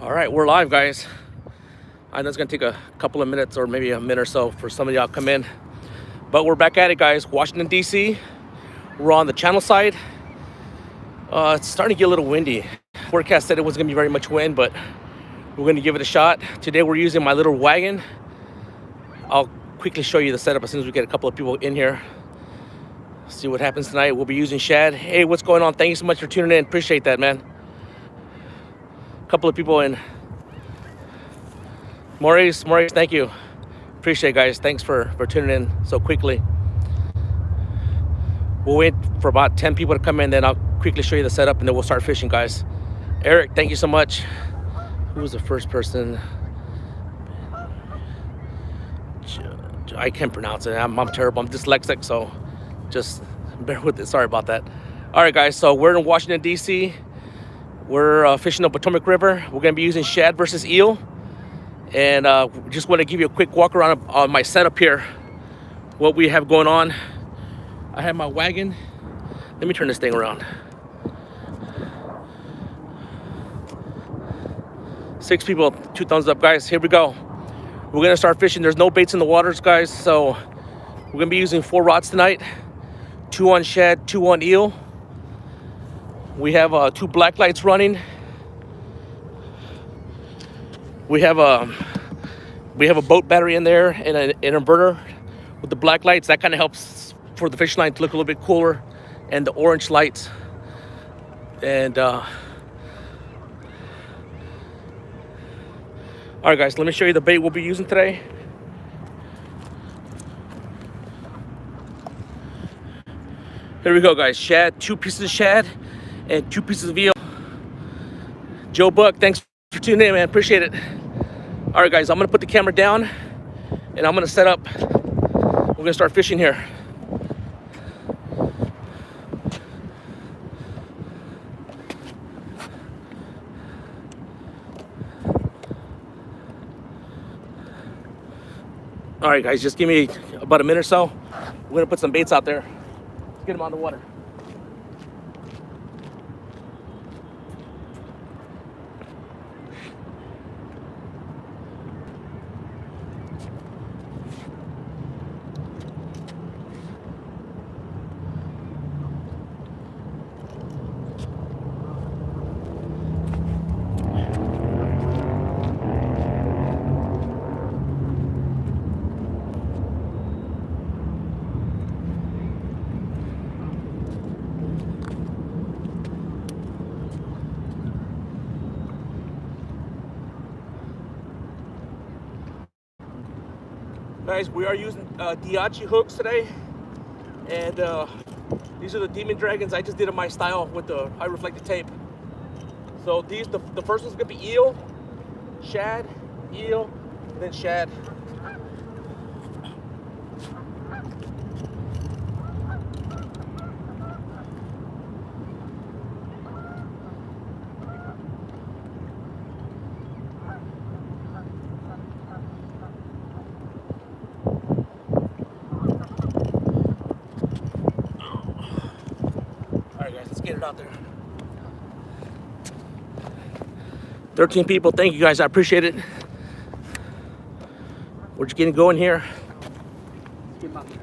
All right, we're live, guys. I know it's gonna take a couple of minutes or maybe a minute or so for some of y'all to come in, but we're back at it, guys. Washington, D.C. We're on the channel side. It's starting to get a little windy. Forecast said it wasn't gonna be very much wind, but we're gonna give it a shot. Today we're using my little wagon. I'll quickly show you the setup as soon as we get a couple of people in here. See what happens tonight. We'll be using Shad. Hey, what's going on? Thank you so much for tuning in. Appreciate that, man. A couple of people in. Maurice, thank you. Appreciate it, guys. Thanks for tuning in so quickly. We'll wait for about 10 people to come in, then I'll quickly show you the setup, and then we'll start fishing, guys. Eric, thank you so much. Who was the first person? I can't pronounce it. I'm terrible. I'm dyslexic, so just bear with it. Sorry about that. All right, guys. So we're in Washington, D.C. We're fishing the Potomac River. We're going to be using shad versus eel. And just want to give you a quick walk around on my setup here. What we have going on. I have my wagon. Let me turn this thing around. 6 people, 2 thumbs up, guys. Here we go. We're gonna start fishing. There's no baits in the waters, guys, so we're gonna be using 4 rods tonight. 2 on shad, 2 on eel. We have 2 black lights running. We have a boat battery in there and an inverter with the black lights. That kind of helps for the fish line to look a little bit cooler, and the orange lights. And all right, guys, let me show you the bait we'll be using today. Here we go, guys. Shad, 2 pieces of shad and 2 pieces of eel. Joe Buck, thanks for tuning in, man. Appreciate it. All right, guys, I'm gonna put the camera down and I'm gonna set up. We're gonna start fishing here. All right, guys, just give me about a minute or so. We're gonna put some baits out there. Let's get them on the water. Guys, we are using Daiichi hooks today, and these are the Demon Dragons. I just did it my style with the high reflective tape. So these, the first one's gonna be eel, shad, eel, then shad. Get it out there. 13 people, thank you, guys. I appreciate it. We're just getting going here. Let's get them out there.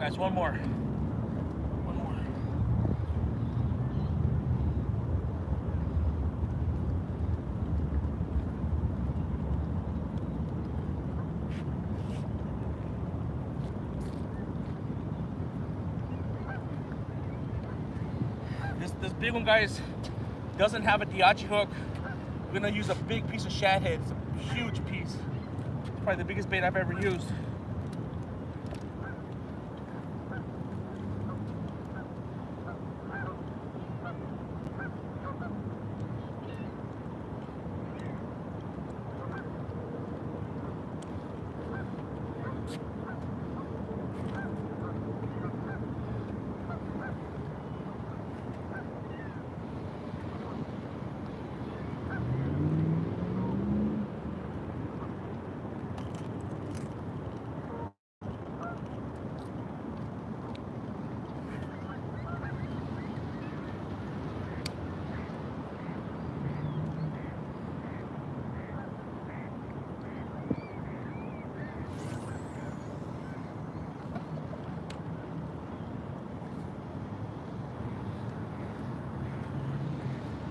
Guys, one more. One more. This big one, guys, doesn't have a Daiichi hook. We're gonna use a big piece of shad head. It's a huge piece. It's probably the biggest bait I've ever used.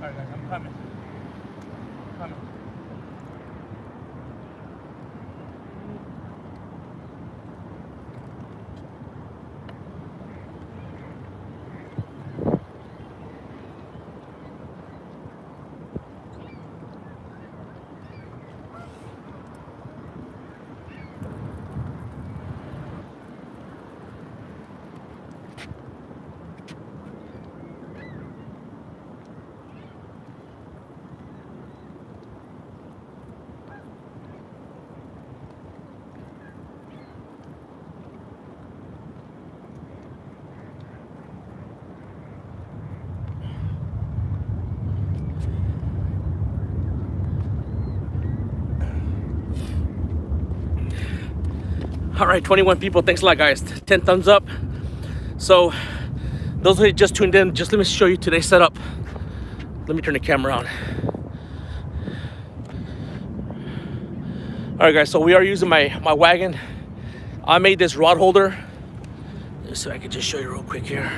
Alright guys, I'm coming. I'm coming. All right, 21 people. Thanks a lot, guys. 10 thumbs up. So, those who just tuned in, just let me show you today's setup. Let me turn the camera on. All right, guys. So we are using my wagon. I made this rod holder, so I can just show you real quick here.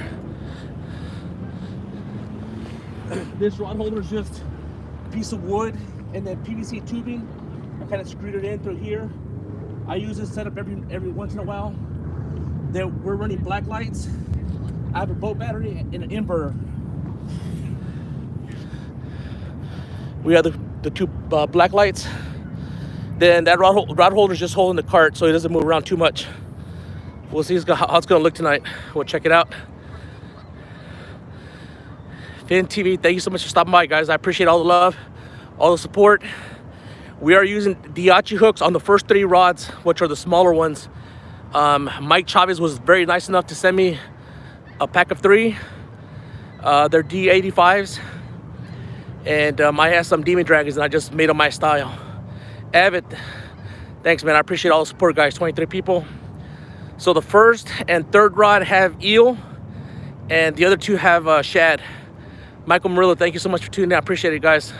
This rod holder is just a piece of wood and then PVC tubing. I kind of screwed it in through here. I use this setup every once in a while. Then we're running black lights. I have a boat battery and an inverter. We have the two black lights. Then that rod holder is just holding the cart so it doesn't move around too much. We'll see how it's gonna look tonight. We'll check it out. Finn TV, thank you so much for stopping by, guys. I appreciate all the love, all the support. We are using Daiichi hooks on the first 3 rods, which are the smaller ones. Mike Chavez was very nice enough to send me a pack of 3. They're D85s. And I have some Demon Dragons and I just made them my style. Avid, thanks, man. I appreciate all the support, guys. 23 people. So the first and third rod have eel and the other 2 have shad. Michael Murillo, thank you so much for tuning in. I appreciate it, guys.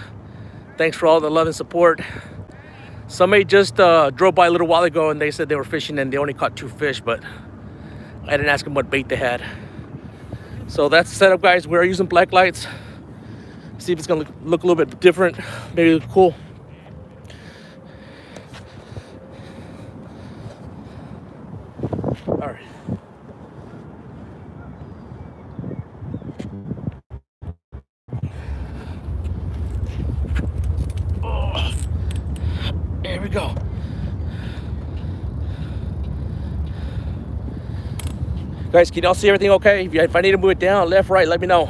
Thanks for all the love and support. Somebody just drove by a little while ago and they said they were fishing and they only caught 2 fish, but I didn't ask them what bait they had. So that's the setup, guys. We're using black lights. See if it's gonna look a little bit different. Maybe look cool. All right. There we go. Guys, can y'all see everything okay? If I need to move it down, left, right, let me know.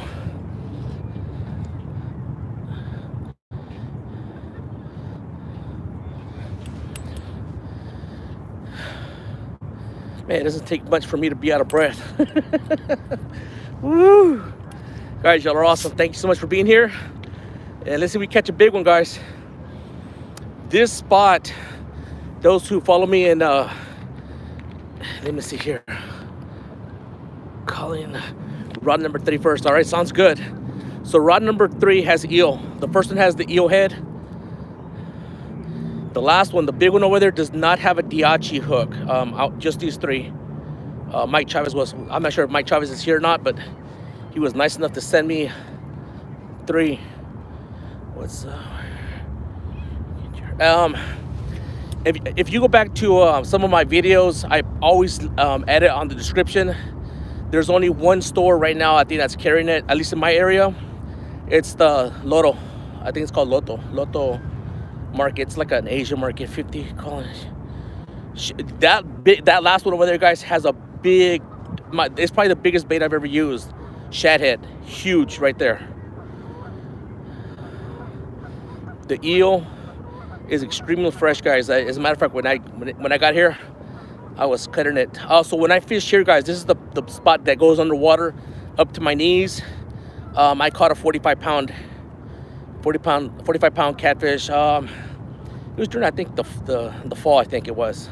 Man, it doesn't take much for me to be out of breath. Woo! Guys, y'all are awesome. Thank you so much for being here. And let's see if we catch a big one, guys. This spot, those who follow me in, let me see here. Calling rod number 31st. All right, sounds good. So rod number 3 has eel. The first one has the eel head. The last one, the big one over there, does not have a Daiichi hook. Just these 3. Mike Chavez was, I'm not sure if Mike Chavez is here or not, but he was nice enough to send me 3. What's if you go back to some of my videos, I always edit on the description. There's only one store right now, I think, that's carrying it, at least in my area. It's the Lotte. I think it's called Lotte Market. It's like an Asian market, 50 college. That last one over there, guys, has a big, it's probably the biggest bait I've ever used. Shad head, huge right there. The eel is extremely fresh, guys. As a matter of fact, when I got here, I was cutting it. Also, when I fish here, guys, this is the spot that goes underwater up to my knees. I caught a 45 pound catfish. It was during, I think, the fall, I think it was.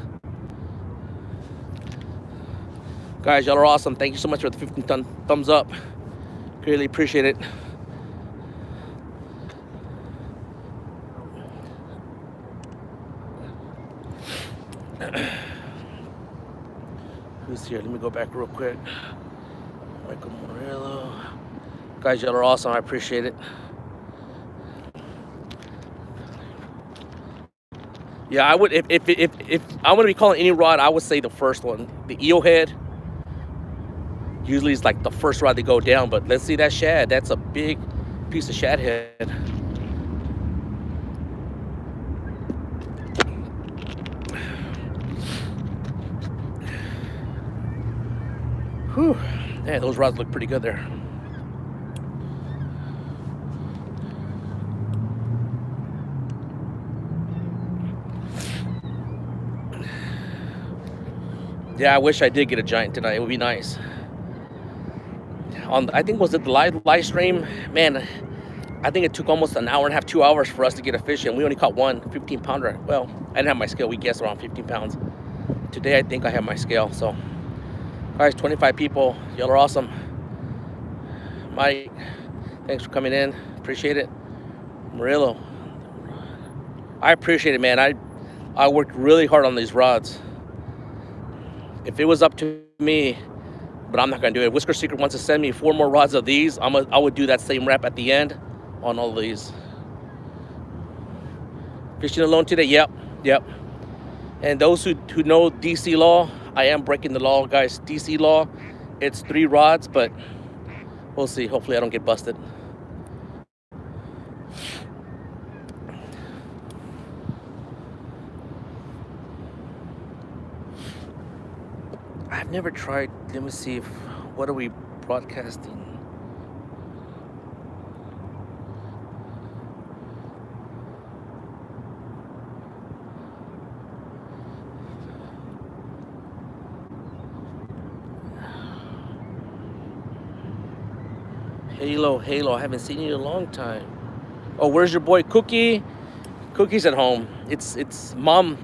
Guys, y'all are awesome. Thank you so much for the 15 thumbs up. Really appreciate it. Who's here? Let me go back real quick. Michael Morello. Guys, y'all are awesome. I appreciate it. Yeah, I would, if I'm gonna be calling any rod, I would say the first one, the eel head. Usually it's like the first rod to go down, but let's see that shad. That's a big piece of shad head. Whew. Man, those rods look pretty good there. Yeah, I wish I did get a giant tonight. It would be nice. I think, was it the live stream? Man, I think it took almost an hour and a half, 2 hours for us to get a fish, and we only caught one 15 pounder. Well, I didn't have my scale. We guessed around 15 pounds. Today, I think I have my scale. So, guys, 25 people. Y'all are awesome. Mike, thanks for coming in. Appreciate it. Murillo, I appreciate it, man. I worked really hard on these rods. If it was up to me, but I'm not gonna do it. Whiskers Seeker wants to send me 4 more rods of these. I would do that same rep at the end on all these. Fishing alone today? Yep. And those who know DC law, I am breaking the law, guys. DC law, it's 3 rods, but we'll see. Hopefully I don't get busted. I've never tried. Let me see if, what are we broadcasting? Halo, I haven't seen you in a long time. Oh, where's your boy Cookie? Cookie's at home. It's mom.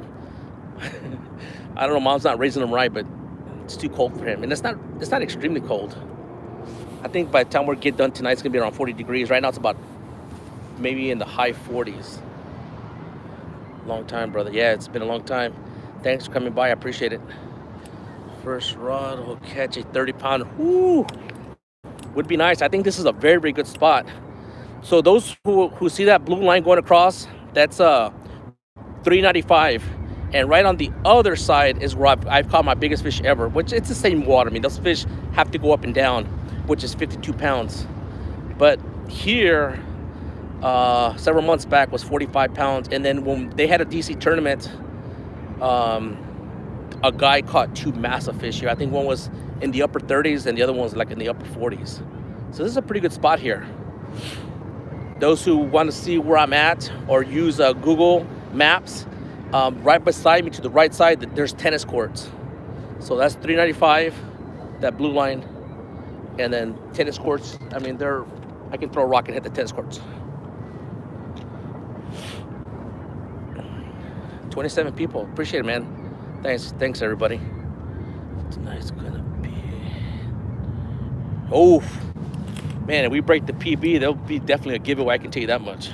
I don't know, mom's not raising him right, but it's too cold for him. And it's not extremely cold. I think by the time we get done tonight, it's gonna be around 40 degrees. Right now it's about maybe in the high 40s. Long time, brother. Yeah, it's been a long time. Thanks for coming by, I appreciate it. First rod will catch a 30 pounder. Woo! Would be nice. I think this is a very, very good spot. So those who see that blue line going across, that's 395. And right on the other side is where I've caught my biggest fish ever, which it's the same water. I mean, those fish have to go up and down, which is 52 pounds. But here, several months back was 45 pounds. And then when they had a DC tournament, a guy caught 2 massive fish here. I think one was in the upper 30s and the other one was like in the upper 40s. So this is a pretty good spot here. Those who want to see where I'm at or use Google Maps, right beside me to the right side, there's tennis courts. So that's 395, that blue line. And then tennis courts, I mean, I can throw a rock and hit the tennis courts. 27 people, appreciate it, man. Thanks everybody. Tonight's gonna be, oh, man, if we break the PB, there'll be definitely a giveaway, I can tell you that much.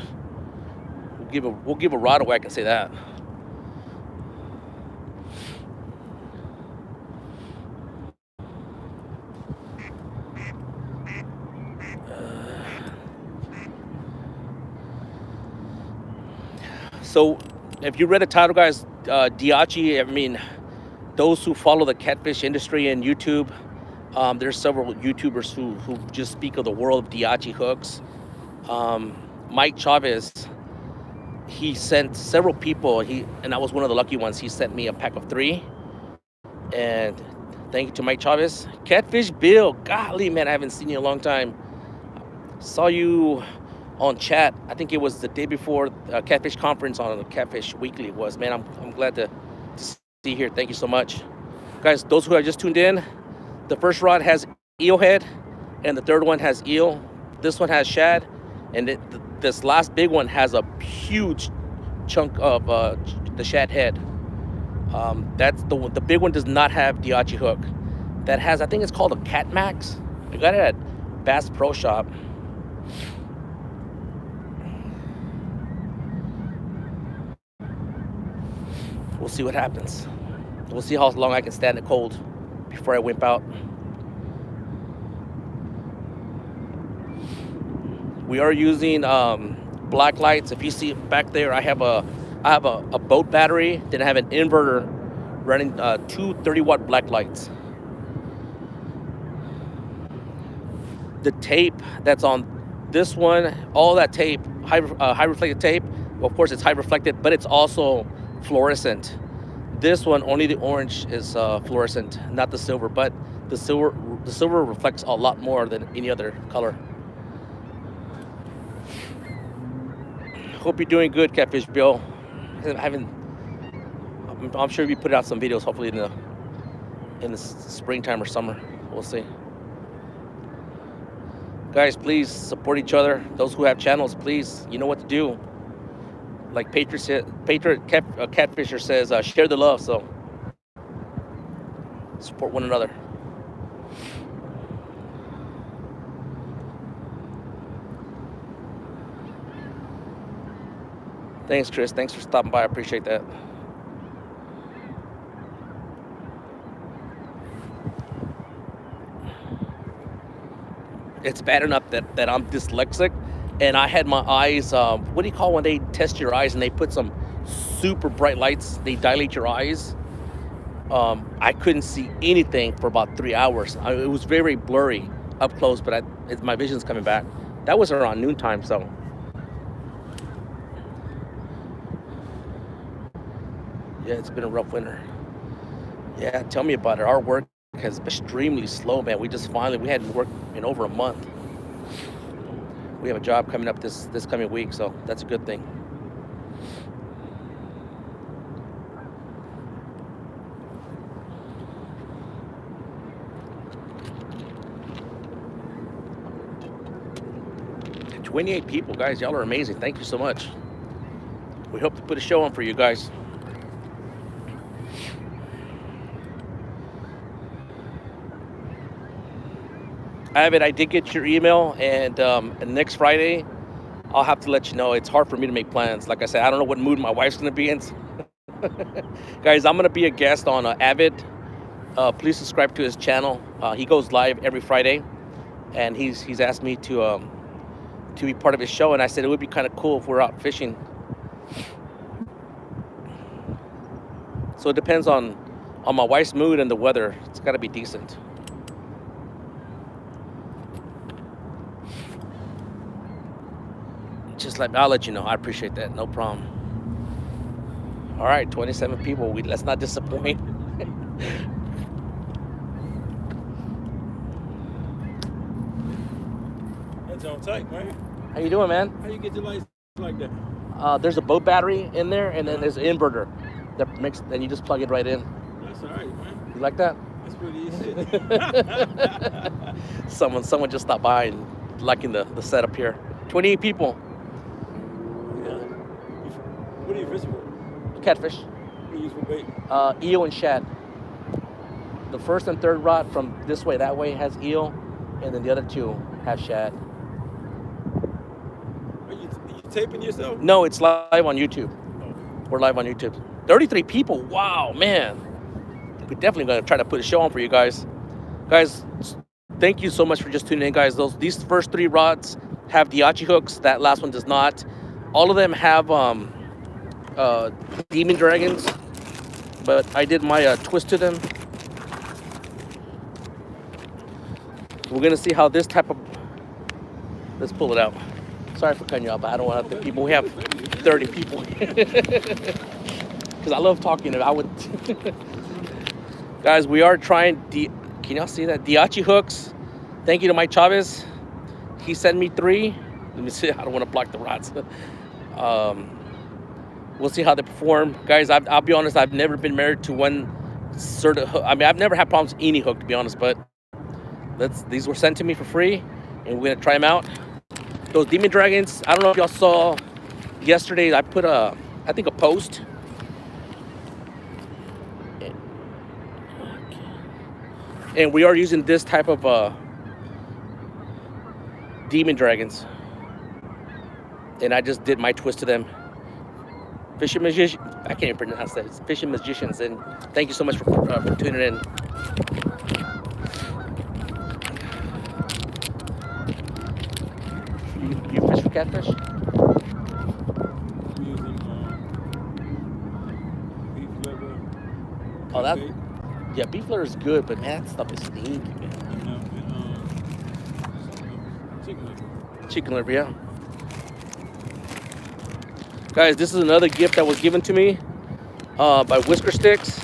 We'll give a rod away, I can say that. So if you read the title, guys, Daiichi, I mean, those who follow the catfish industry and YouTube, there's several YouTubers who just speak of the world of Daiichi hooks. Mike Chavez, he sent several people, and I was one of the lucky ones. He sent me a pack of 3. And thank you to Mike Chavez. Catfish Bill, golly, man, I haven't seen you in a long time. Saw you on chat. I think it was the day before Catfish conference on the Catfish Weekly it was. Man, I'm glad to see you here. Thank you so much. Guys, those who have just tuned in, the first rod has eel head, and the third one has eel. This one has shad, and this last big one has a huge chunk of the shad head. That's the big one does not have Daiichi hook. That has, I think it's called a Cat Max. I got it at Bass Pro Shop. We'll see what happens. We'll see how long I can stand the cold before I wimp out. We are using black lights. If you see back there, I have a boat battery. Then I have an inverter running 2 30-watt black lights. The tape that's on this one, all that tape, high reflected tape. Well, of course, it's high reflected, but it's also fluorescent. This one, only the orange is fluorescent, not the silver. But the silver reflects a lot more than any other color. Hope you're doing good, Catfish Bill. I'm sure we put out some videos, hopefully in the springtime or summer. We'll see. Guys, please support each other. Those who have channels, please, you know what to do. Like Patriot Catfisher says, share the love. So support one another. Thanks, Chris. Thanks for stopping by. I appreciate that. It's bad enough that I'm dyslexic, and I had my eyes, what do you call when they test your eyes and they put some super bright lights, they dilate your eyes? I couldn't see anything for about 3 hours. It was very blurry up close, but my vision's coming back. That was around noontime, so. Yeah, it's been a rough winter. Yeah, tell me about it. Our work has been extremely slow, man. We hadn't worked in over a month. We have a job coming up this coming week, so that's a good thing. And 28 people, guys. Y'all are amazing. Thank you so much. We hope to put a show on for you guys. I did get your email, and next Friday, I'll have to let you know. It's hard for me to make plans. Like I said, I don't know what mood my wife's going to be in. Guys, I'm going to be a guest on Avid. Please subscribe to his channel. He goes live every Friday, and he's asked me to be part of his show, and I said it would be kind of cool if we're out fishing. So it depends on my wife's mood and the weather. It's got to be decent. Just I'll let you know. I appreciate that. No problem. All right, 27 people. Let's not disappoint. That's on tight, man. How you doing, man? How you get your lights like that? There's a boat battery in there, and then there's an inverter that makes, and you just plug it right in. That's all right, man. You like that? That's pretty easy. Someone just stopped by and liking the setup here. 28 people. What are you fishing for? Catfish. What do you use for bait? Eel and shad. The first and third rod from this way, that way has eel, and then the other two have shad. Are you taping yourself? No, it's live on YouTube. Oh. We're live on YouTube. 33 people. Wow, man. We're definitely going to try to put a show on for you guys. Guys, thank you so much for just tuning in, guys. These first 3 rods have Daiichi hooks. That last one does not. All of them have uh, demon dragons, but I did my twist to them. We're gonna see how this type of. Let's pull it out. Sorry for cutting you off, but I don't want the people. We have 30 people. Because I love talking. I would. Guys, we are trying. Can y'all see that? Daiichi hooks. Thank you to Mike Chavez. He sent me 3. Let me see. I don't want to block the rods. We'll see how they perform. Guys, I'll be honest. I've never been married to one certain hook. I mean, I've never had problems with any hook, to be honest. But these were sent to me for free, and we're gonna try them out. Those demon dragons. I don't know if y'all saw yesterday. I put I think a post. And we are using this type of demon dragons. And I just did my twist to them. Fishing magician. I can't even pronounce that. It's fishing magicians. And thank you so much for tuning in. You fish for catfish? We're using beef liver. Oh, that. Yeah, beef liver is good, but man, that stuff is stinky, man. Chicken liver. Chicken liver, yeah. Guys, this is another gift that was given to me by Whisker Sticks.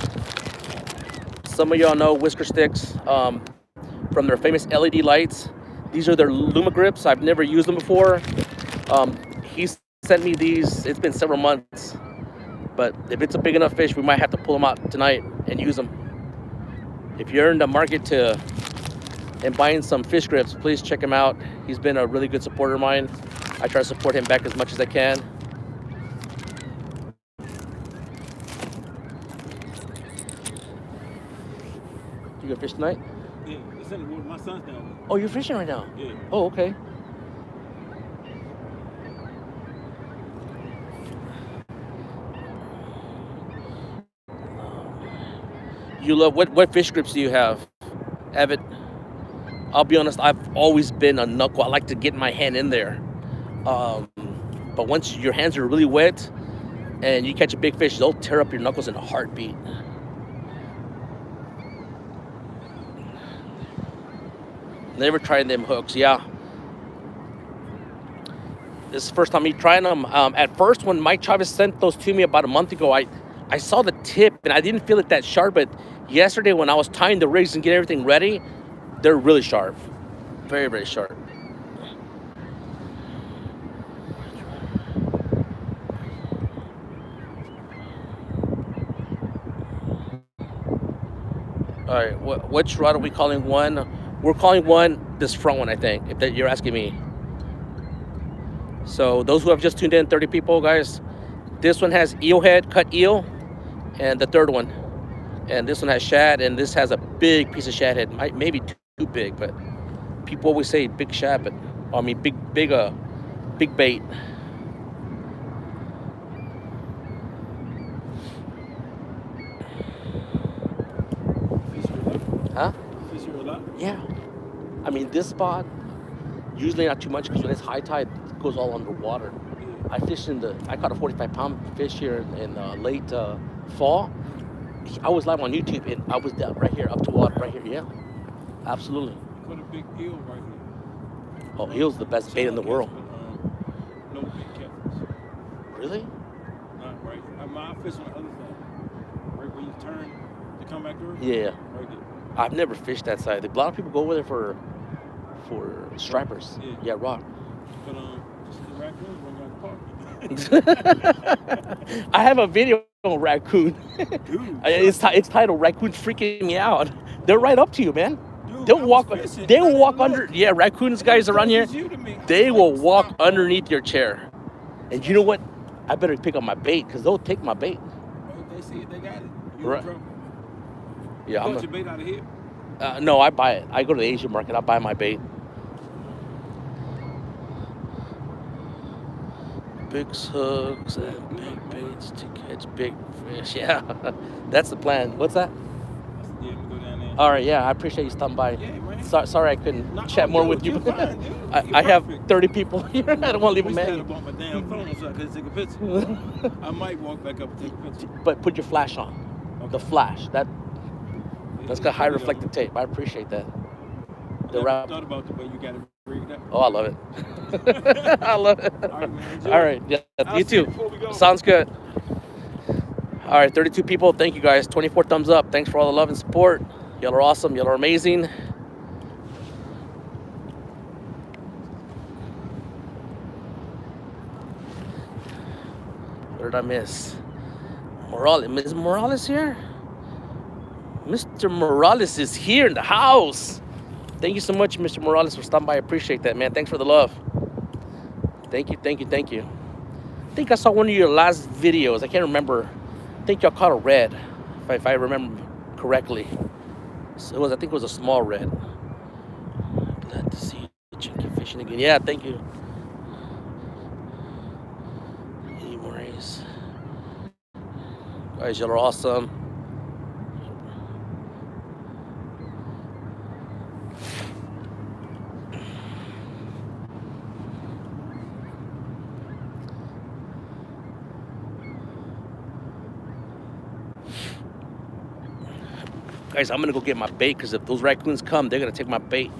Some of y'all know Whisker Sticks from their famous LED lights. These are their Luma grips. I've never used them before. He sent me these. It's been several months. But if it's a big enough fish, we might have to pull them out tonight and use them. If you're in the market and buying some fish grips, please check him out. He's been a really good supporter of mine. I try to support him back as much as I can. You gonna fish tonight? Yeah, it's in the water. My son's down there. Oh, you're fishing right now? Yeah. Oh, okay. You love, what fish grips do you have, Avid? I'll be honest, I've always been a knuckle. I like to get my hand in there. But once your hands are really wet and you catch a big fish, they'll tear up your knuckles in a heartbeat. Never tried them hooks, yeah. This is the first time me trying them. At first, when Mike Chavez sent those to me about a month ago, I saw the tip and I didn't feel it that sharp, but yesterday when I was tying the rigs and getting everything ready, they're really sharp. Very, very sharp. All right, which rod are we calling one? We're calling one this front one, I think, if that you're asking me. So those who have just tuned in, 30 people, guys, this one has eel head, cut eel, and the third one. And this one has shad, and this has a big piece of shad head. Maybe too big, but people always say big shad, but I mean big bait. Huh? Fish here a lot? Yeah. I mean, this spot, usually not too much because when it's high tide, it goes all underwater. I caught a 45-pound fish here in late fall. I was live on YouTube and I was down right here, up to water, right here. Yeah, absolutely. Caught a big eel right here. Oh, eel's the best bait in the world. But, no big catfish. Really? Not right. I fish on the other side. Right when you turn to come back through? Yeah. Right there. I've never fished that side. A lot of people go over there for stripers. Yeah, rock. But just the raccoons when you're in the park. I have a video on raccoon. Dude, it's titled "Raccoon's Freaking Me Out." They're right up to you, man. dude, They'll I walk. was fishing. They I will didn't walk look. under. Yeah, raccoons guys around here. It's you to me. They will walk Stop. underneath your chair. And you know what? I better pick up my bait because they'll take my bait. If they see it, they got it. You Right. in trouble. Yeah, You got your bait out of here? no, I buy it. I go to the Asian market. I buy my bait. Big hooks and big baits to catch big fish. Yeah, that's the plan. What's that? Yeah, let me go down there. All right, yeah, I appreciate you stopping by. Yeah, man. Sorry I couldn't chat more with you. You're fine, dude. I have Perfect. 30 people here. I don't want to leave them I hanging. bought my damn phone so I could take a picture. I might walk back up and take a picture. But put your flash on. Okay. The flash. That's got high reflective tape. I appreciate that. I never thought about the way you got it rigged up. Oh, I love it. I love it. All right, man. Enjoy. All right. Yeah, I'll you see you too. before we go. Sounds good. All right, 32 people. Thank you guys. 24 thumbs up. Thanks for all the love and support. Y'all are awesome. Y'all are amazing. What did I miss? Morales. Is Morales here? Mr. Morales is here in the house. Thank you so much, Mr. Morales, for stopping by. I appreciate that, man. Thanks for the love. Thank you, thank you, thank you. I think I saw one of your last videos. I can't remember. I think y'all caught a red, if I remember correctly. So I think it was a small red. Glad to see you, Chucky fishing again. Yeah, thank you. Hey, Maurice. Guys, y'all are awesome. Guys, I'm gonna go get my bait because if those raccoons come, they're gonna take my bait.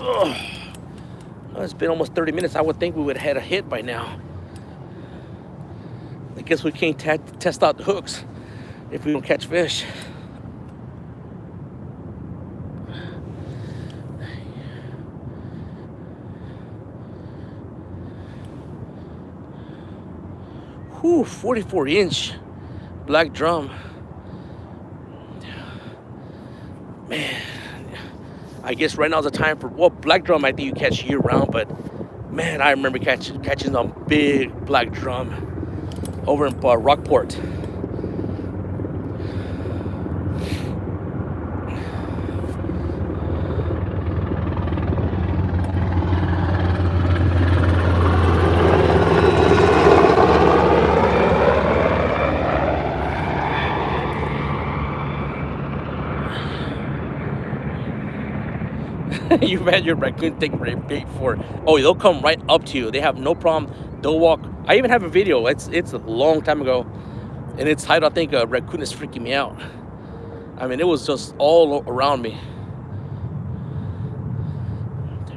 Ugh. Oh, it's been almost 30 minutes. I would think we would have had a hit by now. I guess we can't test out the hooks if we don't catch fish. Whew, 44-inch black drum. Man, I guess right now is the time for, well, black drum I think you catch year round, but man, I remember catching some big black drum over in Rockport. You've had your raccoon take bait for, oh, they'll come right up to you. They have no problem. They'll walk. I even have a video. It's a long time ago, and it's titled, I think, a raccoon is freaking me out. I mean, it was just all around me.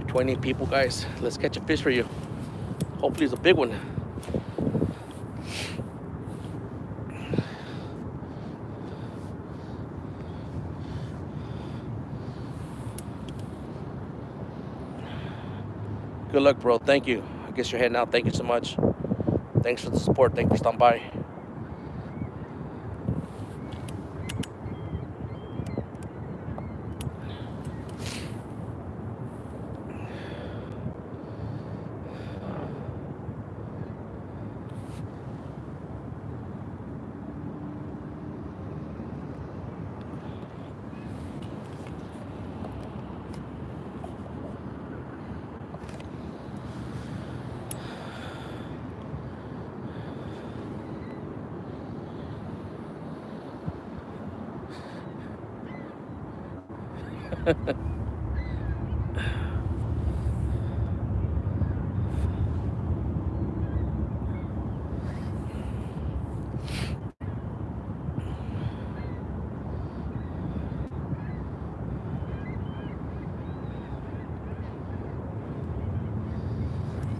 20 people, guys. Let's catch a fish for you. Hopefully it's a big one. Good luck, bro. Thank you. I guess you're heading out. Thank you so much. Thanks for the support. Thank you for stopping by.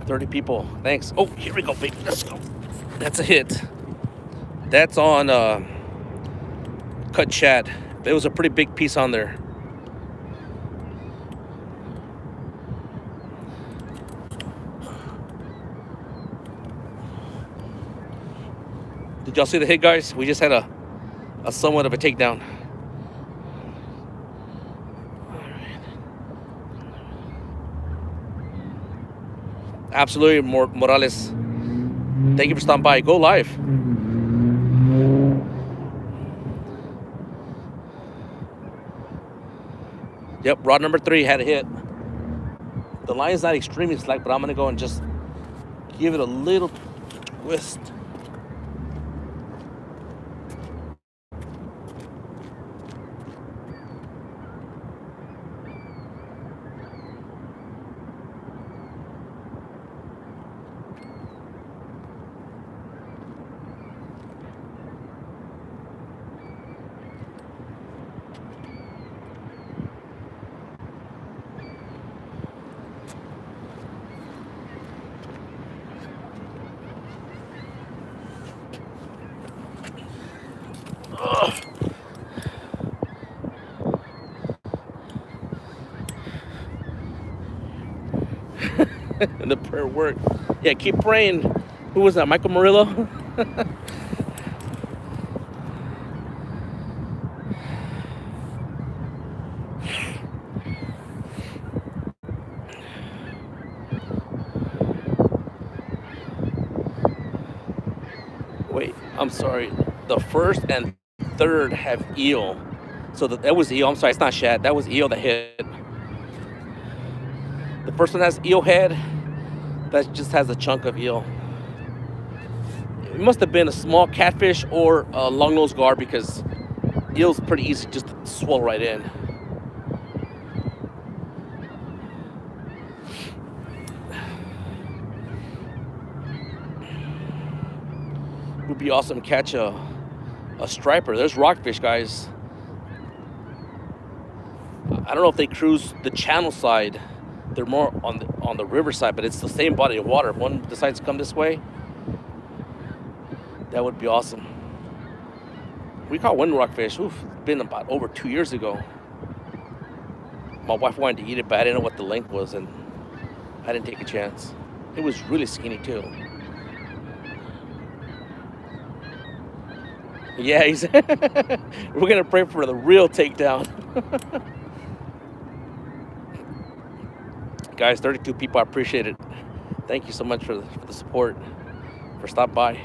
$30 people. Thanks. Oh, here we go, baby. Let's go. That's a hit. That's on cut shad. There was a pretty big piece on there. Did y'all see the hit, guys? We just had a somewhat of a takedown. Absolutely, Morales. Thank you for stopping by. Go live. Yep, rod number 3 had a hit. The line's not extremely slack, but I'm gonna go and just give it a little twist. And the prayer worked. Yeah, keep praying. Who was that? Michael Murillo? Wait, I'm sorry. The first and third have eel. So that was eel. I'm sorry, it's not shad. That was eel that hit. The first one has eel head. That just has a chunk of eel. It must have been a small catfish or a long-nosed gar, because eel's pretty easy just to swallow right in. It would be awesome to catch a striper. There's rockfish, guys. I don't know if they cruise the channel side. They're more on the river side, but it's the same body of water. If one decides to come this way, that would be awesome. We caught one rockfish. Oof, it's been about over 2 years ago. My wife wanted to eat it, but I didn't know what the length was, and I didn't take a chance. It was really skinny too. Yeah, we're gonna pray for the real takedown. Guys, 32 people, I appreciate it. Thank you so much for the support, for stopping by.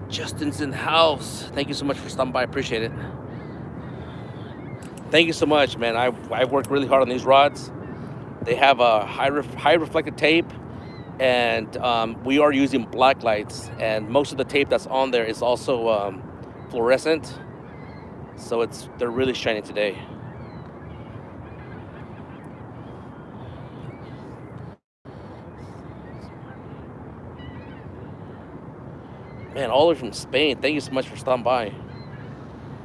Justin's in the house. Thank you so much for stopping by. I appreciate it. Thank you so much, man. I've worked really hard on these rods. They have a high reflective tape, and we are using black lights. And most of the tape that's on there is also fluorescent, so they're really shining today. Man, all the way from Spain. Thank you so much for stopping by.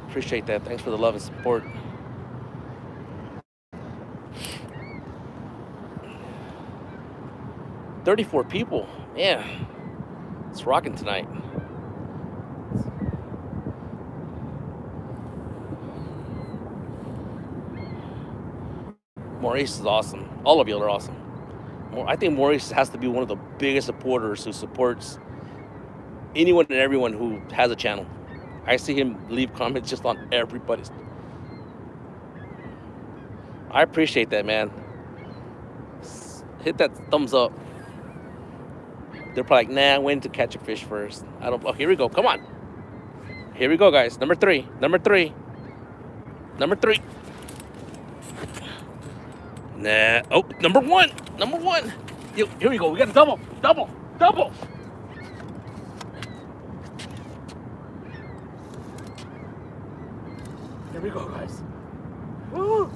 Appreciate that. Thanks for the love and support. "34 people. Man, it's rocking tonight. Maurice is awesome. All of you are awesome. I think Maurice has to be one of the biggest supporters who supports anyone and everyone who has a channel. I see him leave comments just on everybody's. I appreciate that, man. Hit that thumbs up. They're probably like, nah, I went to catch a fish first. I don't. Oh, here we go. Come on. Here we go, guys. Number three. Number 3. Number 3. Nah. Oh, number 1. Number 1. Yo, here we go. We got a double. Double. Double. Here we go, guys. Woo.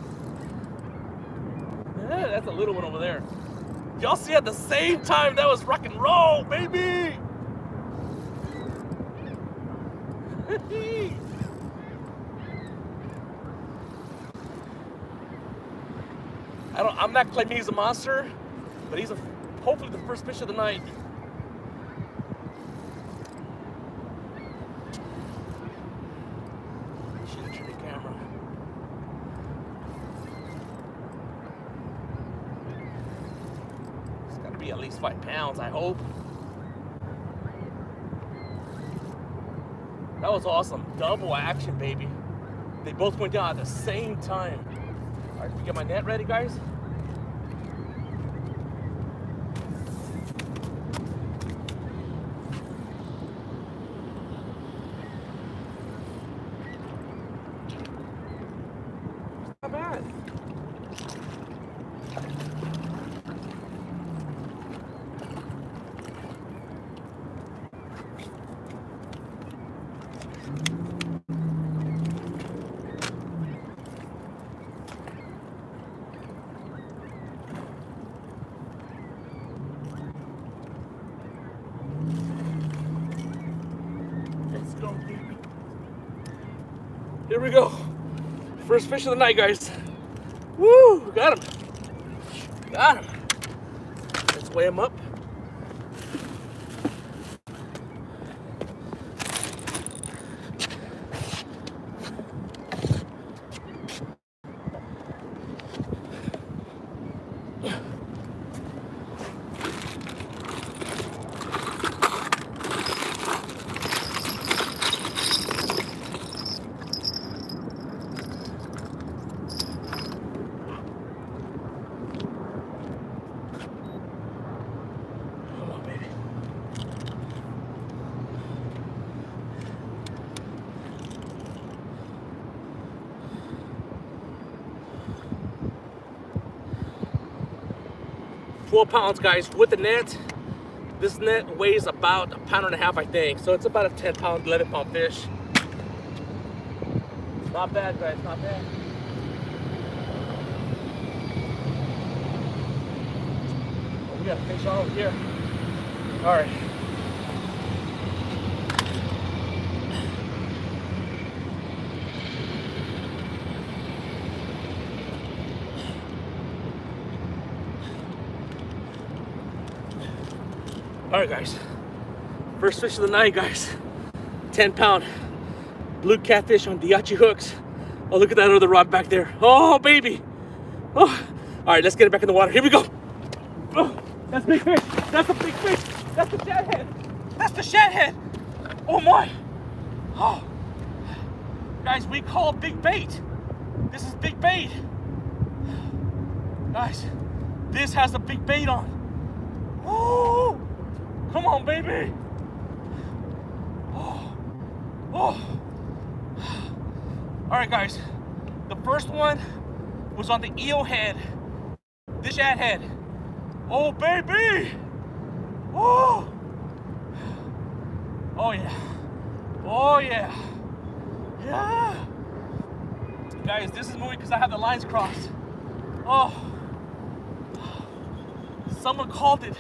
That's a little one over there. Y'all see at the same time that was rock and roll, baby. I'm not claiming he's a monster, but he's hopefully the first fish of the night. Should turn the camera. It's got to be at least 5 pounds, I hope. That was awesome. Double action, baby. They both went down at the same time. All right, let me get my net ready, guys. Not bad. Let's go, baby. Here we go. First fish of the night, guys. Woo! Got him. Got him. Let's weigh him up. Come on, baby. "12 pounds, guys, with the net. This net weighs about 1.5 pounds, I think. So it's about a 10-pound, 11-pound fish. Not bad, guys, not bad. Oh, we got a fish on over here. All right. All right, guys. First fish of the night, guys. 10-pound blue catfish on Daiichi hooks. Oh, look at that other rod back there. Oh, baby. Oh. All right, let's get it back in the water. Here we go. Oh, that's big fish. That's a big fish. That's the shad head. That's the shad head. Oh, my. Oh. Guys, we call big bait. This is big bait. Guys, this has a big bait on. Oh. Come on, baby. Oh. Oh. All right, guys. The first one was on the eel head. This shad head. Oh, baby. Oh. Oh, yeah. Oh, yeah. Yeah. Guys, this is moving because I have the lines crossed. Oh. Someone called it.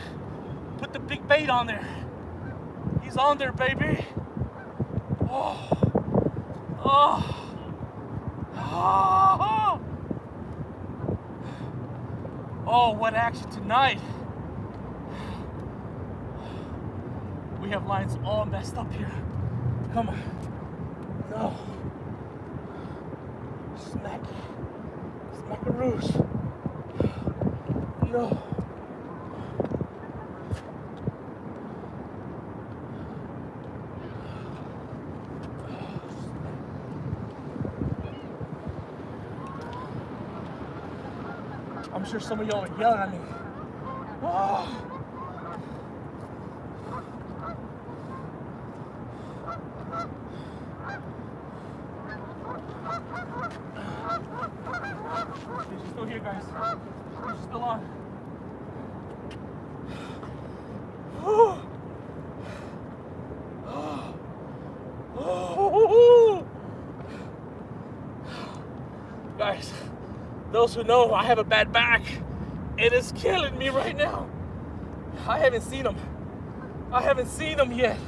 Put the big bait on there. He's on there, baby. Oh. Oh. Oh. Oh, what action tonight. We have lines all messed up here. Come on. No. Smacky. Smackaroos. No. I'm sure some of y'all are yelling at me. Oh. She's still here, guys. She's still on. Oh. Oh. Oh. Guys, those who know, I have a bad back. It is killing me right now. I haven't seen him. I haven't seen him yet.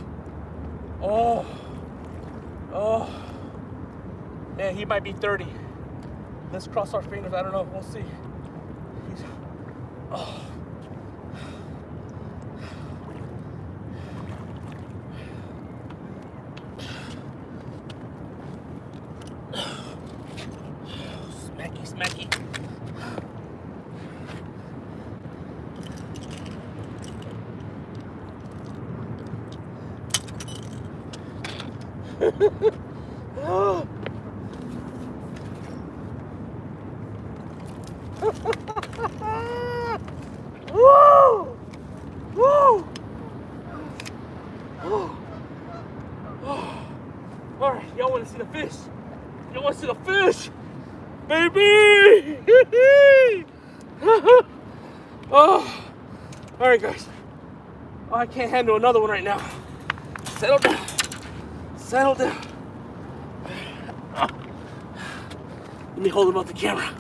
Oh. Oh. Man, he might be 30. Let's cross our fingers. I don't know. We'll see. He's, oh. Smacky, smacky. Oh. Woo! Woo! Oh. Oh. All right, y'all want to see the fish? Y'all want to see the fish? Baby! Oh. All right, guys. Oh, I can't handle another one right now. Settle down. Settle down. Let me hold him off the camera.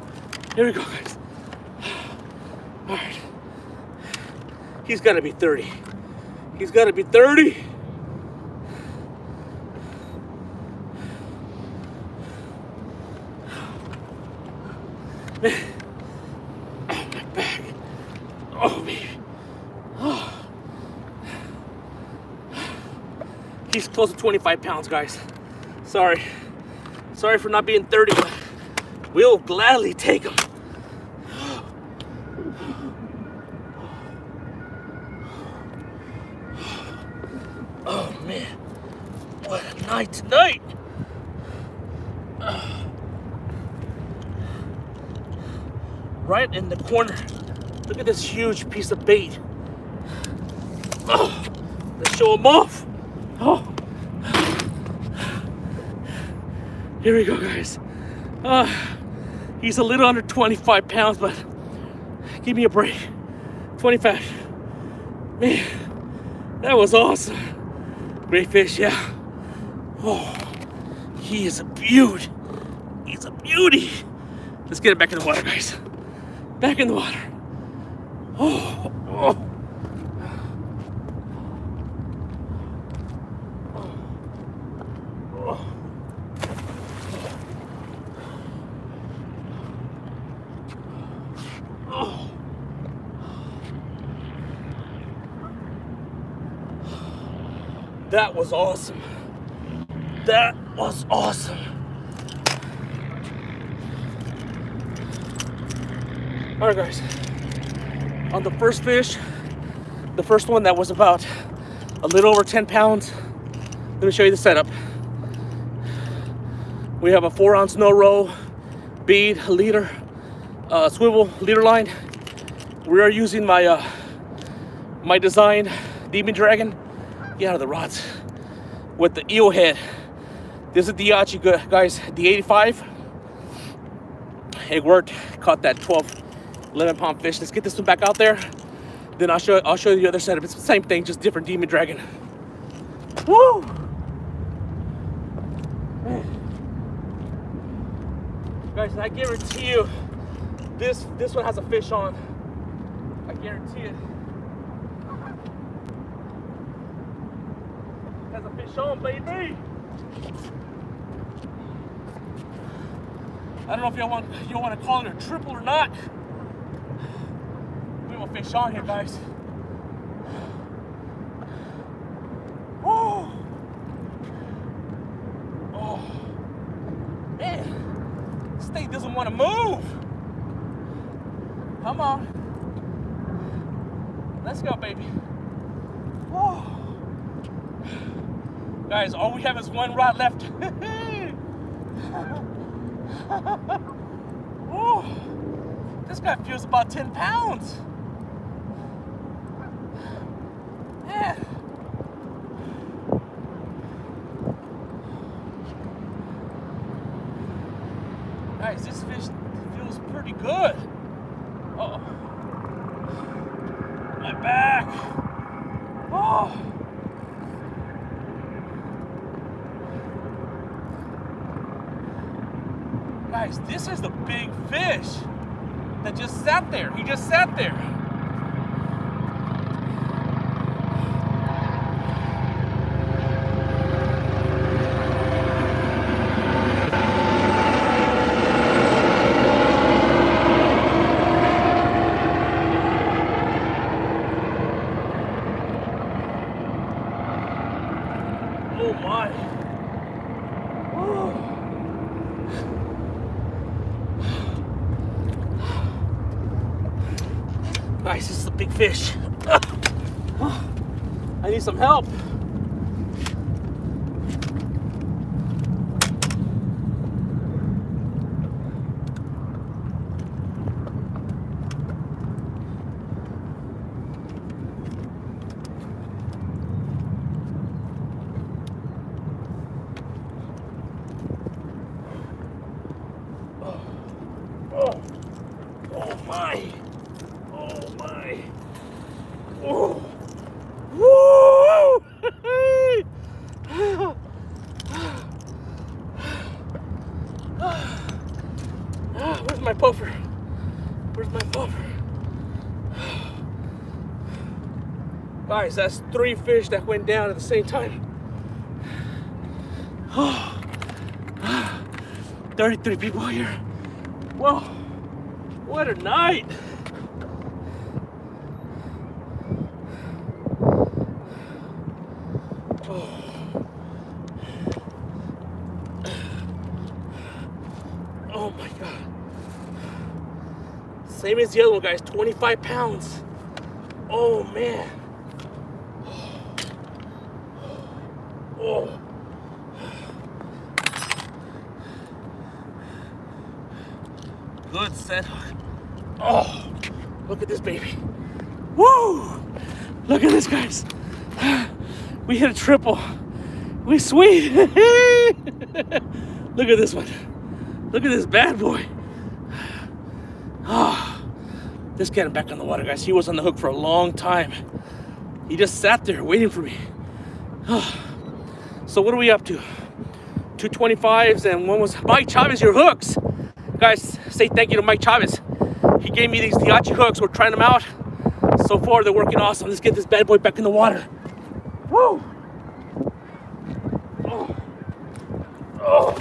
Here we go, guys. All right. He's got to be 30. He's got to be 30. Man. Oh, my back. Oh, baby. Oh. He's close to 25 pounds, guys. Sorry. Sorry for not being 30, but we'll gladly take him. Oh, man. What a night tonight. Right in the corner. Look at this huge piece of bait. Oh, let's show him off. Oh. Here we go, guys. He's a little under 25 pounds, but give me a break. 25. Man, that was awesome. Great fish, yeah. Oh, he is a beaut. He's a beauty. Let's get it back in the water, guys. Back in the water. Oh, oh. That was awesome. That was awesome. All right, guys. On the first fish, the first one that was about a little over 10 pounds, let me show you the setup. We have a 4-ounce no row, bead, leader, swivel leader line. We are using my my design Demon Dragon. Get out of the rods. With the eel head. This is Daiichi, guys, D85. It worked. Caught that 11 pound fish. Let's get this one back out there. Then I'll show you the other setup. It's the same thing, just different Demon Dragon. Woo! Guys, I guarantee you, this one has a fish on. I guarantee it. Has a fish on, baby. I don't know if you want to call it a triple or not. We have a fish on here, guys. Oh, oh, man, this thing doesn't want to move. Come on, let's go, baby. Oh. Guys, all we have is one rod left. Oh, this guy feels about 10 pounds. Man. Guys, this fish feels pretty good. Uh-oh. My back. Oh. Guys, this is the big fish. that just sat there. He just sat there. Oh my. Oh. Guys, this is a big fish. I need some help. Oh my. Oh my. Oh. Woo! Where's my puffer? Where's my puffer? Guys, that's 3 fish that went down at the same time. 33 people here. Whoa, what a night. Oh my God. Same as the other one, guys, 25 pounds. Oh man. Oh. Good set hook. Oh, look at this baby. Woo! Look at this, guys. We hit a triple. We sweet. Look at this one. Look at this bad boy. Oh, let's get him back on the water, guys. He was on the hook for a long time. He just sat there waiting for me. Oh. So what are we up to? 225s and one was Mike Chavez, your hooks. Guys, say thank you to Mike Chavez. He gave me these Daiichi hooks. We're trying them out. So far, they're working awesome. Let's get this bad boy back in the water. Woo! Oh. Oh.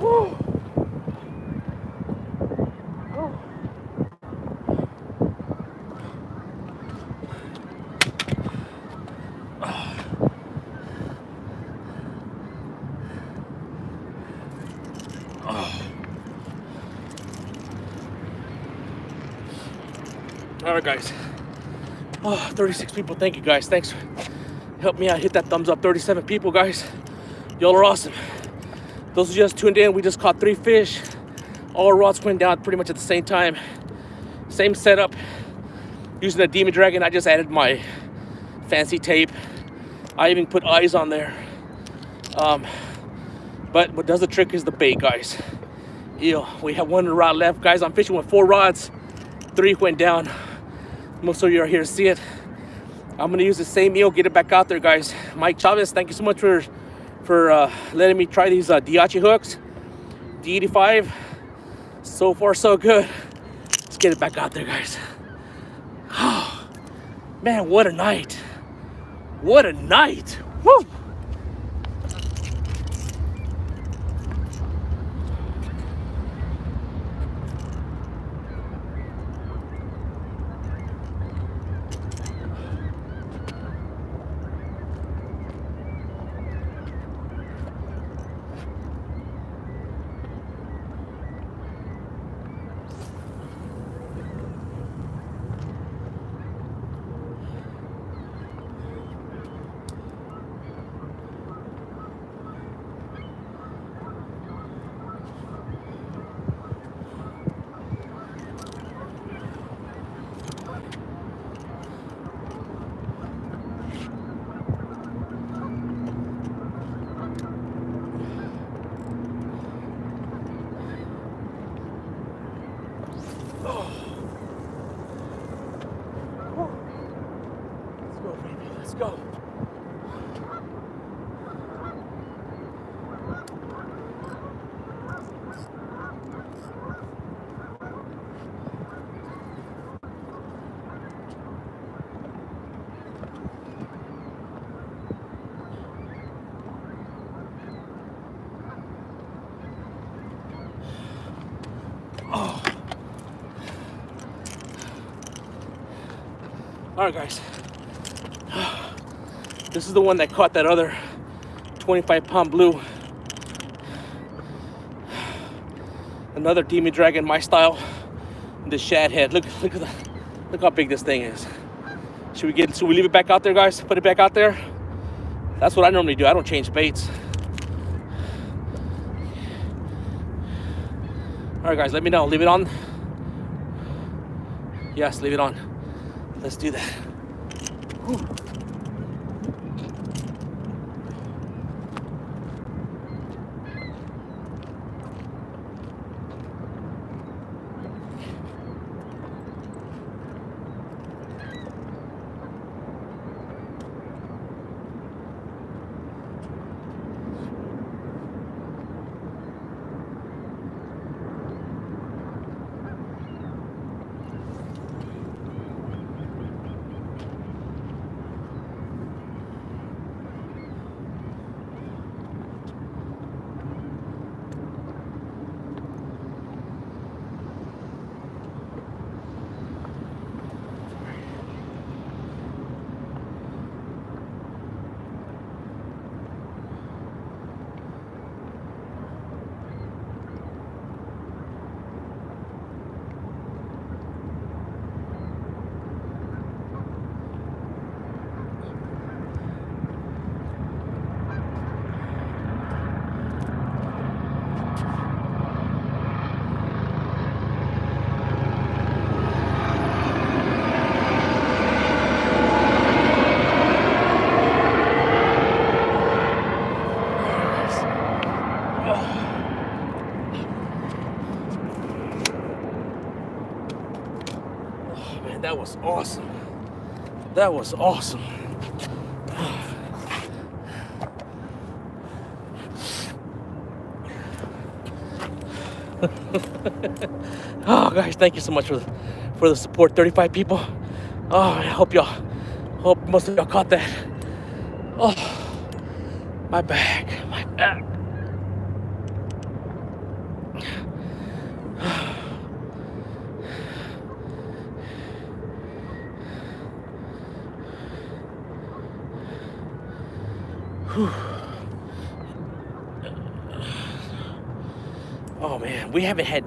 Woo. Oh. All right, guys. Oh, 36 people. Thank you, guys. Thanks. Help me out. Hit that thumbs up. 37 people, guys. Y'all are awesome. Those who just tuned in, we just caught 3 fish. All our rods went down pretty much at the same time. Same setup. Using a Demon Dragon, I just added my fancy tape. I even put eyes on there. But what does the trick is the bait, guys. We have 1 rod left. Guys, I'm fishing with 4 rods. 3 went down. Most of you are here to see it. I'm gonna use the same eel, get it back out there, guys. Mike Chavez, thank you so much for letting me try these Daiichi hooks. D85. So far, so good. Let's get it back out there, guys. Oh, man, what a night. What a night. Woo! All right, guys. This is the one that caught that other 25-pound blue. Another demon dragon, my style. The shad head. Look how big this thing is. Should we leave it back out there, guys? Put it back out there. That's what I normally do. I don't change baits. All right, guys, let me know. Leave it on. Yes, leave it on. Let's do that. Whew. That was awesome. That was awesome. Oh, guys, thank you so much for the support. 35 people. Oh, I hope most of y'all caught that. Oh, my back. Oh man, we haven't had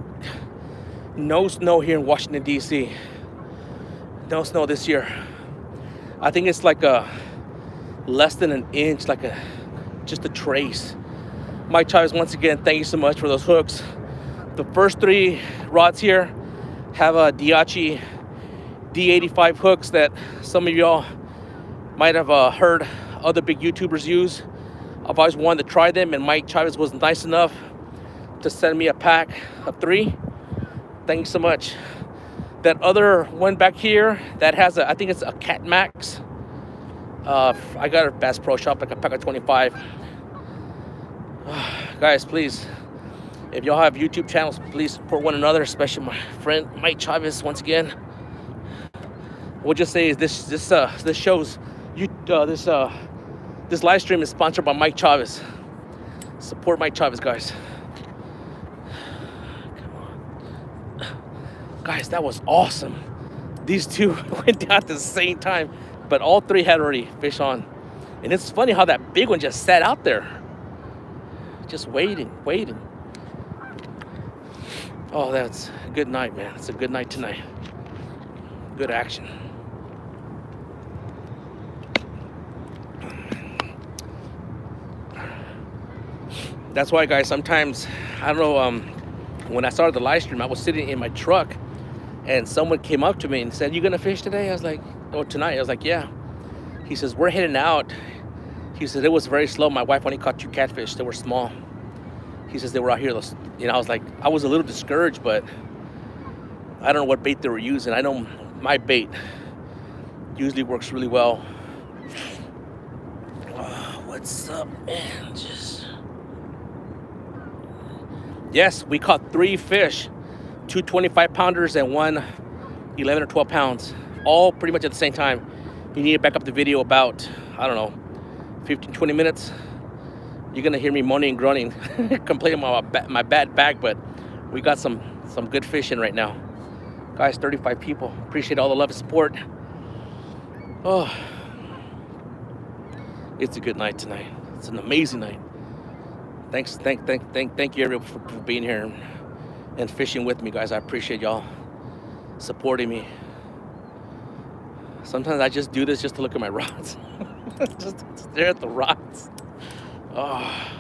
no snow here in Washington, D.C. No snow this year. I think it's like less than an inch, just a trace. Mike Chavez, once again, thank you so much for those hooks. The first 3 rods here have a Daiichi D85 hooks that some of y'all might have heard other big YouTubers use. I've always wanted to try them, and Mike Chavez was nice enough to send me a pack of 3. Thank you so much. That other one back here that has I think it's a Cat Max. I got it at Bass Pro Shop, like a pack of 25. Guys, please, if y'all have YouTube channels, please support one another, especially my friend Mike Chavez. Once again, we'll just say this shows you this live stream is sponsored by Mike Chavez. Support Mike Chavez, guys. Come on. Guys, that was awesome. These 2 went down at the same time, but all 3 had already fish on. And it's funny how that big one just sat out there. Just waiting. Oh, that's a good night, man. It's a good night tonight. Good action. That's why, guys, sometimes, I don't know, when I started the live stream, I was sitting in my truck and someone came up to me and said, "You gonna fish today?" I was like, "Oh, tonight?" I was like, "Yeah." He says, "We're heading out." He said, "It was very slow. My wife only caught 2 catfish. They were small." He says, "They were out here." I was like, I was a little discouraged, but I don't know what bait they were using. I know my bait usually works really well. Oh, what's up, man? Yes, we caught 3 fish, 2 25-pounders and 1 11 or 12 pounds, all pretty much at the same time. You need to back up the video about, I don't know, 15, 20 minutes. You're gonna hear me moaning and groaning, complaining about my bad back, but we got some good fish in right now. Guys, 35 people. Appreciate all the love and support. Oh, it's a good night tonight. It's an amazing night. Thank you everyone for being here and fishing with me, guys. I appreciate y'all supporting me. Sometimes I just do this just to look at my rods. Just stare at the rods. Oh.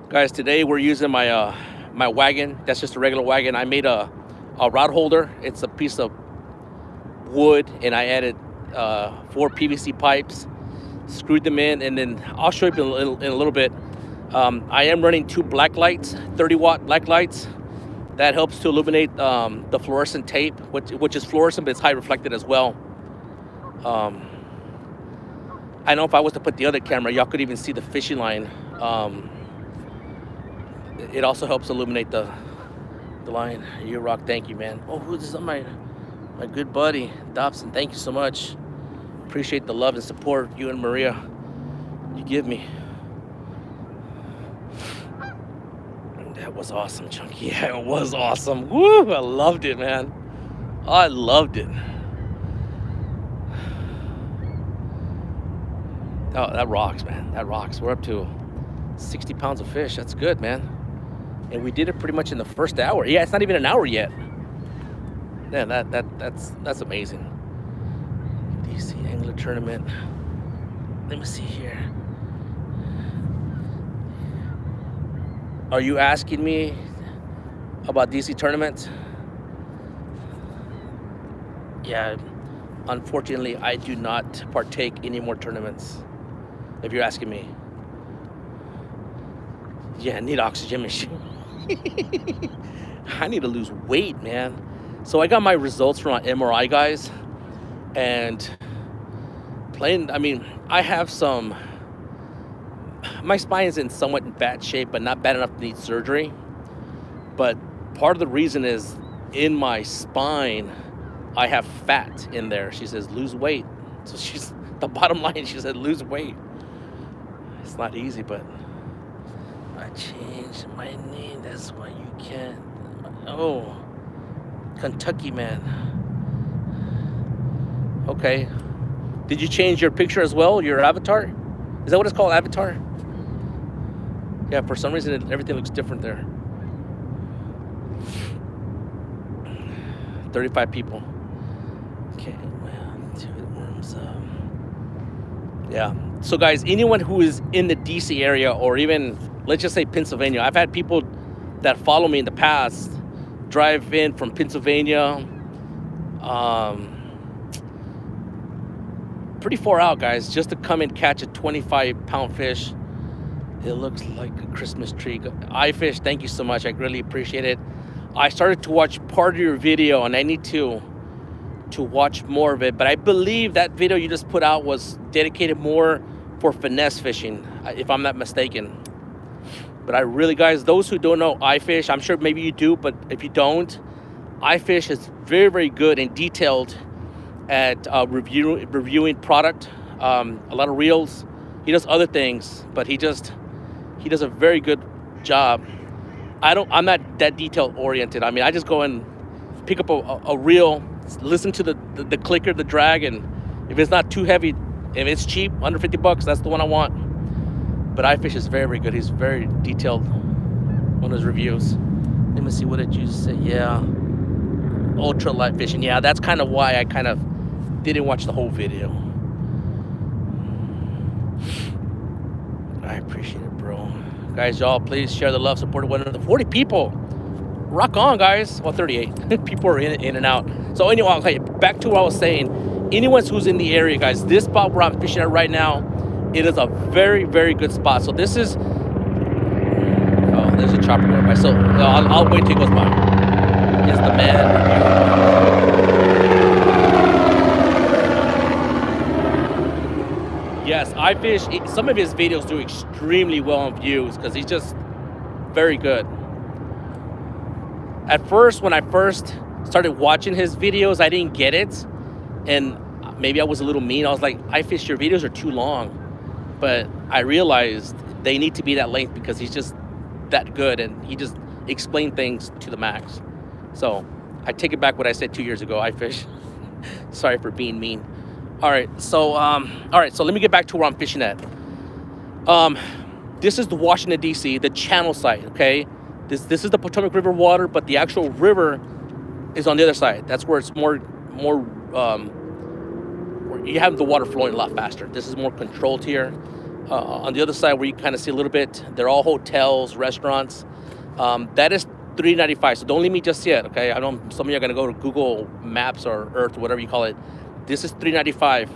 Guys, today we're using my my wagon. That's just a regular wagon. I made a rod holder. It's a piece of wood, and I added 4 PVC pipes, screwed them in, and then I'll show you in a little bit. I am running 2 black lights, 30-watt black lights. That helps to illuminate the fluorescent tape, which is fluorescent, but it's high reflected as well. I know if I was to put the other camera, y'all could even see the fishing line. It also helps illuminate the line. You rock, thank you, man. Oh, who's this? My good buddy, Dobson. Thank you so much. Appreciate the love and support you and Maria you give me. That was awesome, Chunky. Yeah, it was awesome. Woo! I loved it, man. I loved it. Oh, that rocks, man. That rocks. We're up to 60 pounds of fish. That's good, man. And we did it pretty much in the first hour. Yeah, it's not even an hour yet. Yeah, that's amazing. DC Angler Tournament. Let me see here. Are you asking me about DC tournaments? Yeah, unfortunately, I do not partake any more tournaments, if you're asking me. Yeah, I need oxygen machine. I need to lose weight, man. So I got my results from my MRI, guys, and I mean, I have some, my spine is in somewhat bad shape, but not bad enough to need surgery. But part of the reason is in my spine, I have fat in there. She says, lose weight. So the bottom line, she said, lose weight. It's not easy, but I changed my name. That's why you can't. Oh, Kentucky man. Okay. Did you change your picture as well? Your avatar? Is that what it's called, avatar? Yeah, for some reason, everything looks different there. 35 people. Okay, well, 2 worms. Yeah. So, guys, anyone who is in the DC area or even, let's just say Pennsylvania, I've had people that follow me in the past drive in from Pennsylvania. Pretty far out, guys, just to come and catch a 25-pound fish. It looks like a Christmas tree. iFish, thank you so much. I really appreciate it. I started to watch part of your video, and I need to watch more of it. But I believe that video you just put out was dedicated more for finesse fishing, if I'm not mistaken. But I really, guys, those who don't know iFish, I'm sure maybe you do, but if you don't, iFish is very, very good and detailed at reviewing product, a lot of reels. He does other things, but he does a very good job. I'm not that detail oriented. I mean, I just go and pick up a reel, listen to the clicker, the drag, and if it's not too heavy, if it's cheap, under 50 bucks, that's the one I want. But iFish is very, very good. He's very detailed on his reviews. Let me see, what did you say? Yeah, ultra light fishing. Yeah, that's kind of why I kind of didn't watch the whole video. I appreciate it, bro. Guys, y'all, please share the love, support one another. 40 people. Rock on, guys. Well, 38. People are in and out. So anyway, okay, back to what I was saying. Anyone who's in the area, guys, this spot where I'm fishing at right now, it is a very, very good spot. So this is... Oh, there's a chopper going by. So I'll wait till it goes by. Is the man. Yes, iFish, some of his videos do extremely well on views because he's just very good. At first, when I first started watching his videos, I didn't get it. And maybe I was a little mean. I was like, iFish, your videos are too long. But I realized they need to be that length because he's just that good and he just explained things to the max. So I take it back what I said 2 years ago, iFish. Sorry for being mean. All right, so let me get back to where I'm fishing at. This is the Washington D.C., the channel side. Okay, this is the Potomac River water, but the actual river is on the other side. That's where it's more where you have the water flowing a lot faster. This is more controlled here. On the other side, where you kind of see a little bit, they're all hotels, restaurants. That is $3.95. So don't leave me just yet. Okay, I know some of you are gonna go to Google Maps or Earth, or whatever you call it. This is $3.95.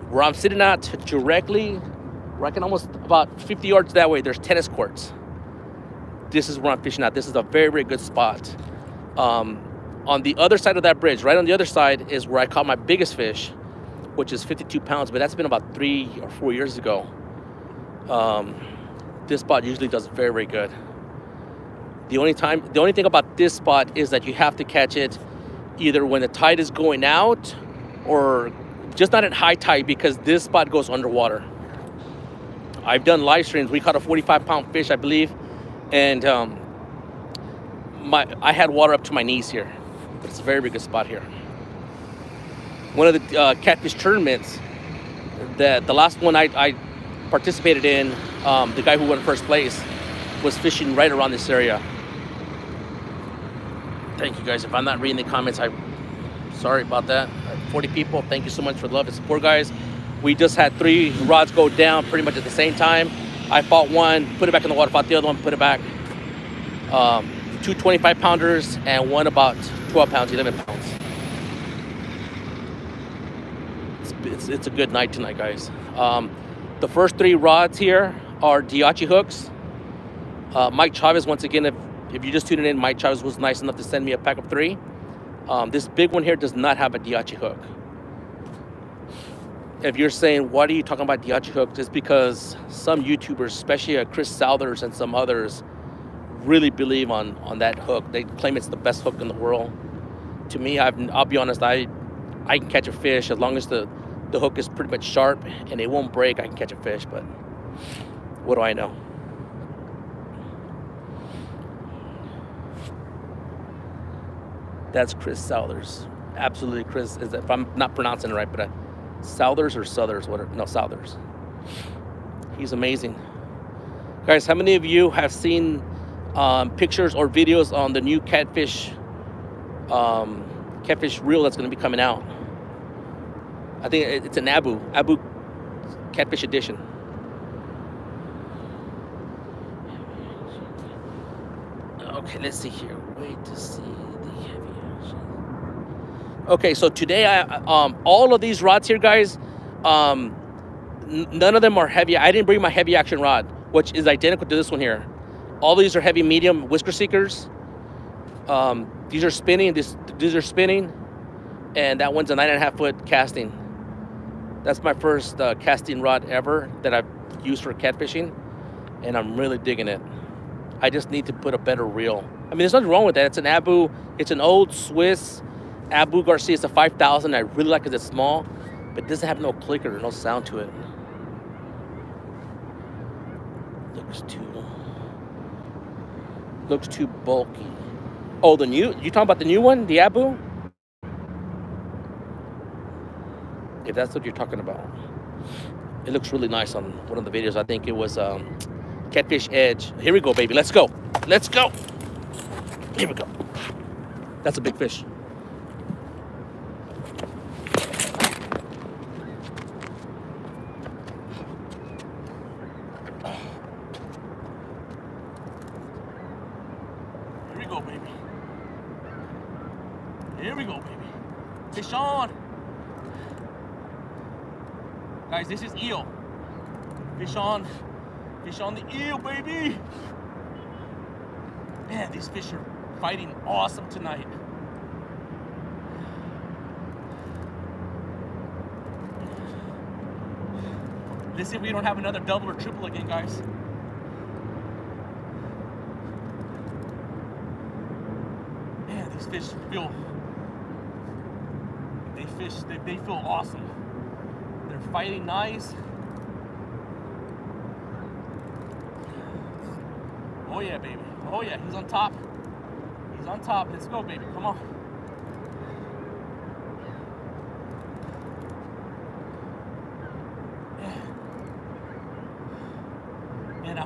Where I'm sitting at directly, where I can almost about 50 yards that way, there's tennis courts. This is where I'm fishing at. This is a very, very good spot. On the other side of that bridge, right on the other side, is where I caught my biggest fish, which is 52 pounds, but that's been about 3 or 4 years ago. This spot usually does very, very good. The only thing about this spot is that you have to catch it either when the tide is going out or just not at high tide, because this spot goes underwater. I've done live streams. We caught a 45-pound fish, I believe, and I had water up to my knees here. But it's a very, very good spot here. One of the catfish tournaments, the last one I participated in, the guy who won first place was fishing right around this area. Thank you guys. If I'm not reading the comments, I'm sorry about that. 40 people, thank you so much for the love and support, guys. We just had 3 rods go down pretty much at the same time. I fought one, put it back in the water, fought the other one, put it back. 2 25-pounders and one about 12 pounds, 11 pounds. It's a good night tonight, guys. The first 3 rods here are Daiichi hooks. Mike Chavez, once again, if you just tuned in, Mike Chavez was nice enough to send me a pack of 3. This big one here does not have a Daiichi hook. If you're saying, what are you talking about Daiichi hooks? It's because some YouTubers, especially Chris Southers and some others, really believe on that hook. They claim it's the best hook in the world. To me, I'll be honest, I can catch a fish as long as the hook is pretty much sharp and it won't break. I can catch a fish, but what do I know? That's Chris Southers. Absolutely, Chris. If I'm not pronouncing it right, but Southers or Southers, whatever. No, Southers. He's amazing. Guys, how many of you have seen pictures or videos on the new catfish reel that's going to be coming out? I think it's an Abu Catfish Edition. Okay, let's see here. Wait to see the heavy action. Okay, so today all of these rods here, guys, none of them are heavy. I didn't bring my heavy action rod, which is identical to this one here. All these are heavy medium Whiskers Seekers. These are spinning. These are spinning, and that one's a 9.5 foot casting. That's my first casting rod ever that I've used for catfishing, and I'm really digging it. I just need to put a better reel. I mean, there's nothing wrong with that. It's an Abu. It's an old Swiss Abu Garcia. It's a 5,000. I really like it 'cause it's small, but it doesn't have no clicker, no sound to it. Looks too bulky. Oh, you talking about the new one, the Abu? If that's what you're talking about. It looks really nice on one of the videos. I think it was Catfish Edge. Here we go, baby. Let's go. Let's go. Here we go. That's a big fish. Here we go, baby. Here we go, baby. Fish on. Guys, this is eel. Fish on the eel, baby. Man, these fish are fighting awesome tonight. Let's see if we don't have another double or triple again, guys. Man, these fish feel, they feel awesome. They're fighting nice. Oh yeah, baby. Oh yeah, he's on top. He's on top. Let's go, baby. Come on.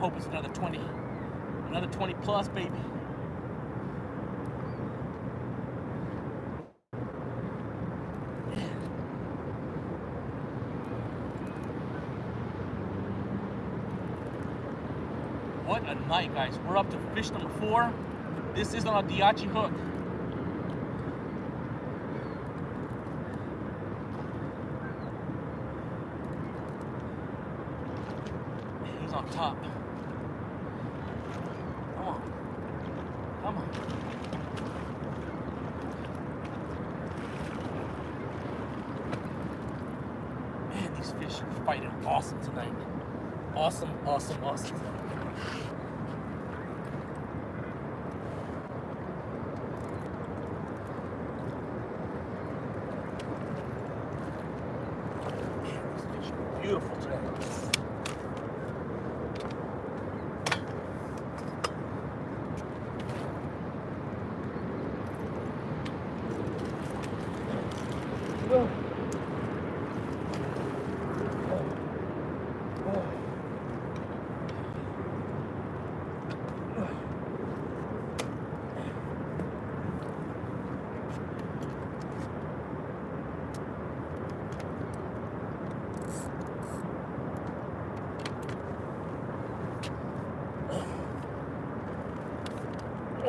hope it's another 20. Another 20 plus, baby. What a night, guys. We're up to fish number 4. This is on a Daiichi hook. He's on top. Come on. Come on. Man, these fish are fighting awesome tonight. Awesome, awesome, awesome. Beautiful today.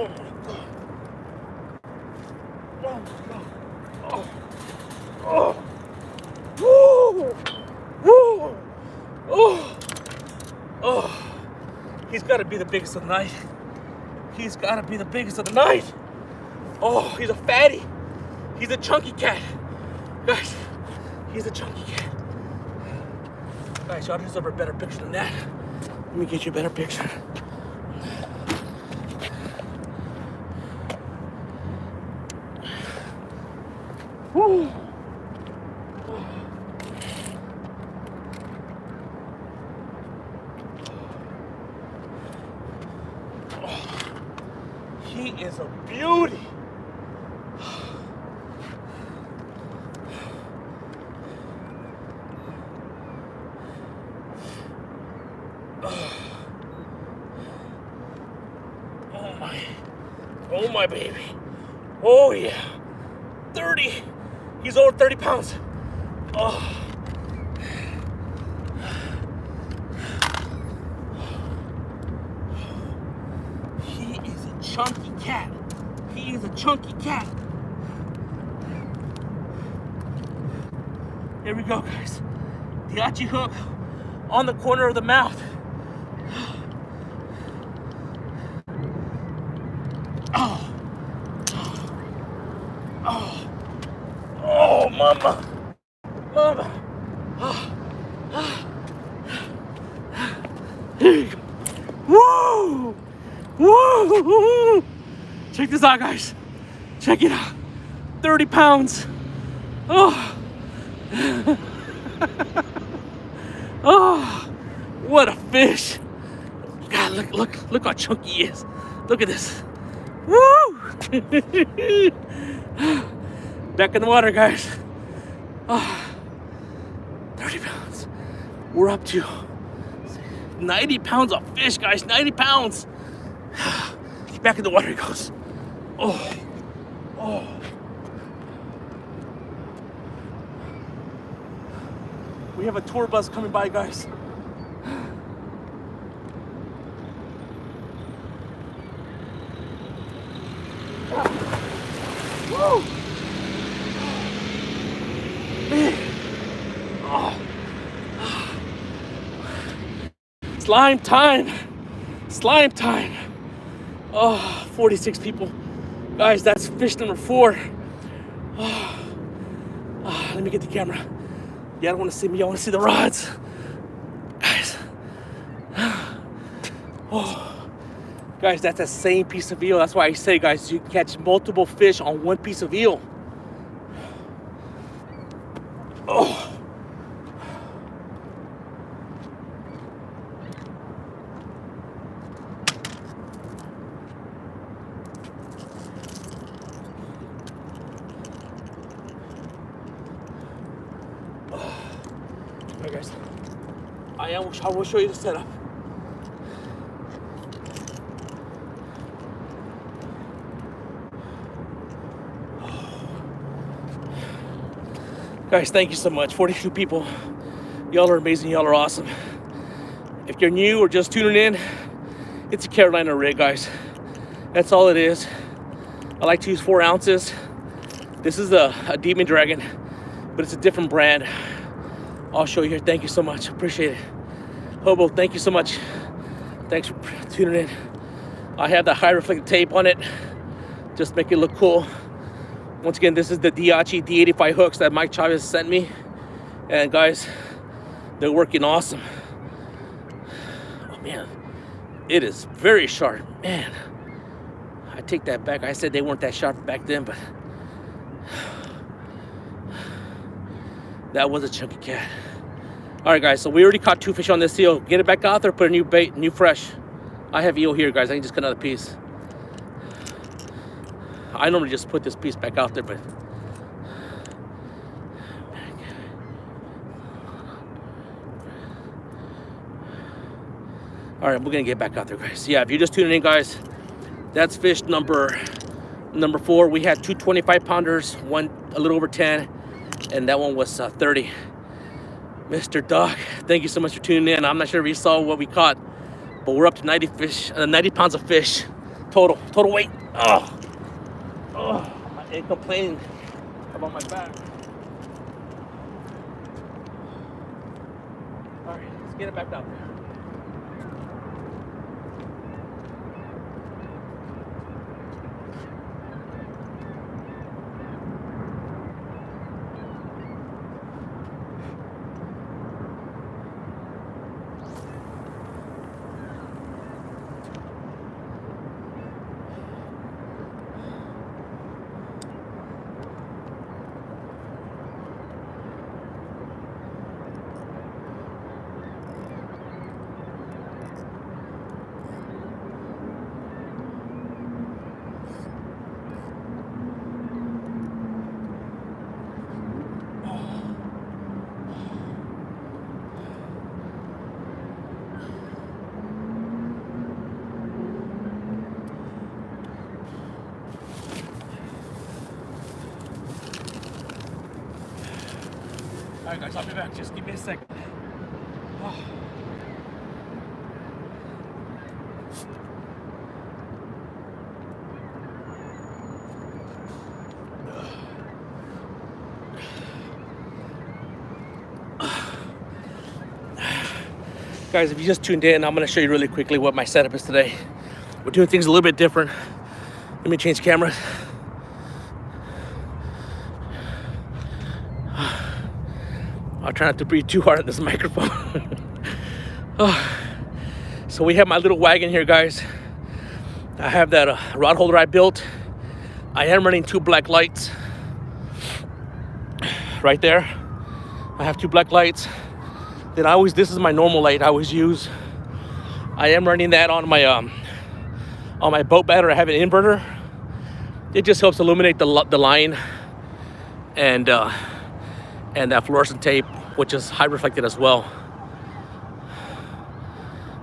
Oh my God. Oh my God. Oh. Oh. Woo. Woo. Oh. Oh. He's got to be the biggest of the night. He's got to be the biggest of the night. Oh, he's a fatty. He's a chunky cat. Guys, he's a chunky cat. Guys, y'all deserve a better picture than that. Let me get you a better picture. Woo. He is a beauty. Oh my baby. Oh yeah. 30. He's over 30 pounds. Oh. He is a chunky cat. He is a chunky cat. Here we go, guys. Daiichi hook on the corner of the mouth. Oh. Oh. Oh, mama. Mama. Oh. Here you go. Woo! Woo! Check this out, guys. Check it out. 30 pounds. Oh. Oh. What a fish. God, look how chunky he is. Look at this. Woo! Back in the water, guys. Oh, 30 pounds. We're up to 90 pounds of fish, guys. 90 pounds. Back in the water he goes. Oh. Oh. We have a tour bus coming by, guys. Woo! Man. Oh. Slime time. Slime time. Oh, 46 people. Guys, that's fish number 4. Oh. Oh, let me get the camera. Y'all don't want to see me. Y'all want to see the rods. Guys. Oh. Guys, that's the same piece of eel. That's why I say, guys, you can catch multiple fish on one piece of eel. Oh. Alright, guys. I will show you the setup. Guys, thank you so much. 42 people. Y'all are amazing. Y'all are awesome. If you're new or just tuning in, it's a Carolina rig, guys. That's all it is. I like to use 4 ounces. This is a Demon Dragon, but it's a different brand. I'll show you here. Thank you so much. Appreciate it. Hobo, thank you so much. Thanks for tuning in. I have the high reflective tape on it. Just make it look cool. Once again, this is the Daiichi D85 hooks that Mike Chavez sent me. And guys, they're working awesome. Oh man, it is very sharp. Man, I take that back. I said they weren't that sharp back then, but that was a chunky cat. All right, guys, so we already caught 2 fish on this eel. Get it back out there, put a new bait, new fresh. I have eel here, guys. I can just cut another piece. I normally just put this piece back out there, but all right, we're gonna get back out there, guys. Yeah, if you're just tuning in, guys, that's fish number 4. We had 2 25-pounders, one a little over 10, and that one was 30. Mr. Doc, thank you so much for tuning in. I'm not sure if you saw what we caught, but we're up to 90 pounds of fish total weight. Oh, I ain't complaining about my back. All right, let's get it back out there. All right, guys, I'll be back. Just give me a second. Oh. Guys, if you just tuned in, I'm going to show you really quickly what my setup is today. We're doing things a little bit different. Let me change cameras. I'll try not to breathe too hard on this microphone. So we have my little wagon here, guys. I have that rod holder I built. I am running 2 black lights right there. I have 2 black lights. Then this is my normal light I always use. I am running that on my boat battery. I have an inverter. It just helps illuminate the line and that fluorescent tape, which is high reflected as well.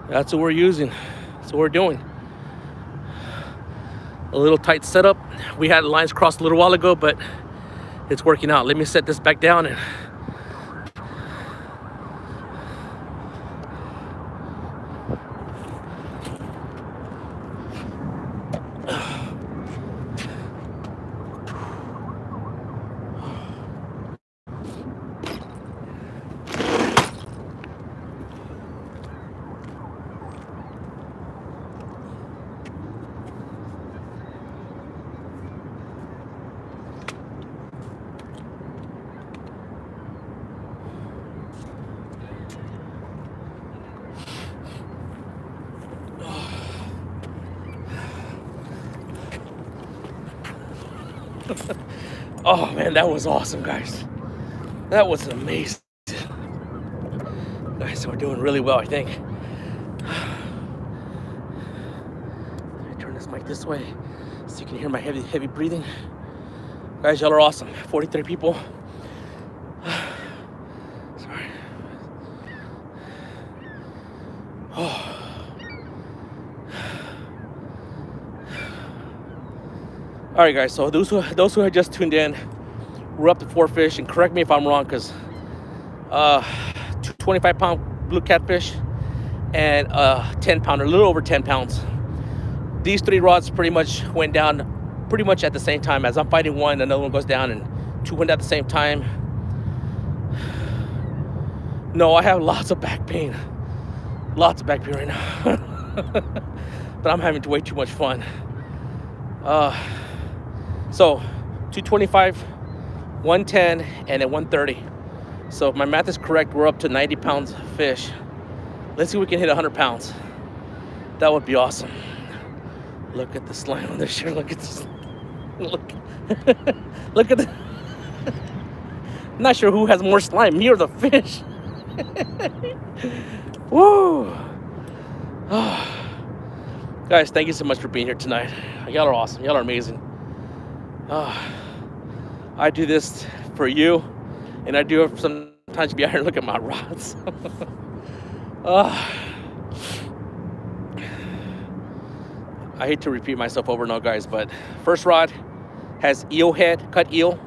That's what we're using. That's what we're doing. A little tight setup. We had lines crossed a little while ago, but it's working out. Let me set this back down and oh man, that was awesome, guys. That was amazing. Guys, so we're doing really well, I think. Let me turn this mic this way so you can hear my heavy breathing. Guys, y'all are awesome. 43 people. Sorry. Oh. All right, guys, so those who had just tuned in, We're up to 4 fish, and correct me if I'm wrong, because 25-pound blue catfish and 10-pounder, a little over 10 pounds. These 3 rods pretty much went down pretty much at the same time. As I'm fighting one, another one goes down, and 2 went at the same time. No, I have lots of back pain. Lots of back pain right now. But I'm having way too much fun. So 225, 110, and then 130. So if my math is correct, we're up to 90 pounds of fish. Let's see if we can hit 100 pounds. That would be awesome. Look at the slime on this shirt. Look at this. Look. Look at the. I'm not sure who has more slime, me or the fish. Woo. Oh. Guys, thank you so much for being here tonight. Y'all are awesome. Y'all are amazing. I do this for you, and I do it sometimes to be out here and look at my rods. I hate to repeat myself over and over, guys, but first rod has eel head, cut eel.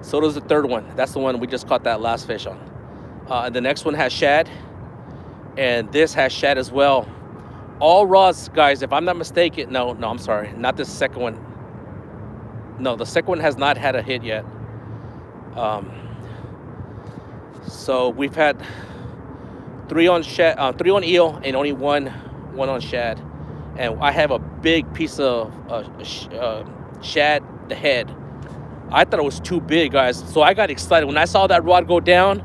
So does the third one. That's the one we just caught that last fish on. And the next one has shad, and this has shad as well. All rods, guys, if I'm not mistaken, no, I'm sorry, not this second one. No, the second one has not had a hit yet. So we've had 3 on shad, 3 on eel, and only one on shad. And I have a big piece of shad, the head. I thought it was too big, guys. So I got excited. When I saw that rod go down,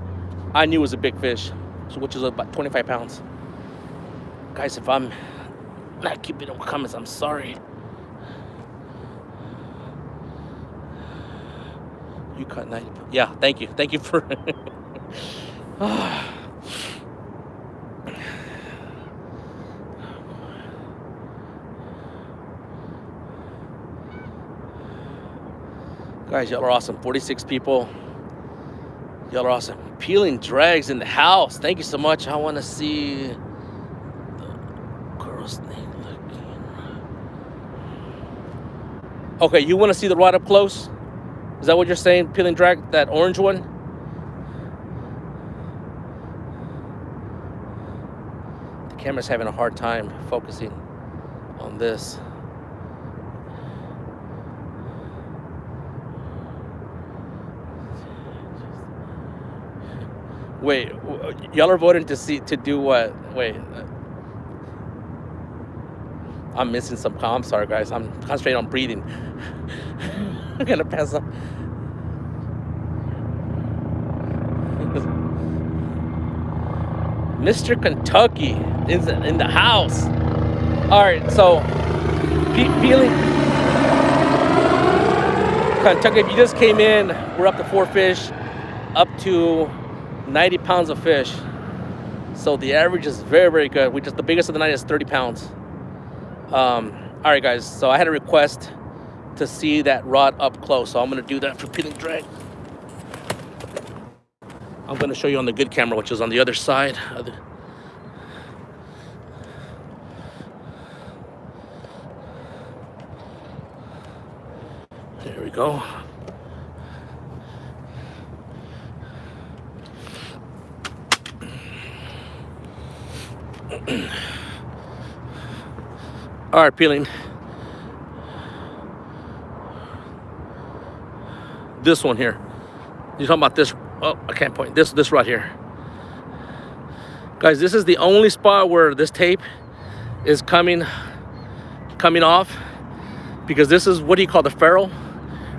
I knew it was a big fish, which is about 25 pounds. Guys, if I'm not keeping up with comments, I'm sorry. You cut 90. Yeah, thank you. Thank you for... Guys, y'all are awesome. 46 people. Y'all are awesome. Peeling drags in the house. Thank you so much. I want to see the coral snake looking. Okay, you want to see the rod up close? Is that what you're saying? Peeling drag, that orange one? The camera's having a hard time focusing on this. Wait, y'all are voting to do what? Wait, I'm missing some. I'm sorry, guys. I'm concentrating on breathing. I'm gonna pass up. Mr. Kentucky is in the house. All right, so peeling. Kentucky, if you just came in, we're up to 4 fish, up to 90 pounds of fish. So the average is very, very good. The biggest of the night is 30 pounds. All right, guys. So I had a request to see that rod up close. So I'm going to do that for peeling drag. I'm going to show you on the good camera, which is on the other side. There we go. All right, peeling. This one here. You're talking about this. Oh, I can't point. This right here. Guys, this is the only spot where this tape is coming off, because this is, what do you call, the ferrule,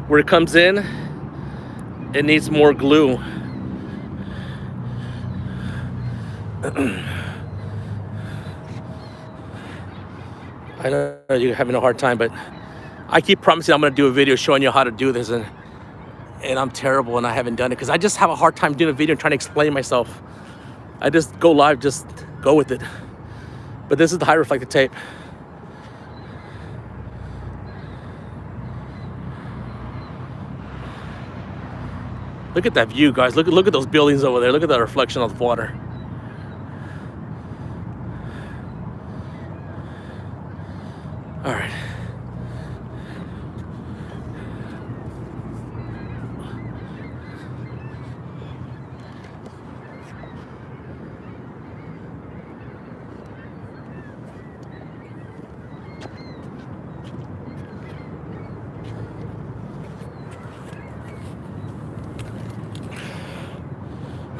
where it comes in. It needs more glue. I know you're having a hard time, but I keep promising I'm going to do a video showing you how to do this, and I'm terrible, and I haven't done it because I just have a hard time doing a video and trying to explain myself. I just go live, just go with it. But this is the high reflective tape. Look at that view, guys. Look at those buildings over there. Look at that reflection of the water. All right.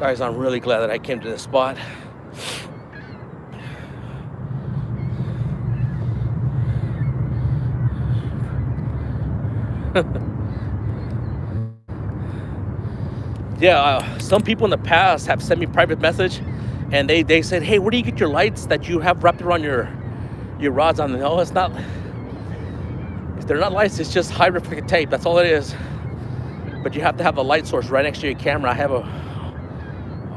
Guys, I'm really glad that I came to this spot. Yeah, some people in the past have sent me private message, and they said, hey, where do you get your lights that you have wrapped around your rods on them? No, it's not. They're not lights, it's just high reflective tape. That's all it is. But you have to have a light source right next to your camera. I have a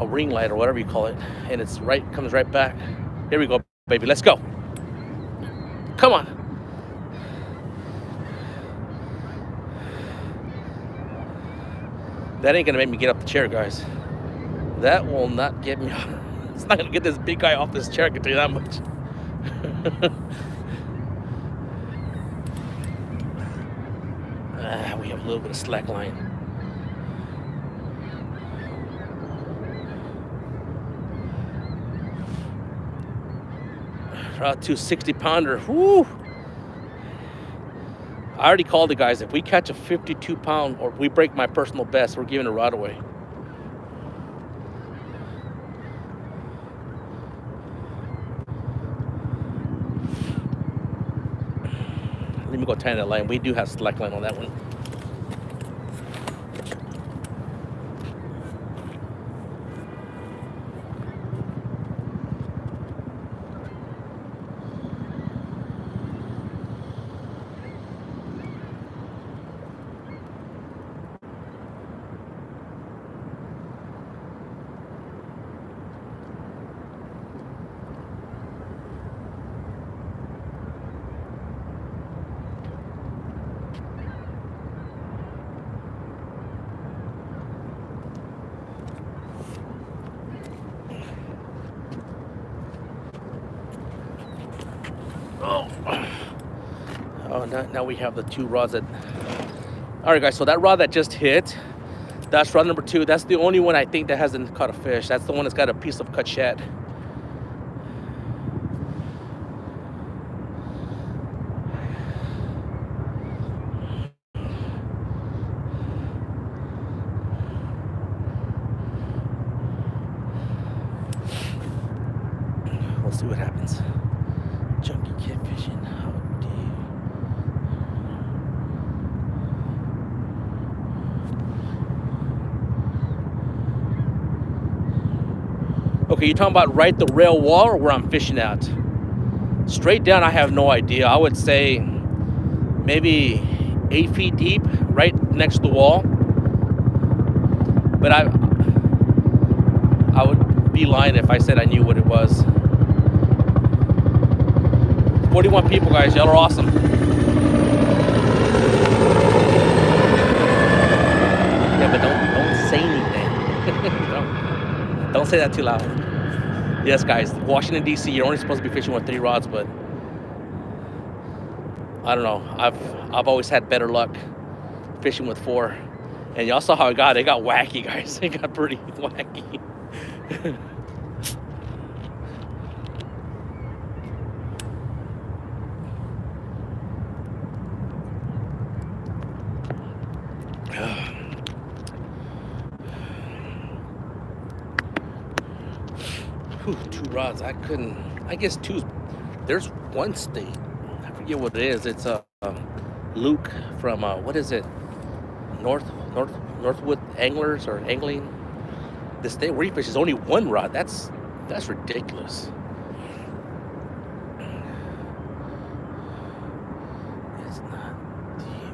ring light or whatever you call it, and it's right, comes right back. Here we go, baby, let's go. Come on. That ain't gonna make me get up the chair, guys. That will not get me. It's not gonna get this big guy off this chair, I can tell you that much. We have a little bit of slack line. Rod 260-pounder. Whoo! I already called the guys. If we catch a 52-pound or we break my personal best, we're giving a rod away. Let me go tie that line. We do have slack line on that one. Oh, now we have the two rods that... All right, guys, so that rod that just hit, that's rod number 2. That's the only one I think that hasn't caught a fish. That's the one that's got a piece of cut shad. We'll see what happens. Chucky Catfishing. How do you... Okay, you're talking about right the rail wall or where I'm fishing at? Straight down, I have no idea. I would say maybe 8 feet deep, right next to the wall. But I would be lying if I said I knew what it was. 41 people, guys. Y'all are awesome. Yeah, but don't say anything. Don't say that too loud. Yes, guys. Washington, D.C., you're only supposed to be fishing with 3 rods, but I don't know. I've always had better luck fishing with 4. And y'all saw how it got. It got wacky, guys. It got pretty wacky. Whew, 2 rods. I guess 2's. There's one state. I forget what it is. It's Luke from what is it? Northwood Anglers or Angling. The state where he fishes only 1 rod. That's ridiculous. It's not deep.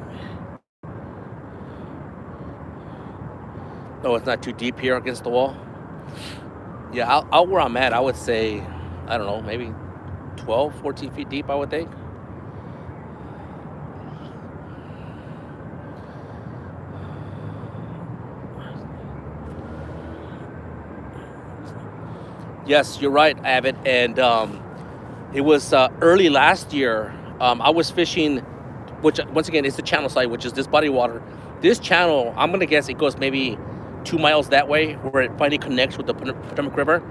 No, it's not too deep here against the wall. Yeah, out where I'm at, I would say, I don't know, maybe 12, 14 feet deep, I would think. Yes, you're right, Abbott. And it was early last year. I was fishing, which once again is the channel side, which is this body of water. This channel, I'm gonna guess it goes maybe 2 miles that way, where it finally connects with the Potomac River.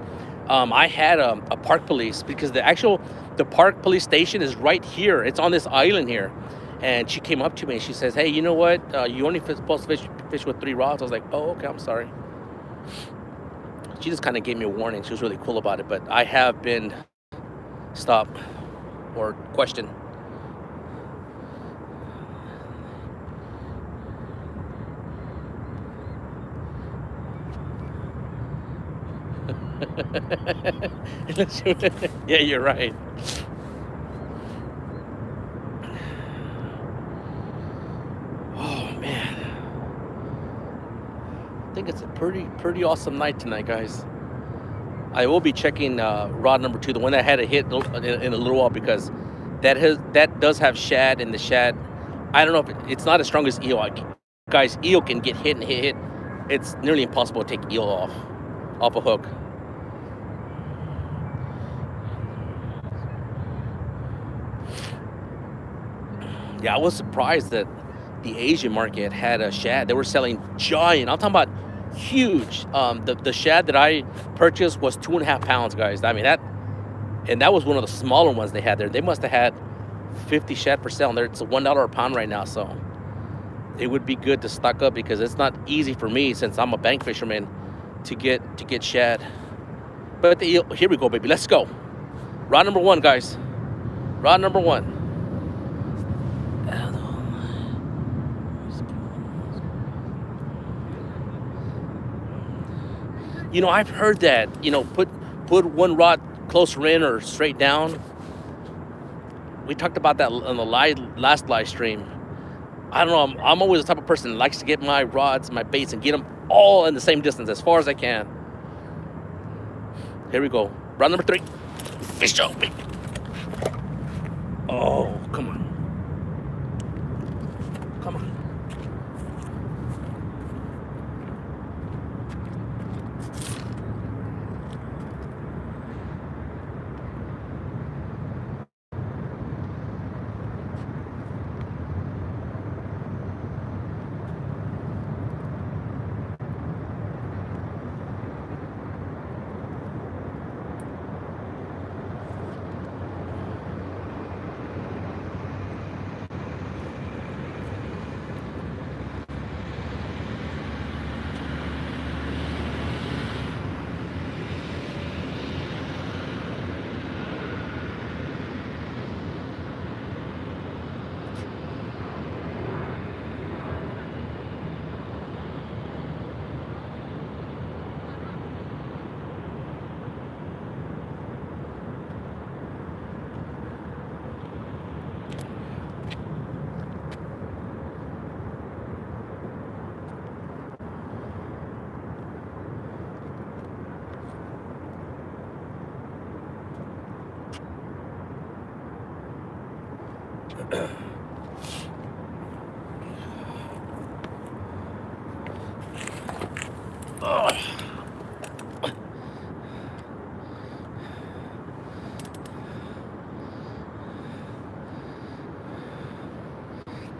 I had a park police, because the park police station is right here. It's on this island here. And she came up to me and she says, hey, you know what? You only supposed to fish with 3 rods. I was like, oh, okay, I'm sorry. She just kind of gave me a warning. She was really cool about it, but I have been stopped or questioned. Yeah, you're right. Oh man, I think it's a pretty awesome night tonight, guys. I will be checking rod number 2, the one that had a hit in a little while, because that does have shad, and the shad, I don't know if it's not as strong as eel. Guys, eel can get hit and hit. It's nearly impossible to take eel off a hook. Yeah, I was surprised that the Asian market had a shad. They were selling giant. I'm talking about huge. The shad that I purchased was 2.5 pounds, guys. I mean, that was one of the smaller ones they had there. They must have had 50 shad per sale. It's $1 a pound right now, so it would be good to stock up, because it's not easy for me, since I'm a bank fisherman, to get shad. But here we go, baby. Let's go. Rod number 1, guys. Rod number 1. You know, I've heard that, you know, put one rod closer in or straight down. We talked about that on the last live stream. I don't know. I'm always the type of person that likes to get my rods, my baits, and get them all in the same distance as far as I can. Here we go. Rod number 3. Fish on, baby. Oh, come on. Come on.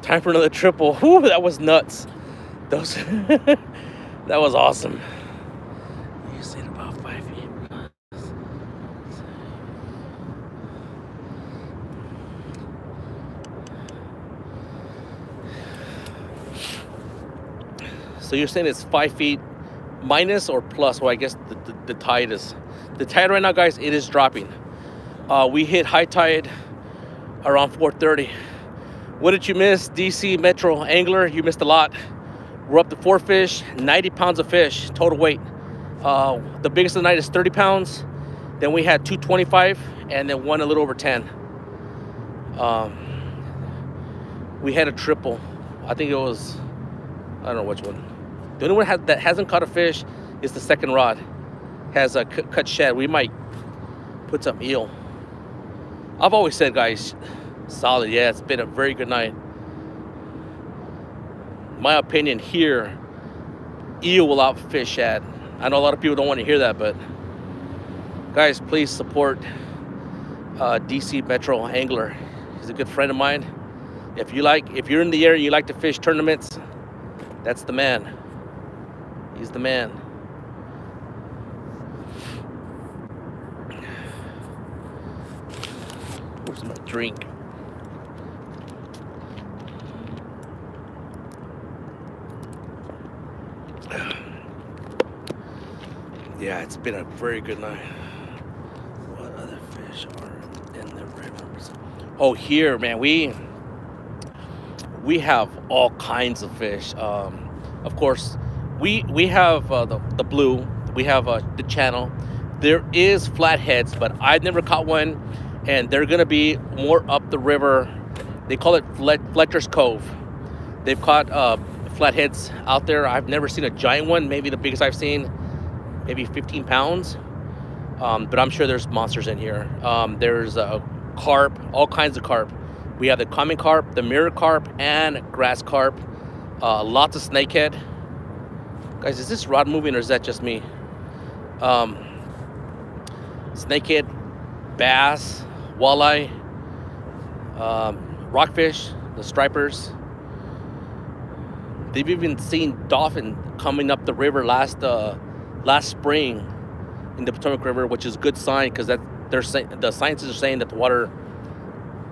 Time for another triple. Whew, that was nuts. Those that was awesome. You said about 5 feet. So you're saying it's 5 feet minus or plus? Well, I guess the tide is. The tide right now, guys, it is dropping. We hit high tide around 4:30. What did you miss, DC Metro Angler? You missed a lot. We're up to 4 fish, 90 pounds of fish, total weight. The biggest of the night is 30 pounds. Then we had 225, and then one a little over 10. We had a triple. I think it was, I don't know which one. The only one that hasn't caught a fish is the second rod. Has a cut shad. We might put some eel. I've always said, guys, solid. Yeah, it's been a very good night. My opinion here, eel will outfish shad. I know a lot of people don't want to hear that, but guys, please support DC Metro Angler. He's a good friend of mine. If you're in the area and you like to fish tournaments, that's the man. He's the man. Where's my drink? Yeah, it's been a very good night. What other fish are in the rivers? Oh, here, man, we have all kinds of fish. Of course, we have the blue. We have the channel. There is flatheads, but I've never caught one, and they're gonna be more up the river. They call it Fletcher's Cove. They've caught flatheads out there. I've never seen a giant one. Maybe the biggest I've seen, maybe 15 pounds. But I'm sure there's monsters in here. There's carp, all kinds of carp. We have the common carp, the mirror carp, and grass carp. Lots of snakehead. Guys, is this rod moving or is that just me? Snakehead, bass, walleye, rockfish, the stripers. They've even seen dolphin coming up the river last spring in the Potomac River, which is a good sign because that the scientists are saying that the water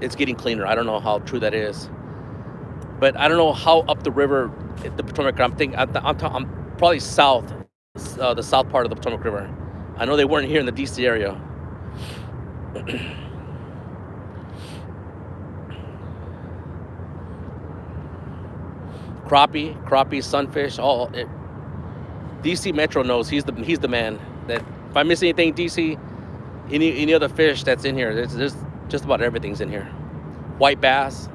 is getting cleaner. I don't know how true that is, but I don't know how up the river the Potomac. I'm probably south, the south part of the Potomac River. I know they weren't here in the DC area. Crappie, sunfish, DC Metro knows he's the man. That if I miss anything, DC, any other fish that's in here, there's just about everything's in here. White bass.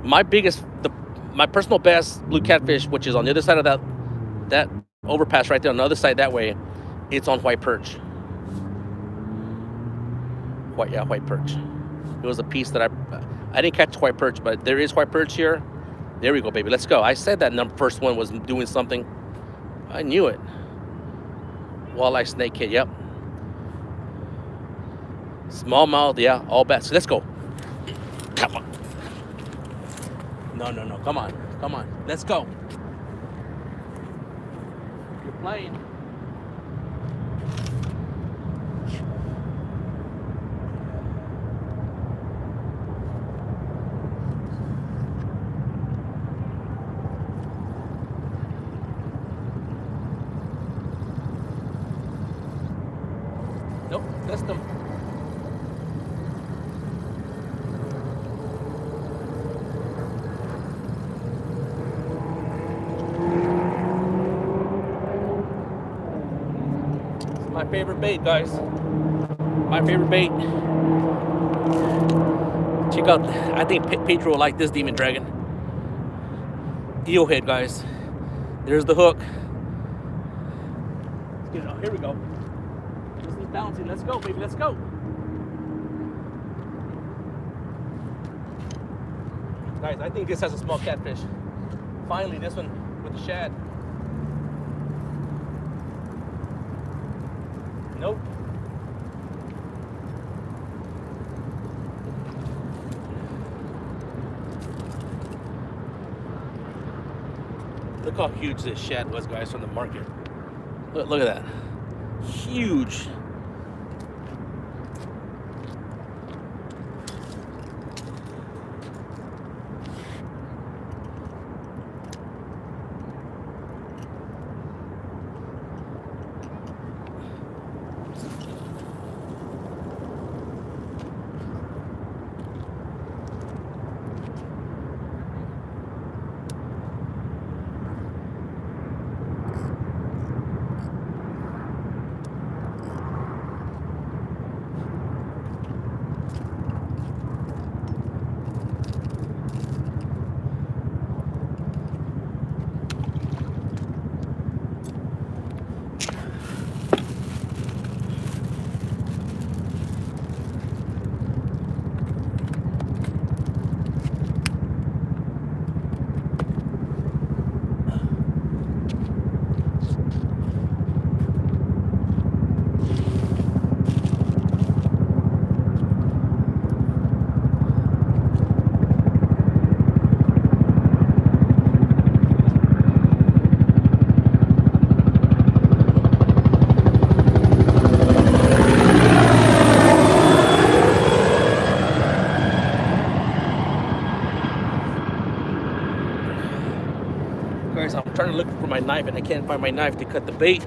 My personal best blue catfish, which is on the other side of that overpass right there, on the other side that way, it's on white perch. White perch. It was a piece that I didn't catch white perch, but there is white perch here. There we go, baby. Let's go. I said that first one was doing something. I knew it. Walleye, snakehead, yep. Smallmouth, yeah, all bass. Let's go. Come on. No. Come on. Let's go. You're playing. Nope, missed them. It's my favorite bait, guys. My favorite bait. Check out, I think Pedro will like this demon dragon. Eel head, guys. There's the hook. Let's get it out. Here we go. Bouncing. Let's go, baby. Let's go. Guys, I think this has a small catfish. Finally, this one with the shad. Nope. Look how huge this shad was, guys, from the market. Look at that. Huge. Guys, I'm trying to look for my knife and I can't find my knife to cut the bait.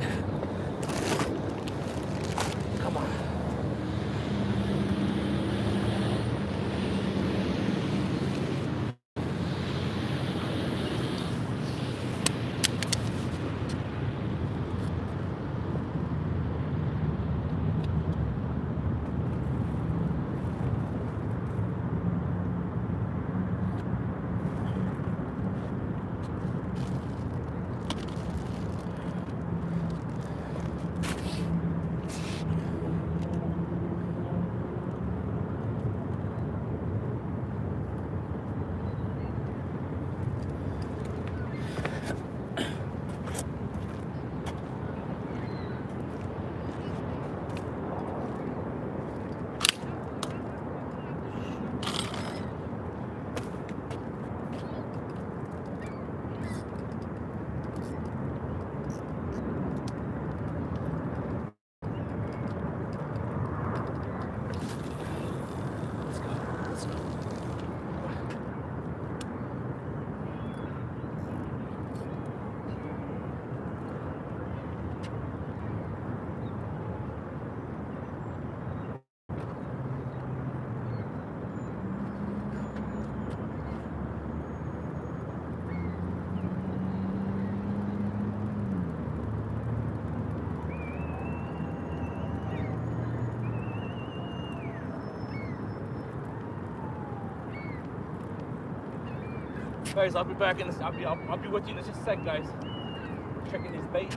Guys, I'll be back in this. I'll be with you in just a sec, guys. Checking these baits.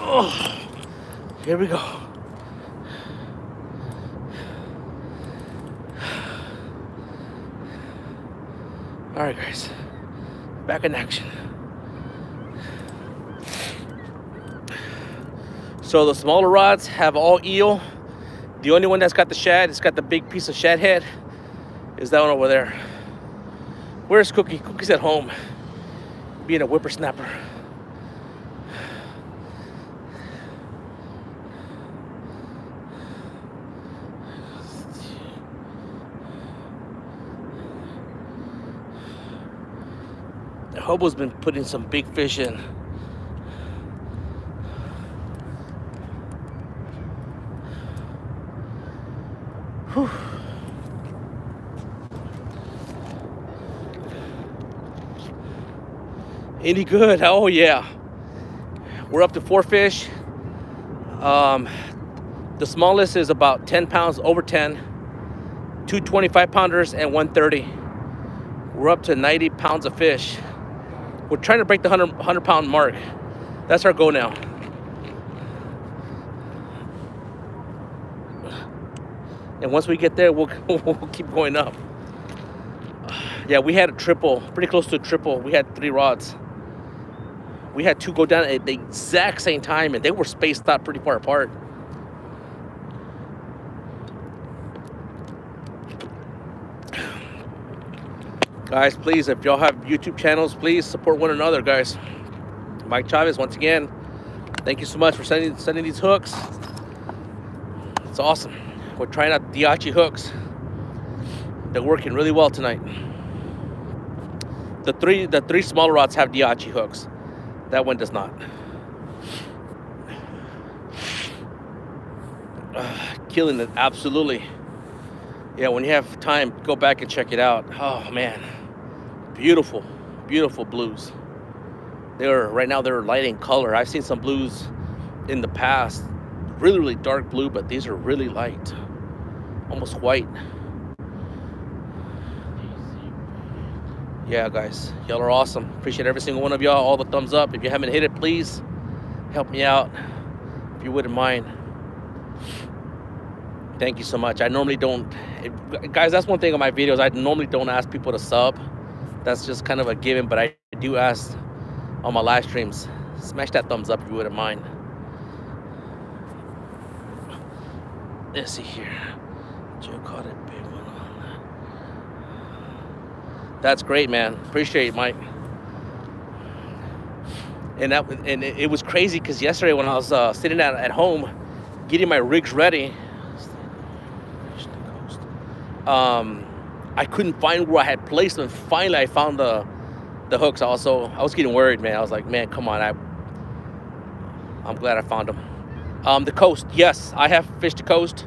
Oh, here we go. All right, guys, back in action. So the smaller rods have all eel. The only one that's got the shad, it's got the big piece of shad head, is that one over there. Where's Cookie? Cookie's at home, being a whippersnapper. The hobo's been putting some big fish in. Whew. Any good? Oh yeah. We're up to 4 fish. The smallest is about 10 pounds, over 10. 2 25-pounders and 130. We're up to 90 pounds of fish. We're trying to break the 100-pound mark. That's our goal now. And once we get there, we'll keep going up. Yeah, we had a triple, pretty close to a triple. We had 3 rods. We had 2 go down at the exact same time, and they were spaced out pretty far apart. Guys, please, if y'all have YouTube channels, please support one another, guys. Mike Chavez, once again, thank you so much for sending these hooks. It's awesome. We're trying out Daiichi hooks. They're working really well tonight. The three smaller rods have Daiichi hooks. That one does not. Killing it, absolutely. Yeah, when you have time, go back and check it out. Oh man, beautiful, beautiful blues. Right now they're light in color. I've seen some blues in the past, really, really dark blue, but these are really light, almost white. Yeah, guys, y'all are awesome. Appreciate every single one of y'all. All the thumbs up. If you haven't hit it, please help me out, if you wouldn't mind. Thank you so much. I normally don't, guys, that's one thing on my videos. I normally don't ask people to sub. That's just kind of a given, but I do ask on my live streams. Smash that thumbs up if you wouldn't mind. Let's see here. Joe caught a big one on that. That's great, man. Appreciate it, Mike. And it was crazy because yesterday when I was sitting at home getting my rigs ready, I couldn't find where I had placed them. Finally, I found the hooks. I was getting worried, man. I was like, man, come on. I'm glad I found them. The coast, yes, I have fished the coast.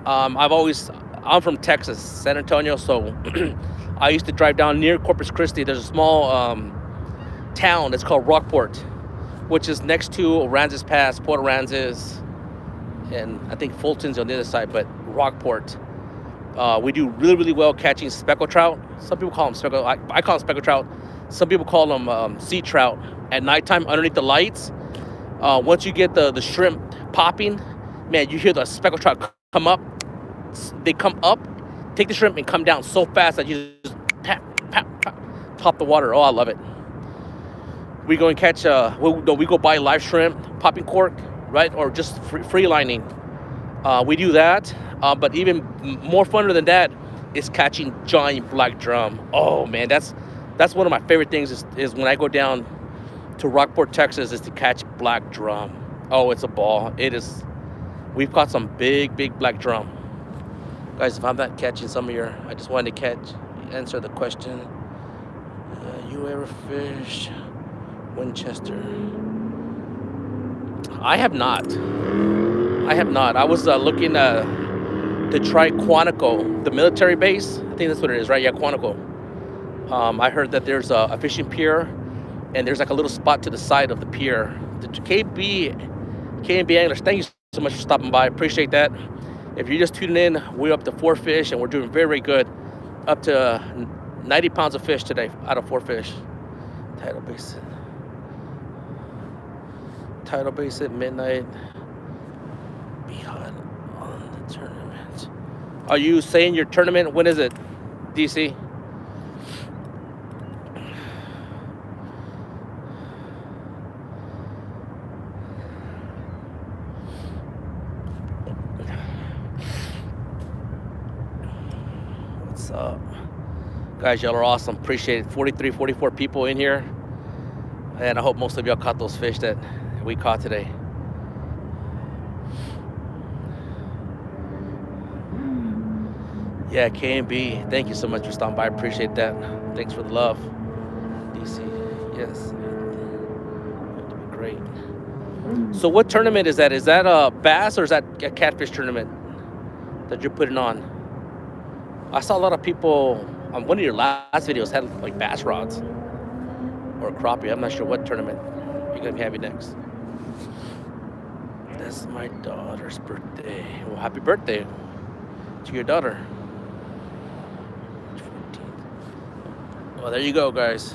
I'm from Texas, San Antonio, so I used to drive down near Corpus Christi. There's a small town. It's called Rockport, which is next to Aransas Pass, Port Aransas, and I think Fulton's on the other side, but Rockport. We do really, really well catching speckled trout. Some people call them speckled. I call them speckled trout. Some people call them sea trout. At nighttime, underneath the lights, once you get the shrimp popping, man, you hear the speckled trout come up. They come up, take the shrimp, and come down so fast that you just top the water. Oh, I love it. We go and catch, we go buy live shrimp, popping cork, right? Or just free lining. We do that. But even more funner than that is catching giant black drum. Oh man, that's one of my favorite things is when I go down to Rockport, Texas, is to catch black drum. Oh, it's a ball. It is. We've caught some big black drum. Guys, if I'm not catching some of your, I just wanted to answer the question. You ever fish Winchester? I have not. I was looking to try Quantico, the military base. I think that's what it is, right? Yeah, Quantico. I heard that there's a fishing pier, and there's like a little spot to the side of the pier. The KB Anglers, thank you so much for stopping by. Appreciate that. If you're just tuning in, we're up to 4 fish, and we're doing very, very good. Up to 90 pounds of fish today out of 4 fish. Tidal Basin, midnight. Be hot on the tournament. Are you saying your tournament? When is it, DC? What's up? Guys, y'all are awesome. Appreciate it. 43, 44 people in here. And I hope most of y'all caught those fish that we caught today. Yeah, K&B. Thank you so much for stopping by. I appreciate that. Thanks for the love. DC, yes. Great. So what tournament is that? Is that a bass or is that a catfish tournament that you're putting on? I saw a lot of people on one of your last videos had like bass rods or crappie. I'm not sure what tournament you're gonna be having next. That's my daughter's birthday. Well, happy birthday to your daughter. Well, there you go, guys.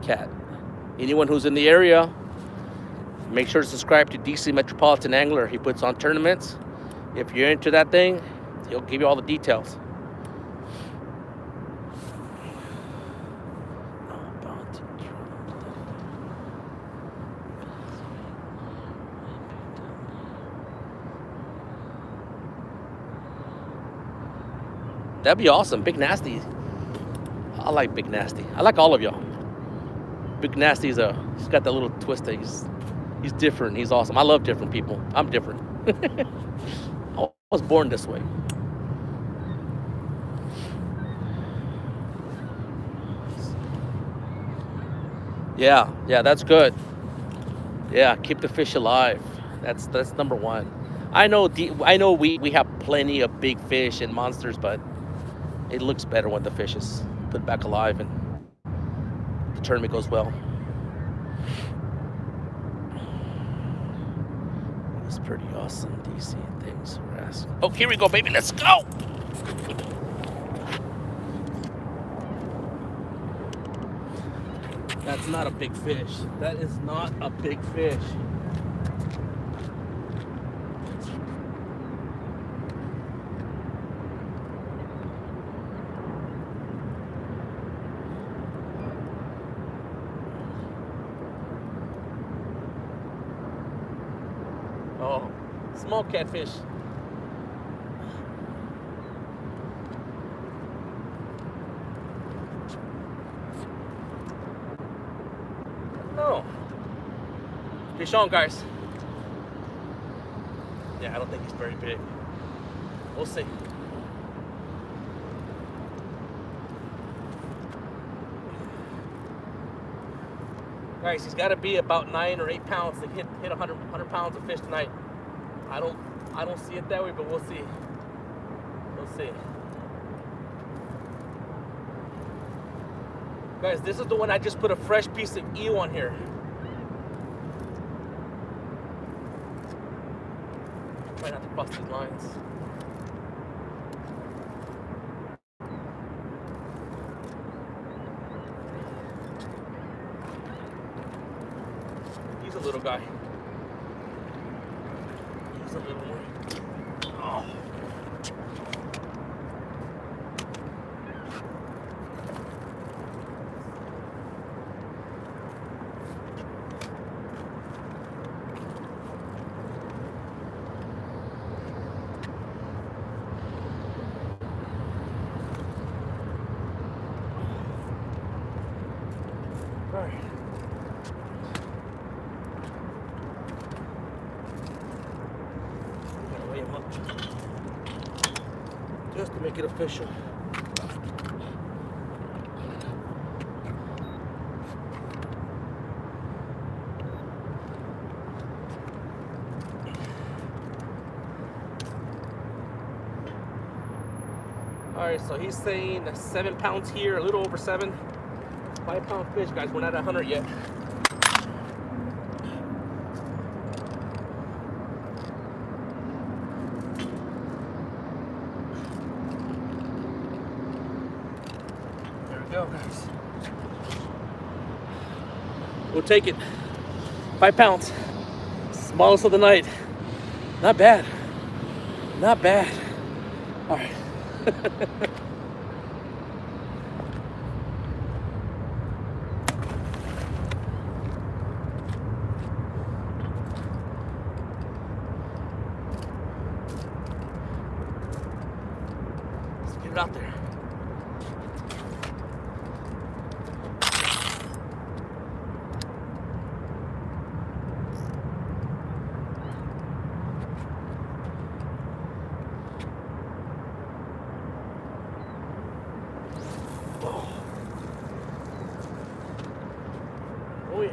Cat. Anyone who's in the area, make sure to subscribe to DC Metropolitan Angler. He puts on tournaments. If you're into that thing, he'll give you all the details. That'd be awesome. Big Nasty. I like Big Nasty. I like all of y'all. Big Nasty he's got that little twist that he's different. He's awesome. I love different people. I'm different. I was born this way. Yeah, that's good. Yeah, keep the fish alive. That's number one. I know we have plenty of big fish and monsters, but it looks better when the fish is put back alive and the tournament goes well. It's pretty awesome, DC. Thanks for asking. Oh, here we go, baby. Let's go. That's not a big fish. That is not a big fish. Oh, small catfish. No. Fish on, guys. Yeah, I don't think he's very big. We'll see. Guys, he's got to be about 9 or 8 pounds to hit 100 pounds of fish tonight. I don't see it that way, but we'll see. We'll see. Guys, this is the one I just put a fresh piece of eel on here. Try not to cross these lines. He's a little guy. He's a little one. Oh. All right. Gotta weigh him up just to make it official. All right, so he's saying 7 pounds here, a little over 7. 5-pound fish, guys. We're not at 100 yet. There we go, guys. We'll take it. 5 pounds. Smallest of the night. Not bad. Not bad. All right. Let's get it out there. Oh yeah.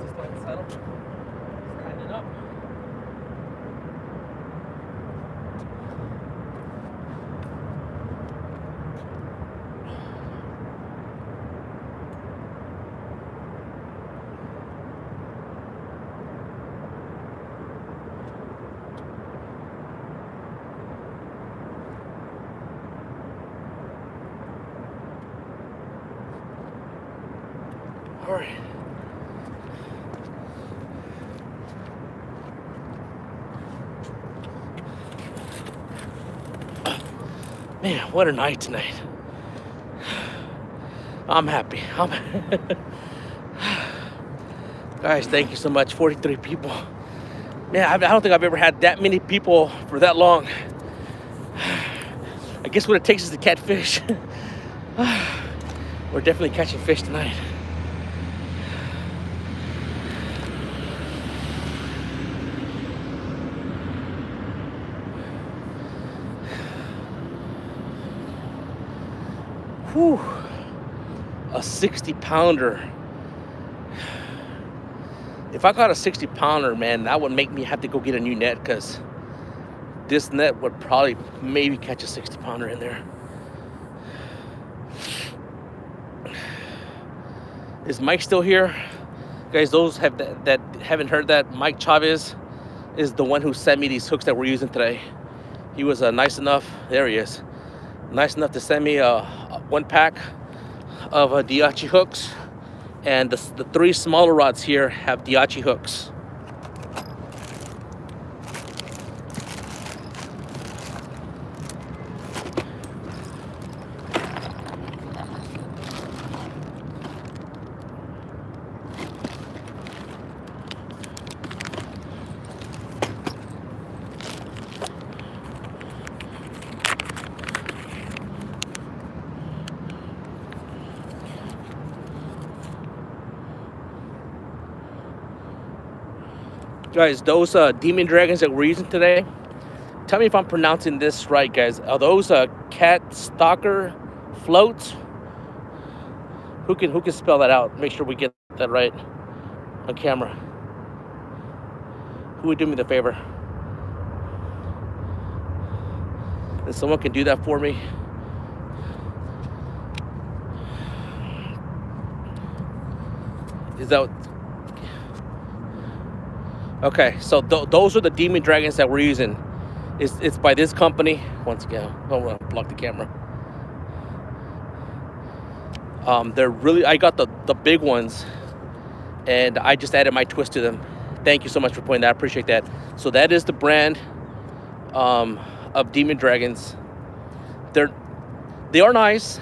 Just like settle. Just tighten it up. All right. Man, what a night tonight. I'm happy. Guys, thank you so much. 43 people. Man, I don't think I've ever had that many people for that long. I guess what it takes is to catch fish. We're definitely catching fish tonight. Whew. A 60-pounder. If I got a 60-pounder, man, that would make me have to go get a new net, because this net would probably maybe catch a 60-pounder in there. Is Mike still here? Guys, those that haven't heard that, Mike Chavez is the one who sent me these hooks that we're using today. He was nice enough, there he is, nice enough to send me one pack of Daiichi hooks, and the 3 smaller rods here have Daiichi hooks. Guys, those demon dragons that we're using today, tell me if I'm pronouncing this right, guys. Are those Catstalker Floats? Who can spell that out? Make sure we get that right on camera. Who would do me the favor? And someone can do that for me. Is that okay? So those are the demon dragons that we're using. It's by this company. Once again, I don't want to block the camera. They're really. I got the big ones, and I just added my twist to them. Thank you so much for pointing that. I appreciate that. So that is the brand of demon dragons. They are nice.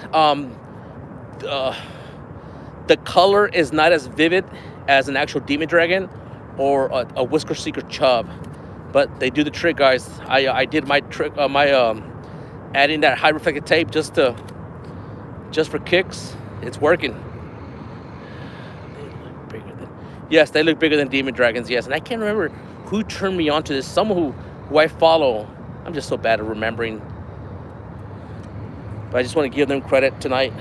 The color is not as vivid as an actual demon dragon or a Whiskers Seeker chub, but they do the trick, guys. I did my trick, adding that high reflective tape just for kicks. It's working. They look bigger than, yes, they look bigger than demon dragons. Yes, and I can't remember who turned me on to this. Someone who I follow. I'm just so bad at remembering, but I just want to give them credit tonight.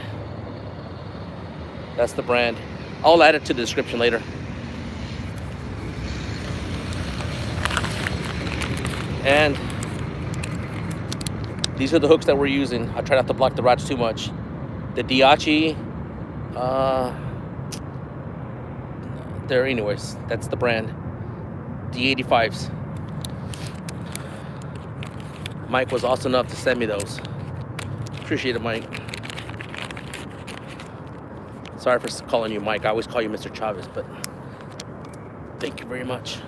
That's the brand. I'll add it to the description later. And these are the hooks that we're using. I try not to block the rods too much. The Daiichi, anyways, that's the brand. D85s. Mike was awesome enough to send me those. Appreciate it, Mike. Sorry for calling you Mike. I always call you Mr. Chavez, but thank you very much.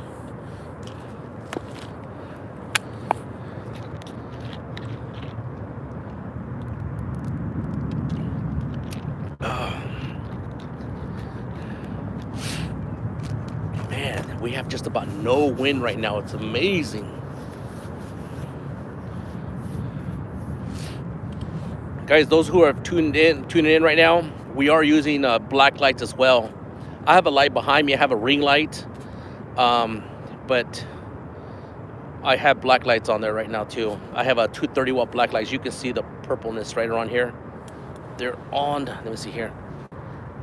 Man, we have just about no wind right now. It's amazing. Guys, those who are tuning in right now, we are using black lights as well. I have a light behind me. I have a ring light, but I have black lights on there right now too. I have a 230 watt black lights. You can see the purpleness right around here. They're on, let me see here.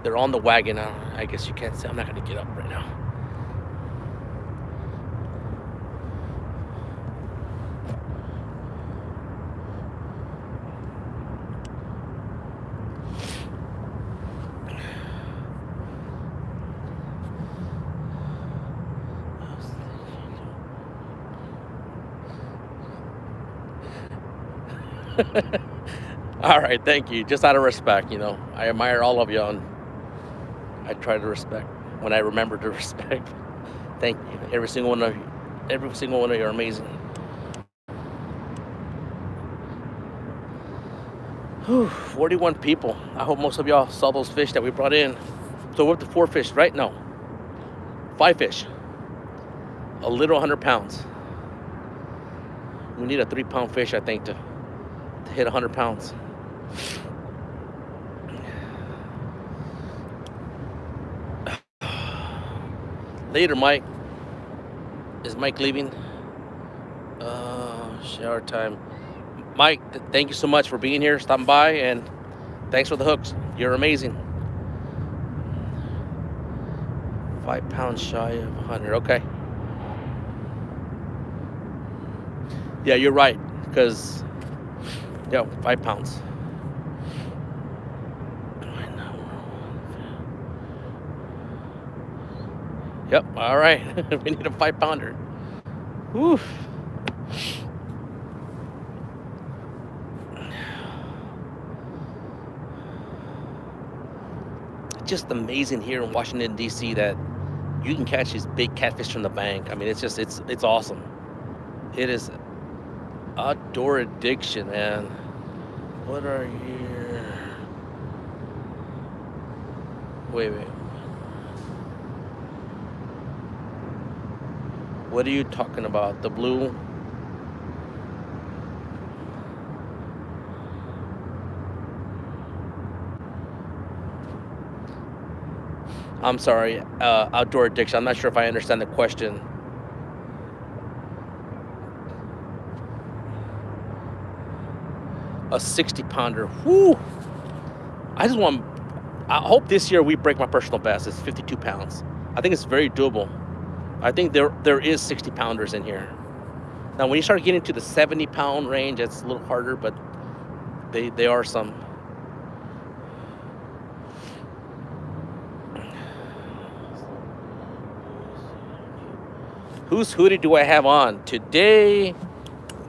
They're on the wagon. I guess you can't see. I'm not gonna get up right now. All right, thank you. Just out of respect, you know, I admire all of you, and I try to respect when I remember to respect. Thank you, every single one of you. Every single one of you are amazing. Whew, 41 people. I hope most of y'all saw those fish that we brought in. So we're up to 4 fish, right? No, 5 fish. A little 100 pounds. We need a 3-pound fish, I think, to hit 100 pounds. Later, Mike. Is Mike leaving? Shower time. Mike, thank you so much for being here, stopping by, and thanks for the hooks. You're amazing. 5 pounds shy of 100. Okay. Yeah, you're right, because, yeah, 5 pounds. Yep, all right. We need a 5-pounder. Whew. Just amazing here in Washington, D.C. that you can catch these big catfish from the bank. I mean, it's just, it's awesome. It is outdoor addiction, man. What are here? Wait. What are you talking about? The blue? I'm sorry, outdoor addiction. I'm not sure if I understand the question. A 60-pounder. Whoo! I just want I hope this year we break my personal best. It's 52 pounds. I think it's very doable. I think there is 60 pounders in here. Now, when you start getting to the 70 pound range, it's a little harder, but they are some. Whose hoodie do I have on today?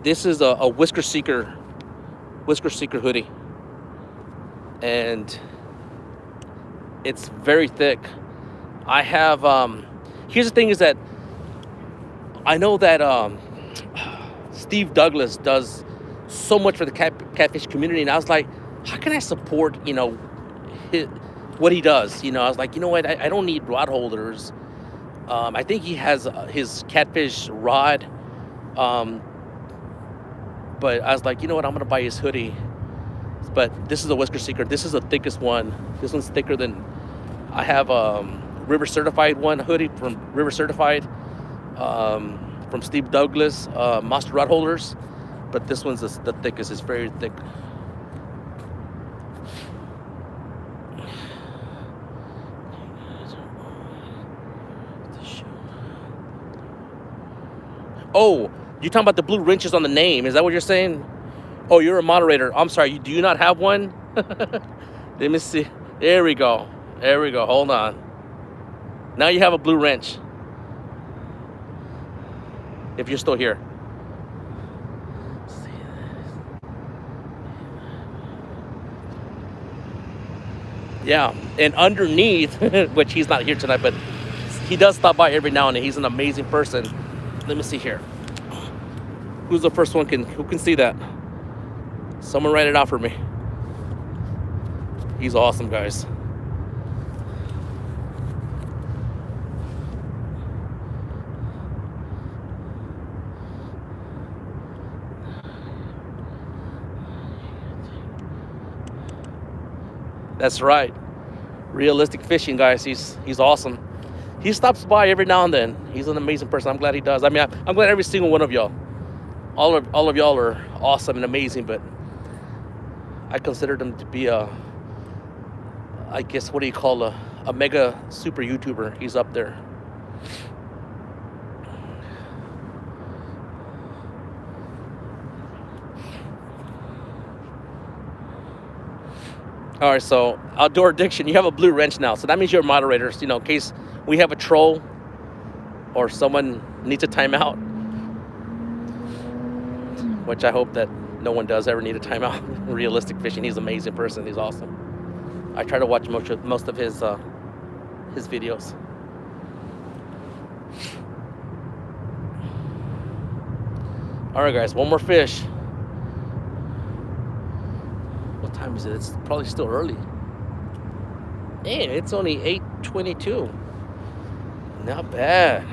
This is a Whiskers Seeker hoodie, and it's very thick. I have here's the thing, is that I know that Steve Douglas does so much for the catfish community, and I was like, how can I support, you know, what he does? You know, I was like, you know what, I don't need rod holders. I think he has his catfish rod, but I was like, you know what, I'm gonna buy his hoodie. But this is a Whiskers Seeker. This is the thickest one. This one's thicker than, I have River Certified one hoodie from River Certified, from Steve Douglas, Monster Rod Holders, but this one's the thickest. It's very thick. Oh, you're talking about the blue wrenches on the name. Is that what you're saying? Oh, you're a moderator. I'm sorry. Do you not have one? Let me see. There we go. There we go. Hold on. Now you have a blue wrench. If you're still here. Yeah. And underneath, which he's not here tonight, but he does stop by every now and then. He's an amazing person. Let me see here. Who's the first one who can see that? Someone write it out for me. He's awesome, guys. That's right. Realistic fishing, guys. He's awesome. He stops by every now and then. He's an amazing person. I'm glad he does. I mean, I'm glad every single one of y'all. All of y'all are awesome and amazing, but I consider him to be I guess, what do you call a mega super YouTuber? He's up there. All right, so Outdoor Addiction, you have a blue wrench now. So that means you're moderators, you know, in case we have a troll or someone needs a timeout, which I hope that no one does ever need a timeout. Realistic fishing, he's an amazing person. He's awesome. I try to watch most of his videos. All right, guys, one more fish. What time is it? It's probably still early. Damn, it's only 8:22. Not bad.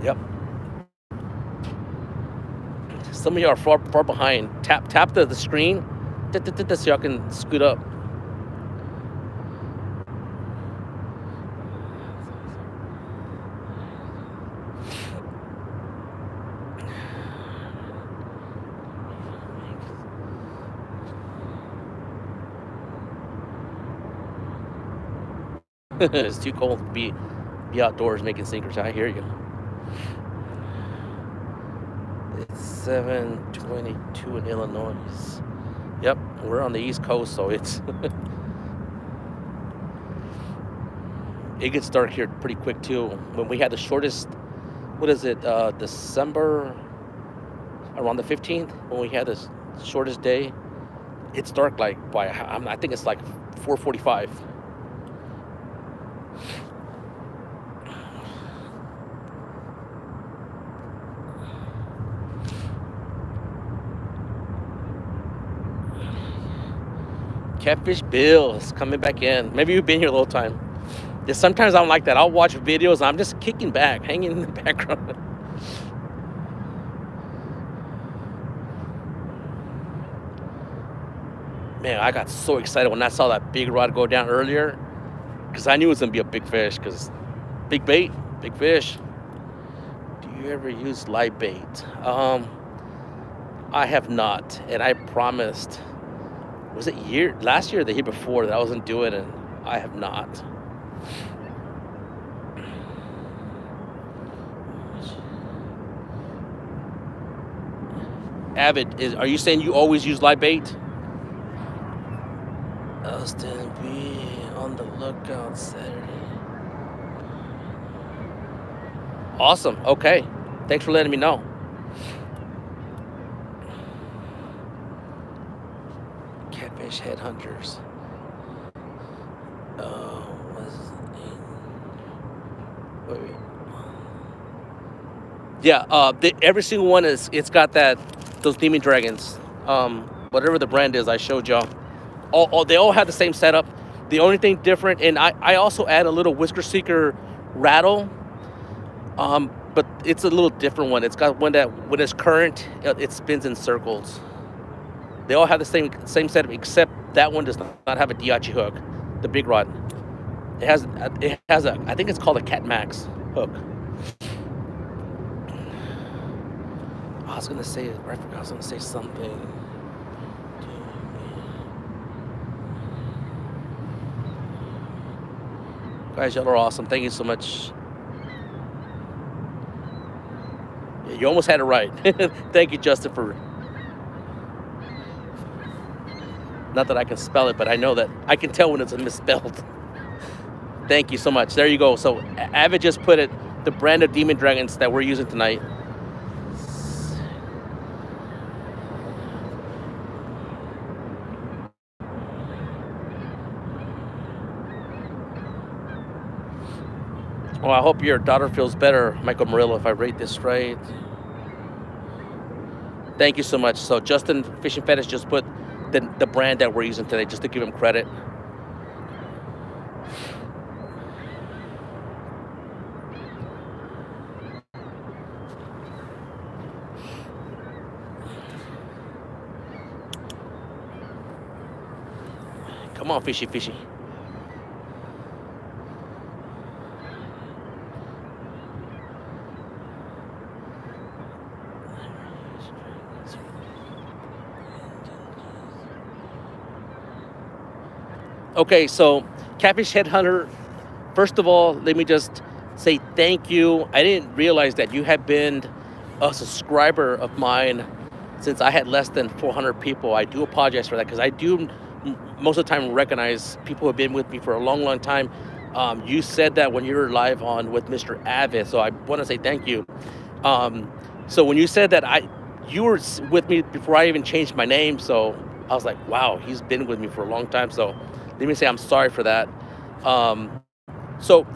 Yep. Some of you are far behind. Tap the screen so y'all can scoot up. It's too cold to be outdoors making sinkers. I hear you. It's 7:22 in Illinois. Yep, we're on the East Coast, so it's it gets dark here pretty quick too. When we had the shortest, what is it, December, around the 15th, when we had the shortest day, it's dark like by, I think it's like 4:45. Catfish Bill is coming back in. Maybe you've been here the whole time. Yeah, sometimes I'm like that. I'll watch videos and I'm just kicking back, hanging in the background. Man, I got so excited when I saw that big rod go down earlier, because I knew it was gonna be a big fish, because big bait, big fish. Do you ever use live bait? I have not, and I promised. Was it last year or the year before that I wasn't doing it? And I have not. Avid, are you saying you always use live bait? ELSTAN, be on the lookout Saturday. Awesome. Okay. Thanks for letting me know. Catfish headhunters. Wait. Yeah. Every single one it's got those demon dragons. Whatever the brand is, I showed y'all. They all have the same setup. The only thing different, and I also add a little Whiskers Seeker rattle. But it's a little different one. It's got one that when it's current, it spins in circles. They all have the same setup, except that one does not have a Daiichi hook, the big rod. It has a, I think it's called a Cat Max hook. I was gonna say something. Guys, y'all are awesome. Thank you so much. You almost had it right. Thank you, Justin, for... Not that I can spell it, but I know that I can tell when it's misspelled. Thank you so much. There you go. So Avid just put it, the brand of demon dragons that we're using tonight. Well, I hope your daughter feels better, Michael Murillo, if I rate this right. Thank you so much. So Justin Fishing Fetish just put the brand that we're using today, just to give him credit. Come on, fishy, fishy. Okay, so Catfish Headhunter, first of all, let me just say thank you. I didn't realize that you had been a subscriber of mine since I had less than 400 people. I do apologize for that, because I do most of the time recognize people who have been with me for a long, long time. You said that when you were live on with Mr. Avid, so I want to say thank you. So when you said that, you were with me before I even changed my name, so I was like, wow, he's been with me for a long time. So let me say I'm sorry for that. So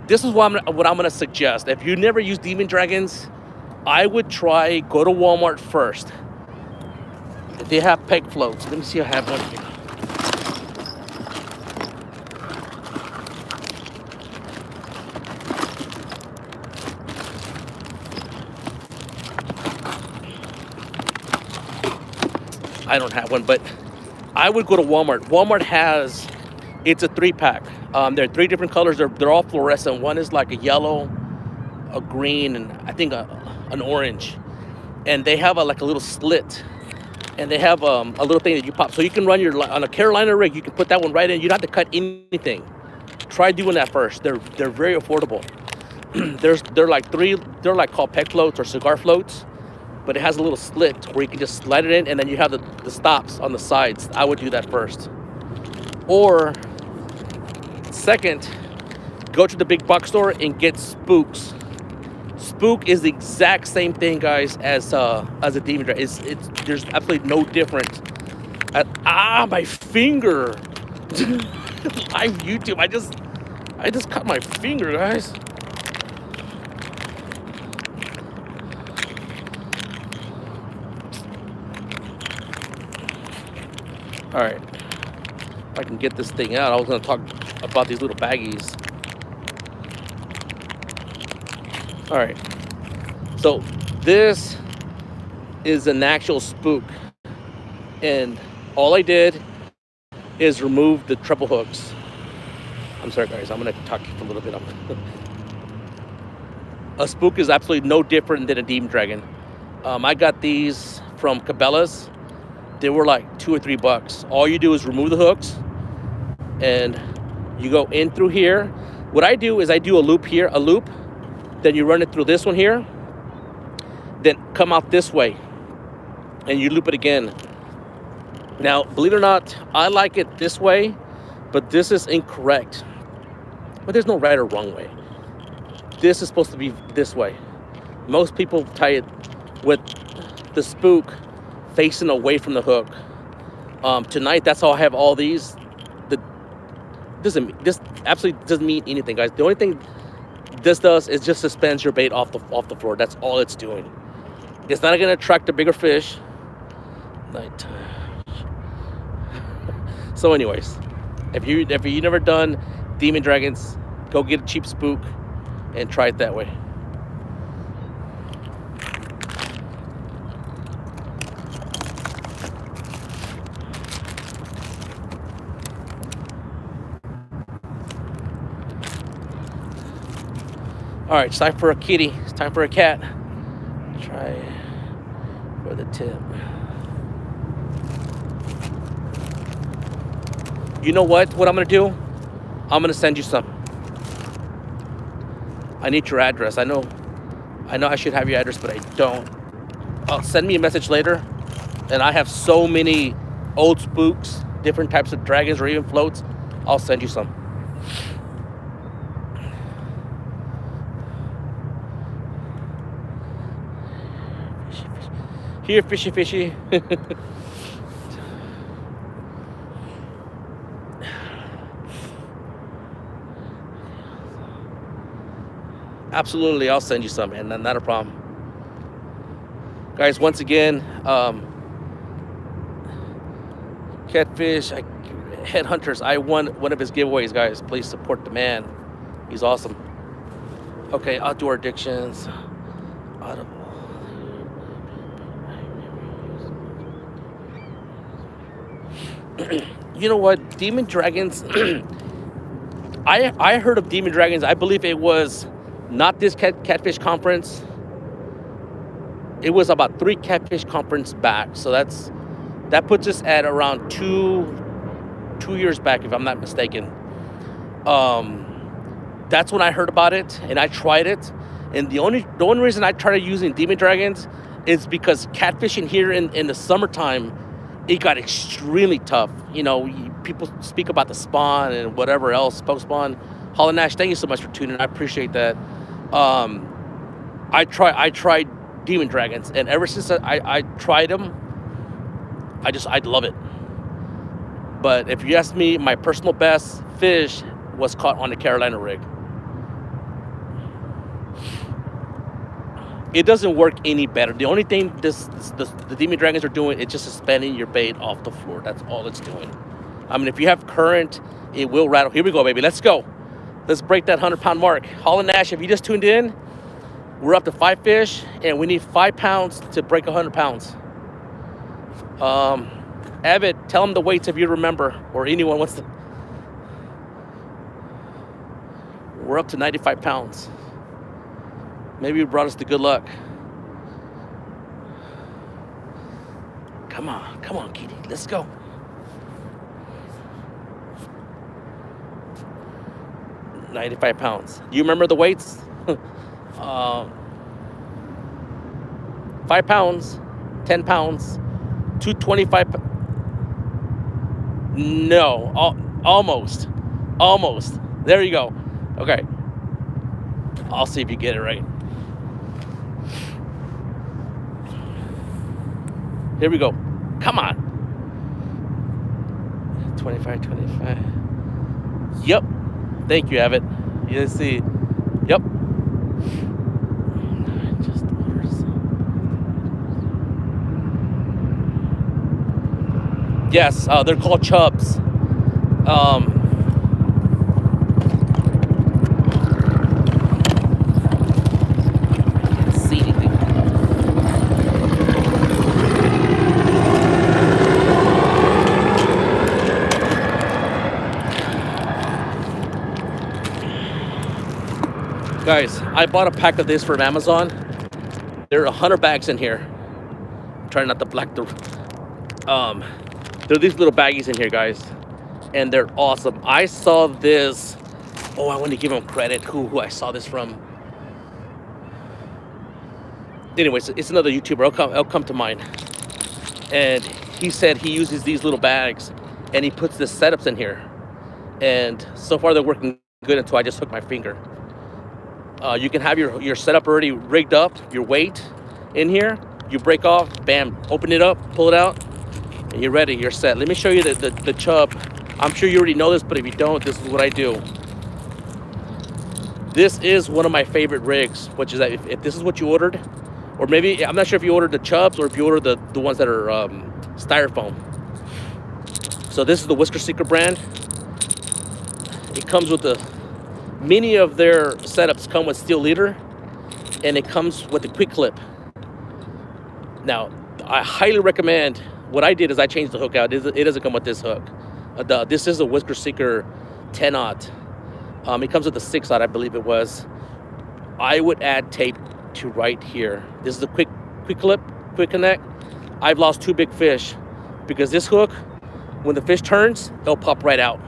this is what I'm going to suggest. If you never use demon dragons, I would go to Walmart first. If they have peg floats, let me see if I have one here. I don't have one, but I would go to Walmart. Walmart has, it's a 3-pack. There are 3 different colors. They're all fluorescent. One is like a yellow, a green, and I think an orange. And they have like a little slit. And they have a little thing that you pop. So you can run on a Carolina rig, you can put that one right in. You don't have to cut anything. Try doing that first. They're very affordable. They're like called peg floats or cigar floats. But it has a little slit where you can just slide it in, and then you have the stops on the sides. I would do that first. Or second, go to the big box store and get Spooks. Spook is the exact same thing, guys, as a demon dragon. There's absolutely no difference. My finger. Live YouTube. I just cut my finger, guys. All right, if I can get this thing out, I was going to talk about these little baggies. All right, so this is an actual spook, and all I did is remove the treble hooks. I'm sorry, guys, I'm going to talk a little bit. A spook is absolutely no different than a demon dragon. I got these from Cabela's. They were like $2 or $3. All you do is remove the hooks and you go in through here. What I do is I do a loop here, a loop, then you run it through this one here, then come out this way and you loop it again. Now, believe it or not, I like it this way, but this is incorrect. But there's no right or wrong way. This is supposed to be this way. Most people tie it with the spook facing away from the hook. Tonight, that's how I have all these. This absolutely doesn't mean anything, guys. The only thing this does is just suspends your bait off the floor. That's all it's doing. It's not gonna attract a bigger fish. Nighttime. So, anyways, if you never done Demon Dragons, go get a cheap spook and try it that way. All right, it's time for a kitty. It's time for a cat. Try for the tip. You know what? What I'm gonna do? I'm gonna send you some. I need your address. I know I should have your address, but I don't. Send me a message later. And I have so many old spooks, different types of dragons or even floats. I'll send you some. Here, fishy, fishy. Absolutely, I'll send you some, and not a problem. Guys, once again, Catfish, Headhunters, I won one of his giveaways, guys. Please support the man. He's awesome. Okay, outdoor addictions. Audible. You know what? Demon Dragons. I heard of Demon Dragons. I believe it was not this Catfish conference. It was about 3 Catfish conference back. So that puts us at around two years back, if I'm not mistaken. That's when I heard about it and I tried it. And the only reason I started using Demon Dragons is because catfishing here in the summertime, it got extremely tough. You know, people speak about the spawn and whatever else, post spawn. Holland Nash, thank you so much for tuning in. I appreciate that. I tried Demon Dragons, and ever since I tried them, I love it. But if you ask me, my personal best fish was caught on the Carolina rig. It doesn't work any better. The only thing the Demon Dragons are doing is just suspending your bait off the floor. That's all it's doing. I mean, if you have current, it will rattle. Here we go, baby. Let's go. Let's break that 100-pound mark. Holland Nash, if you just tuned in, we're up to 5 fish, and we need 5 pounds to break 100 pounds. Abbott, tell him the weights if you remember, or anyone wants to. We're up to 95 pounds. Maybe you brought us the good luck. Come on, kitty, let's go. $95 pounds. You remember the weights? 5 pounds, 10 pounds, 225. No, almost. There you go. Okay. I'll see if you get it right. Here we go. Come on. 25. Yep. Thank you, Abbott. You see. Yep. Yes, they're called chubs. Guys, I bought a pack of this from Amazon. There are 100 bags in here trying not to black the. There are these little baggies in here, guys, and they're awesome. I saw this. Oh, I want to give him credit. Who I saw this from? Anyways, it's another YouTuber. It'll come to mind. And he said he uses these little bags, and he puts the setups in here. And so far they're working good until I just hook my finger. You can have your setup already rigged up, your weight in here. You break off, bam, open it up, pull it out, and you're ready, you're set. Let me show you the chub. I'm sure you already know this, but if you don't, this is what I do. This is one of my favorite rigs, which is that if this is what you ordered, or maybe, I'm not sure if you ordered the chubs or if you ordered the ones that are styrofoam. So this is the Whiskers Seeker brand. It comes with many of their setups come with steel leader, and it comes with a quick clip. Now, I highly recommend, what I did is I changed the hook out. It doesn't come with this hook. This is a Whiskers Seeker 10-aught. It comes with a 6-aught, I believe it was. I would add tape to right here. This is a quick clip, quick connect. I've lost 2 big fish because this hook, when the fish turns, it'll pop right out.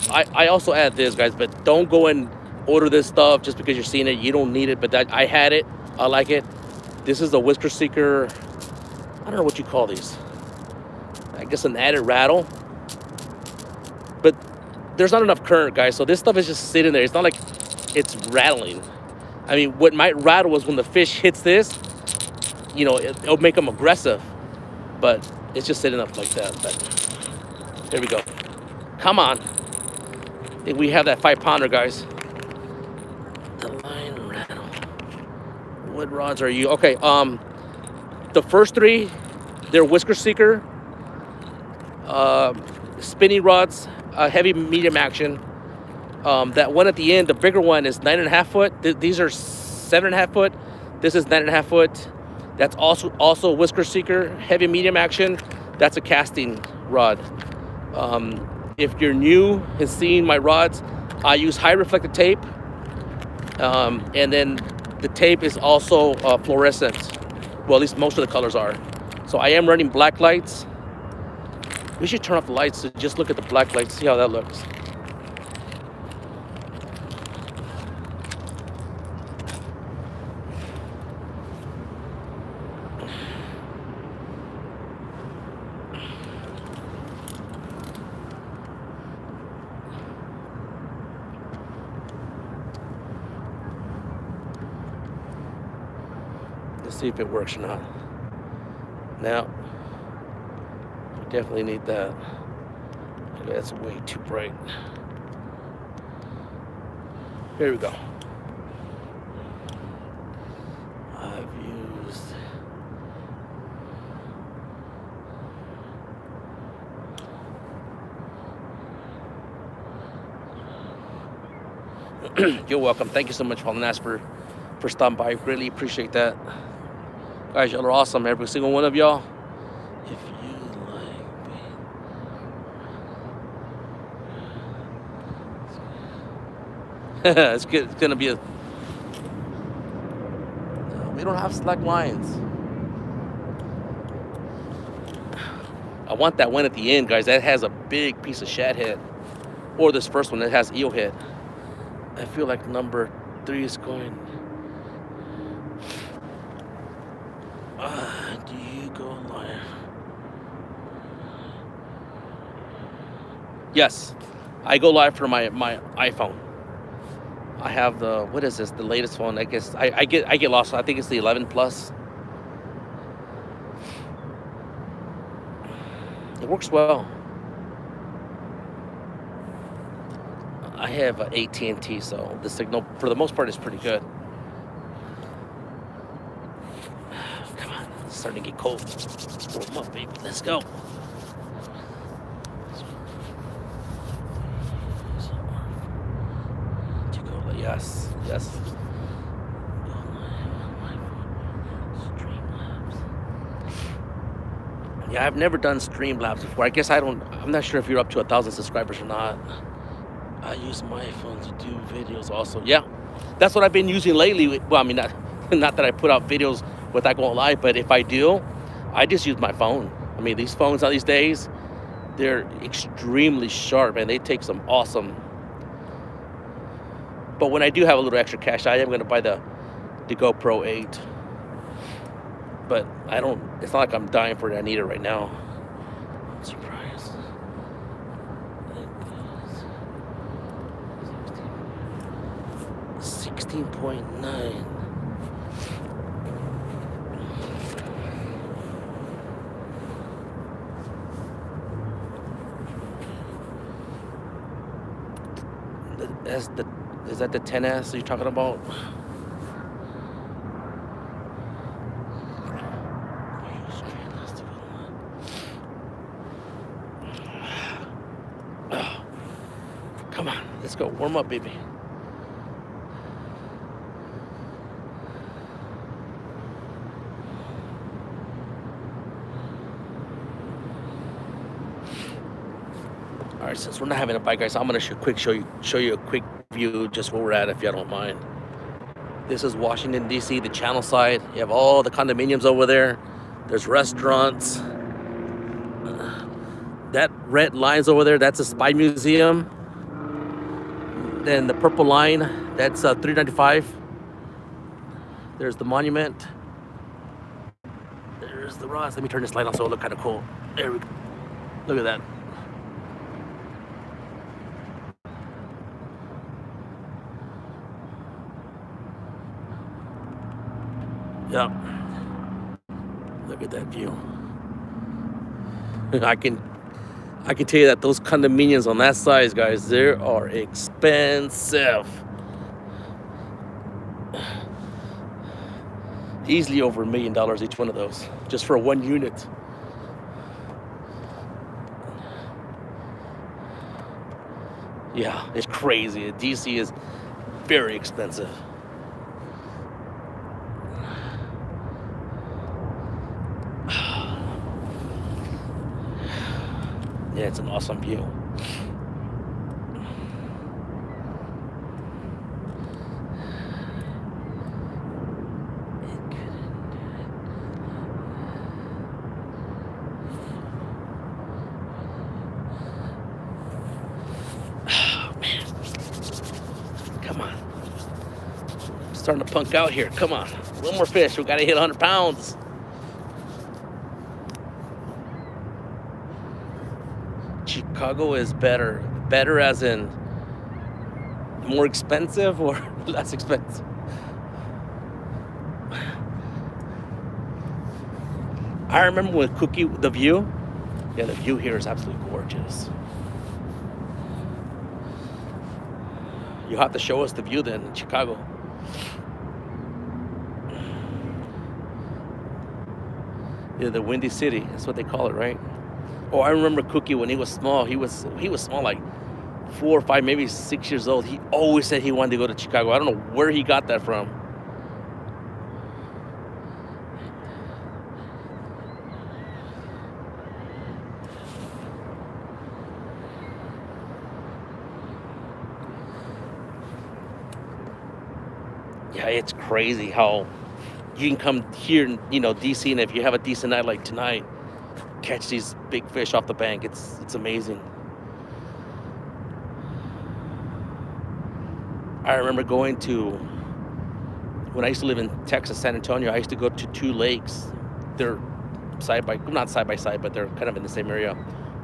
I also add this, guys, but don't go and order this stuff just because you're seeing it. You don't need it, but I had it. I like it. This is a Whiskers Seeker. I don't know what you call these. I guess an added rattle. But there's not enough current, guys, so this stuff is just sitting there. It's not like it's rattling. I mean, what might rattle is when the fish hits this, you know, it'll make them aggressive. But it's just sitting up like that. But here we go. Come on. I think we have that 5-pounder, guys. The line rattle. What rods are you? Okay, the first 3, they're Whiskers Seeker. Spinning rods, heavy medium action. That one at the end, the bigger one, is 9.5 foot. These are 7.5 foot. This is 9.5 foot. That's also Whiskers Seeker, heavy medium action. That's a casting rod. If you're new and seeing my rods, I use high reflective tape. And then the tape is also fluorescent. Well, at least most of the colors are. So I am running black lights. We should turn off the lights to just look at the black lights, see how that looks. Let's see if it works or not. Now, we definitely need that. That's way too bright. Here we go. I've used You're welcome. Thank you so much, Paul and Ash, for stopping by. Really appreciate that. Guys, y'all are awesome, every single one of y'all. If you like me. It's good. It's gonna be a. No, we don't have slack lines. I want that one at the end, guys. That has a big piece of shad head. Or this first one that has eel head. I feel like number 3 is going. Do you go live? Yes, I go live for my iPhone. I have the, what is this? The latest phone. I guess I get lost. I think it's the 11 Plus. It works well. I have AT&T, so the signal for the most part is pretty good. Come on, it's starting to get cold. Warm up, baby. Let's go. Yes, yes. Yeah, I've never done Streamlabs before. I guess I'm not sure if you're up to 1,000 subscribers or not. I use my phone to do videos also. Yeah, That's what I've been using lately. Well, I mean, not that I put out videos without going live, but if I do, I just use my phone. I mean, these phones on these days, they're extremely sharp and they take some awesome. But when I do have a little extra cash, I am going to buy the GoPro 8. But I don't, it's not like I'm dying for it. I need it right now. I'm surprised. 16.9. Is that the 10S you're talking about? Oh, come on, let's go. Warm up, baby. All right, since we're not having a bite, guys, I'm gonna show you a quick view just where we're at, if you don't mind. This is Washington D.C., the Channel side. You have all the condominiums over there. There's restaurants. That red line's over there. That's a spy museum. Then the purple line, that's 395. There's the monument. There's the Ross. Let me turn this light on so it'll look kind of cool. There we go. Look at that. Yep. Look at that view. I can tell you that those condominiums on that size, guys, they are expensive. Easily over $1 million each one of those, just for one unit. Yeah, it's crazy. DC is very expensive. Yeah, it's an awesome view. Oh, man. Come on. I'm starting to punk out here. Come on. One more fish. We got to hit 100 pounds. Chicago is better. Better as in more expensive or less expensive? I remember with Cookie, the view. Yeah, the view here is absolutely gorgeous. You'll have to show us the view then in Chicago. Yeah, the Windy City. That's what they call it, right? Oh, I remember Cookie when he was small. He was small, like 4 or 5, maybe 6 years old. He always said he wanted to go to Chicago. I don't know where he got that from. Yeah, it's crazy how you can come here, you know, DC, and if you have a decent night like tonight, catch these big fish off the bank. It's amazing. I remember going to, when I used to live in Texas, San Antonio, I used to go to 2 lakes. They're not side by side, but they're kind of in the same area.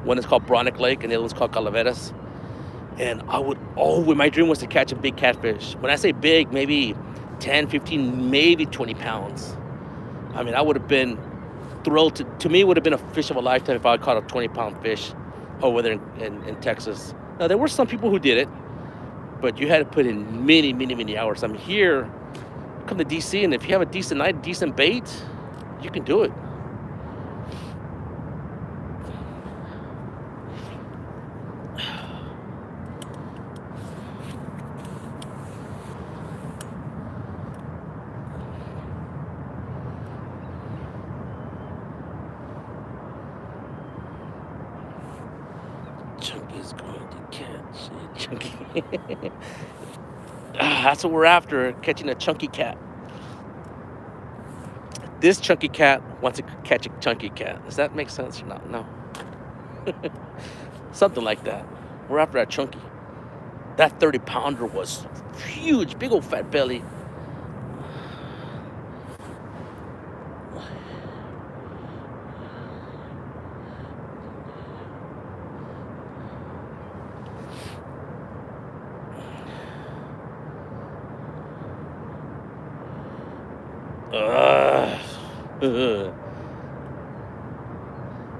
One is called Bronick Lake and the other one's called Calaveras. And my dream was to catch a big catfish. When I say big, maybe 10, 15, maybe 20 pounds. I mean, I would have been thrilled to me, it would have been a fish of a lifetime if I caught a 20-pound fish over there in Texas. Now, there were some people who did it, but you had to put in many, many, many hours. I mean, here, come to DC, and if you have a decent night, decent bait, you can do it. Chunky's going to catch it. Chunky. That's what we're after, catching a chunky cat. This chunky cat wants to catch a chunky cat. Does that make sense or not? No. Something like that. We're after that chunky. That 30-pounder was huge, big old fat belly.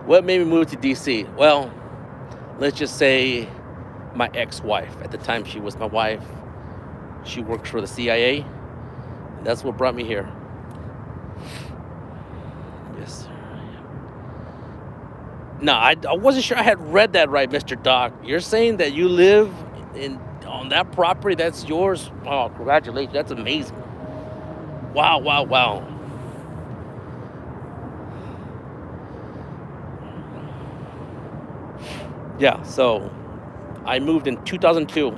What made me move to DC? Well, let's just say my ex-wife. At the time, she was my wife. She worked for the CIA. And that's what brought me here. Yes, sir. No, I wasn't sure I had read that right, Mr. Doc. You're saying that you live on that property that's yours? Oh, congratulations. That's amazing. Wow, wow, wow. Yeah, so I moved in 2002.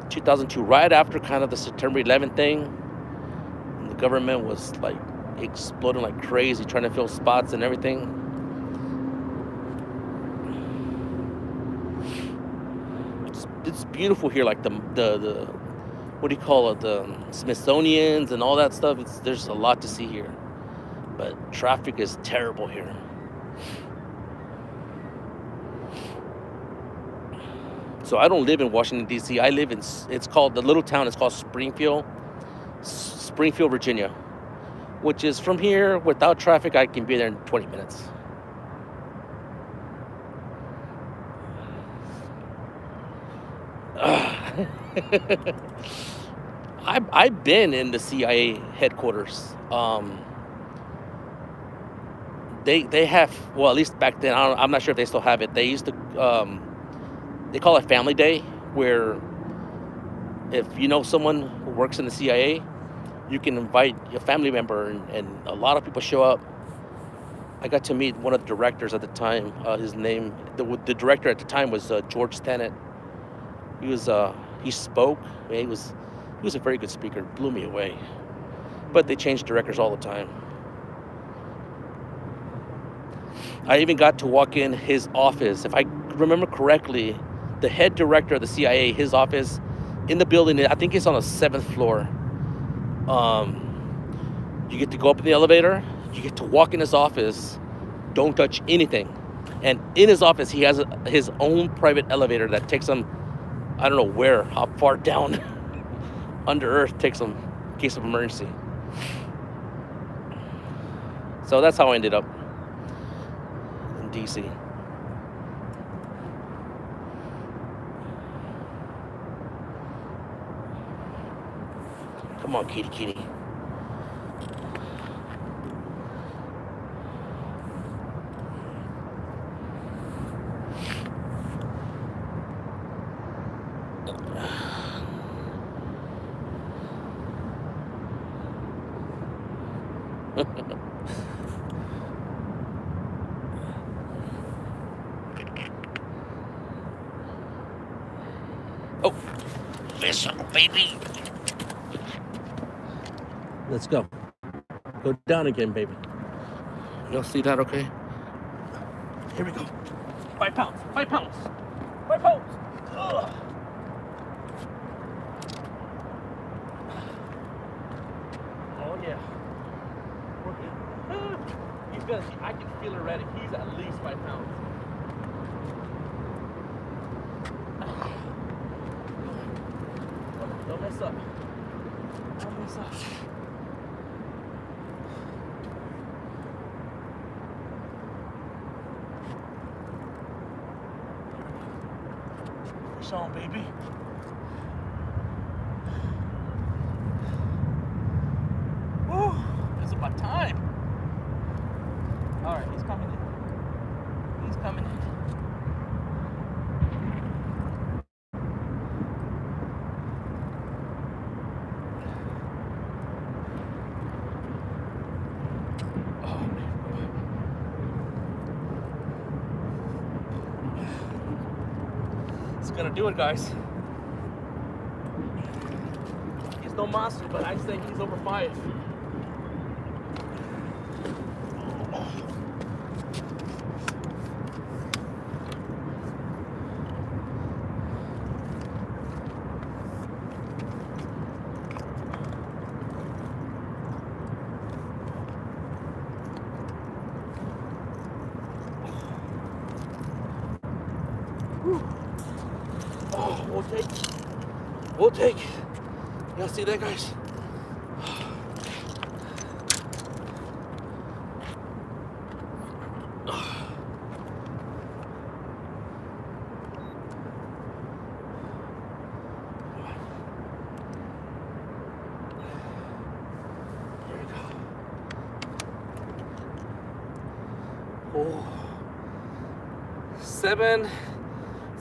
2002, right after kind of the September 11th thing. And the government was like exploding like crazy, trying to fill spots and everything. It's beautiful here, like the what do you call it, the Smithsonian's and all that stuff. There's a lot to see here, but traffic is terrible here. So I don't live in Washington, D.C. I live in, it's called, the little town is called Springfield, Virginia, which is from here, without traffic, I can be there in 20 minutes. I've been in the CIA headquarters. They have, well, at least back then, I'm not sure if they still have it. They used to, they call it Family Day, where if you know someone who works in the CIA, you can invite a family member, and a lot of people show up. I got to meet one of the directors at the time. His name, the director at the time was George Tenet. He spoke. He was a very good speaker. Blew me away. But they change directors all the time. I even got to walk in his office. If I remember correctly, the head director of the CIA, his office in the building, I think it's on the 7th floor. You get to go up in the elevator. You get to walk in his office. Don't touch anything. And in his office, he has his own private elevator that takes him, I don't know where, how far down under earth takes him in case of emergency. So that's how I ended up in DC. Come on, kitty, kitty. Oh, listen, baby. Let's go. Go down again, baby. You'll see that, okay? Here we go. 5 pounds. 5 pounds. 5 pounds. Ugh. Oh yeah. We're good. He's gonna see. I can feel it already. He's at least 5 pounds. Don't mess up. Don't mess up. Push on, baby. Woo! It's about time. All right, he's coming in. He's coming in. Gonna do it, guys. no monster, but I say he's over 5. Oh, we'll take. Y'all see that, guys? Oh,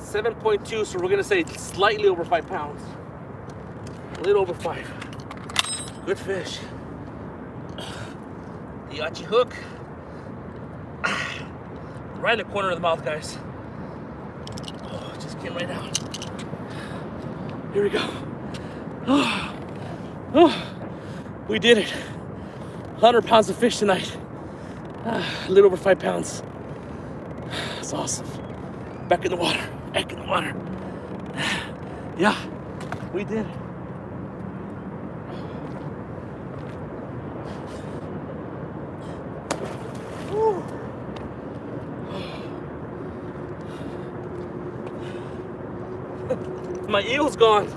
7.2, so we're gonna say slightly over 5 pounds. A little over 5. Good fish. Daiichi hook. Right in the corner of the mouth, guys. Oh, it just came right out. Here we go. Oh, we did it. 100 pounds of fish tonight. A little over 5 pounds. That's awesome. Back in the water. Back in the water. Yeah, we did it. Woo. My eel's gone.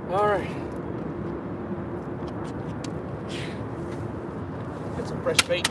All right. Get some fresh bait.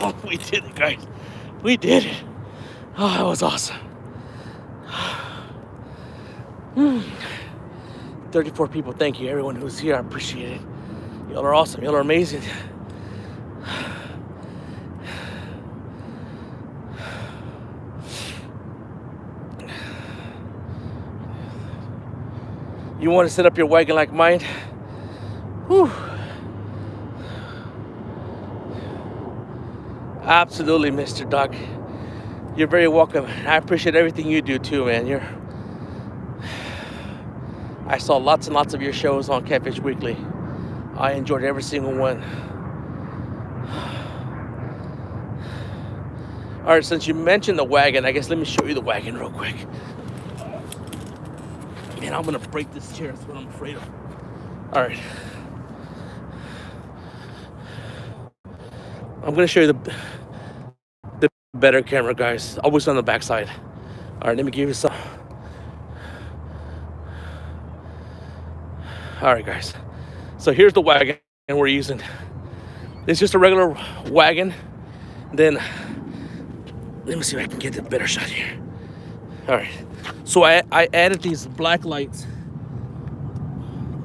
Oh, we did it, guys. We did it. Oh, that was awesome. 34 people. Thank you, everyone who's here. I appreciate it. Y'all are awesome. Y'all are amazing. You want to set up your wagon like mine? Whew. Absolutely, Mr. Doc. You're very welcome. I appreciate everything you do too, man. I saw lots and lots of your shows on Catfish Weekly. I enjoyed every single one. All right, since you mentioned the wagon, I guess let me show you the wagon real quick. Man, I'm gonna break this chair. That's what I'm afraid of. All right. I'm gonna show you the better camera, guys. Always on the back side. All right, let me give you some. All right, guys. So here's the wagon we're using. It's just a regular wagon. Then, let me see if I can get a better shot here. All right. So I added these black lights.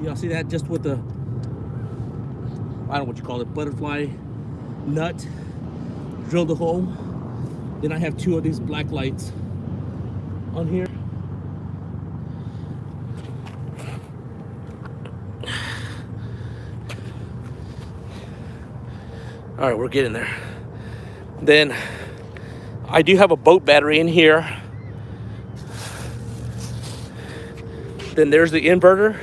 Y'all see that? Just with the, I don't know what you call it, butterfly nut. Drilled the hole. Then I have 2 of these black lights on here. All right, we're getting there. Then I do have a boat battery in here. Then there's the inverter,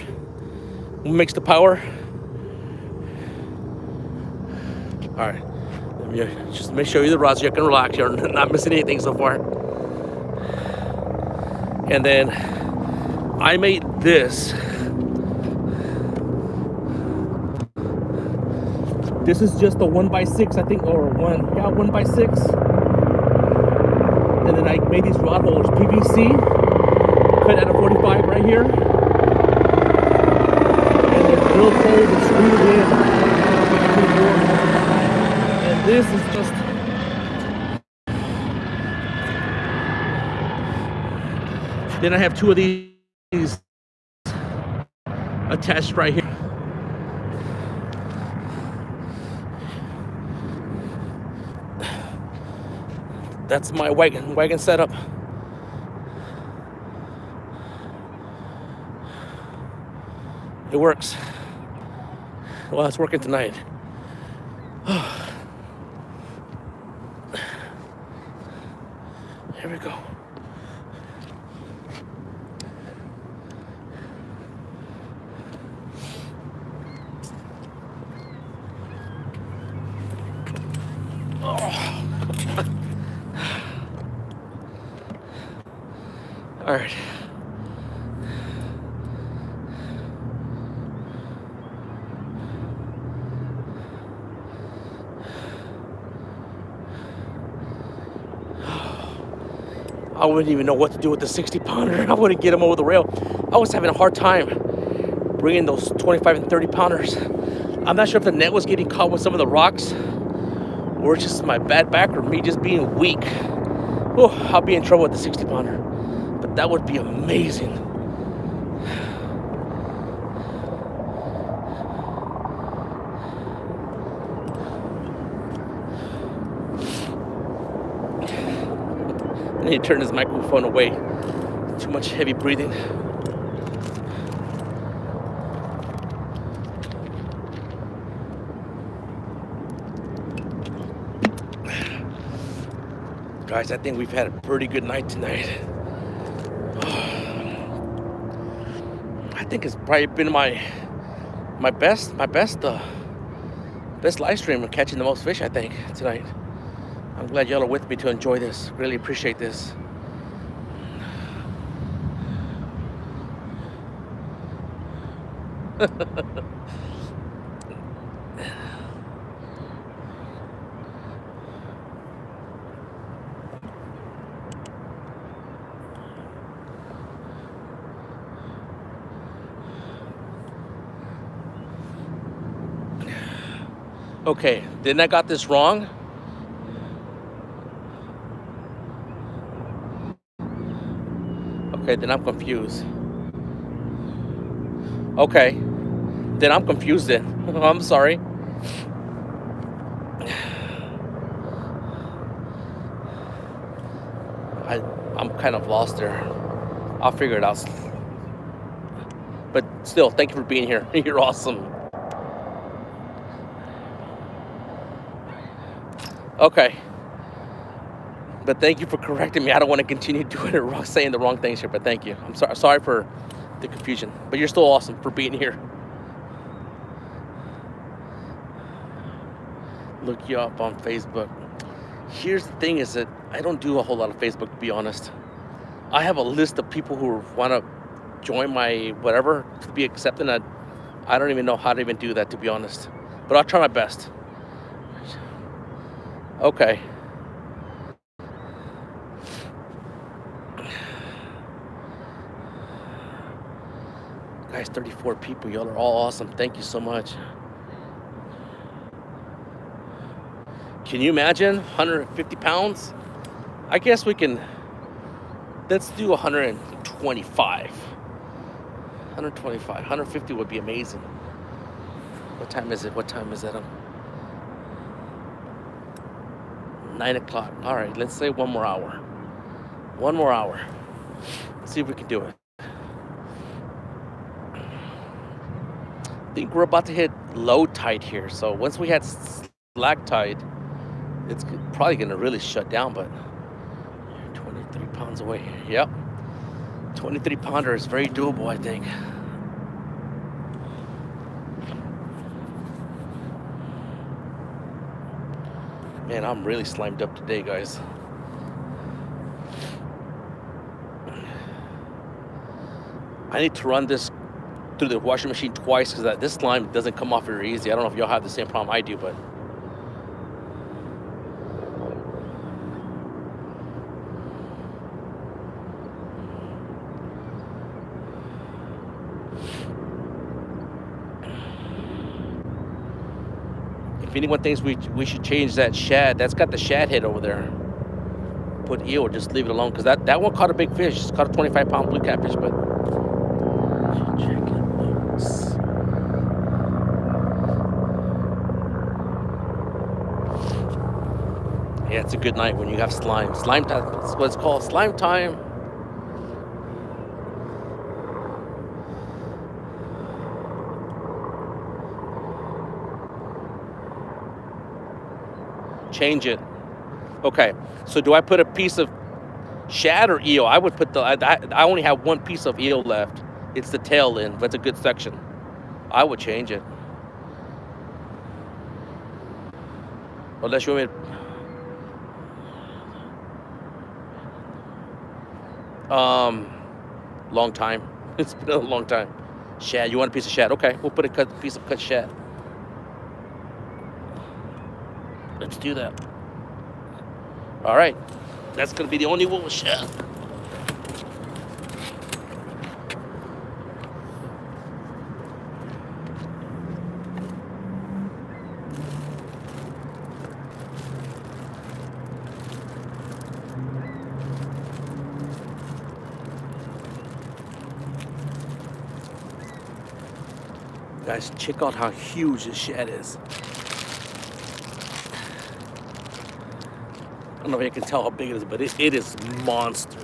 who makes the power. All right, let me show you the rods so you can relax. You're not missing anything so far. And then I made this. This is just a 1x6, I think, or 1x6. And then I made these rod holders, PVC, cut out of 45 right here. And then drilled holes and screwed it in. And this is just, then I have 2 of these attached right here. That's my wagon setup. It works. Well, it's working tonight. Here we go. All right. I wouldn't even know what to do with the 60-pounder. I wouldn't get him over the rail. I was having a hard time bringing those 25 and 30-pounders. I'm not sure if the net was getting caught with some of the rocks or it's just my bad back or me just being weak. Oh, I'll be in trouble with the 60-pounder. But that would be amazing. I need to turn this microphone away. Too much heavy breathing. Guys, I think we've had a pretty good night tonight. I think it's probably been my best live stream of catching the most fish, I think, tonight. I'm glad y'all are with me to enjoy this. Really appreciate this. Okay, then I got this wrong. Okay, then I'm confused. Okay, then I'm confused then. I'm sorry. I'm kind of lost there. I'll figure it out. But still, thank you for being here. You're awesome. Okay. But thank you for correcting me. I don't want to continue doing it wrong, saying the wrong things here. But thank you. I'm sorry for the confusion. But you're still awesome for being here. Look you up on Facebook. Here's the thing: is that I don't do a whole lot of Facebook, to be honest. I have a list of people who want to join my whatever to be accepted. I don't even know how to even do that, to be honest. But I'll try my best. Okay. Guys, 34 people. Y'all are all awesome. Thank you so much. Can you imagine 150 pounds? I guess we can. Let's do 125. 125. 150 would be amazing. What time is it? What time is it? 9 o'clock. All right, let's say one more hour. One more hour. Let's see if we can do it. I think we're about to hit low tide here. So once we had slack tide, it's probably going to really shut down. But 23 pounds away. Yep. 23 pounder is very doable, I think. Man, I'm really slimed up today, guys. I need to run this through the washing machine twice because this slime doesn't come off very easy. I don't know if y'all have the same problem I do, but if anyone thinks we should change that shad, that's got the shad head over there. Put eel or just leave it alone because that one caught a big fish. It's caught a 25-pound blue catfish, but check it loose. Yeah, it's a good night when you have slime. Slime time. That's what it's called. Slime time. Change it. Okay, so do I put a piece of shad or eel? I would put I only have one piece of eel left. It's the tail end. That's a good section. I would change it. Unless you want me to, long time. It's been a long time. Shad, you want a piece of shad? Okay, we'll put a piece of cut shad. Let's do that. All right, that's gonna be the only one with shad. Guys, check out how huge this shad is. I don't know if you can tell how big it is, but it is monster.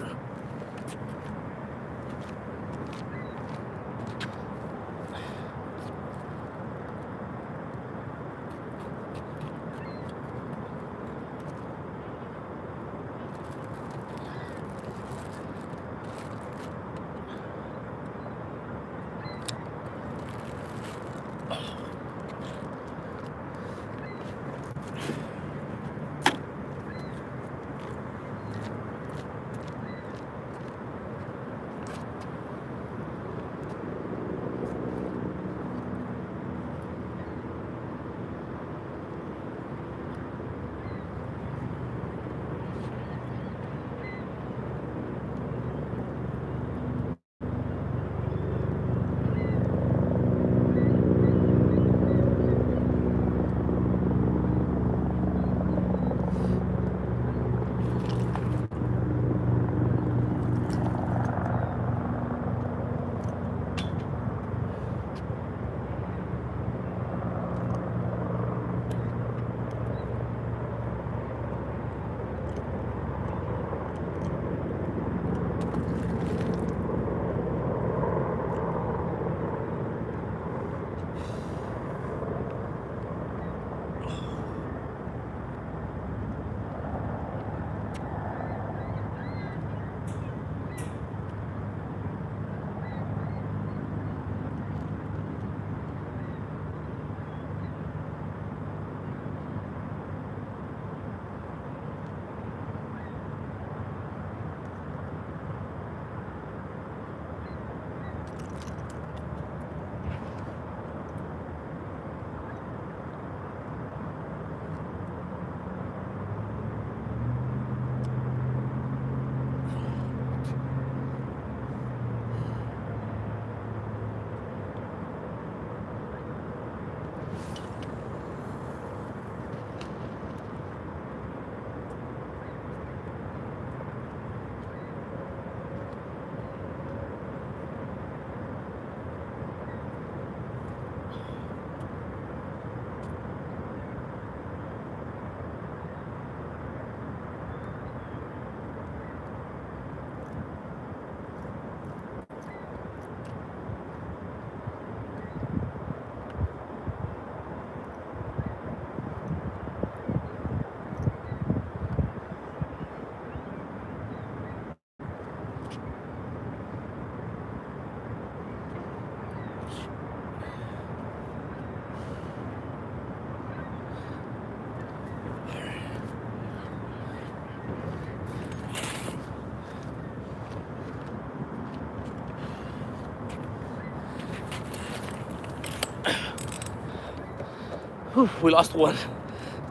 Whew, we lost one.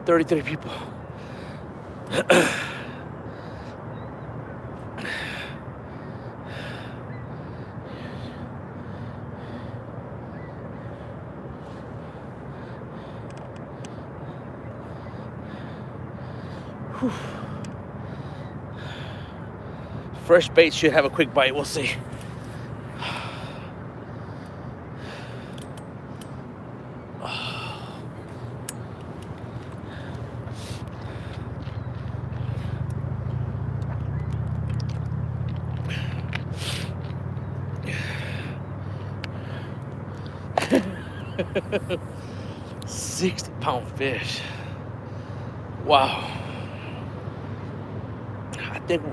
33 people. Whew. Fresh bait should have a quick bite. We'll see. £60 fish. Wow.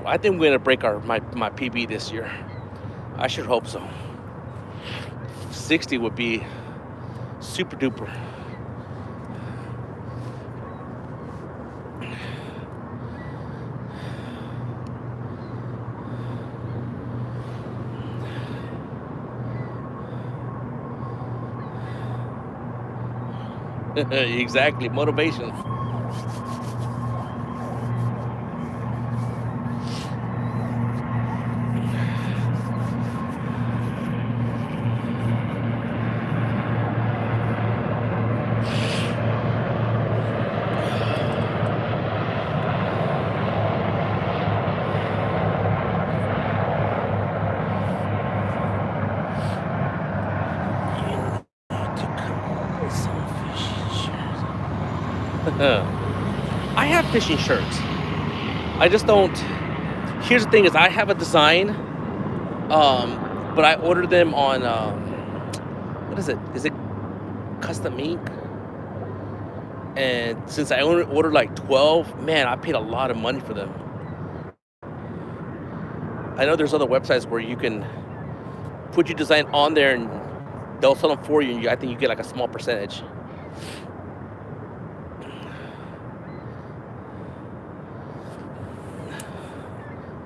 I think we're gonna break my PB this year. I should hope so. 60 would be super duper. Exactly, motivation. I have fishing shirts. I just don't. Here's the thing: is I have a design, but I ordered them on what is it? Is it Custom Ink? And since I only ordered like 12, man, I paid a lot of money for them. I know there's other websites where you can put your design on there and they'll sell them for you, and I think you get like a small percentage.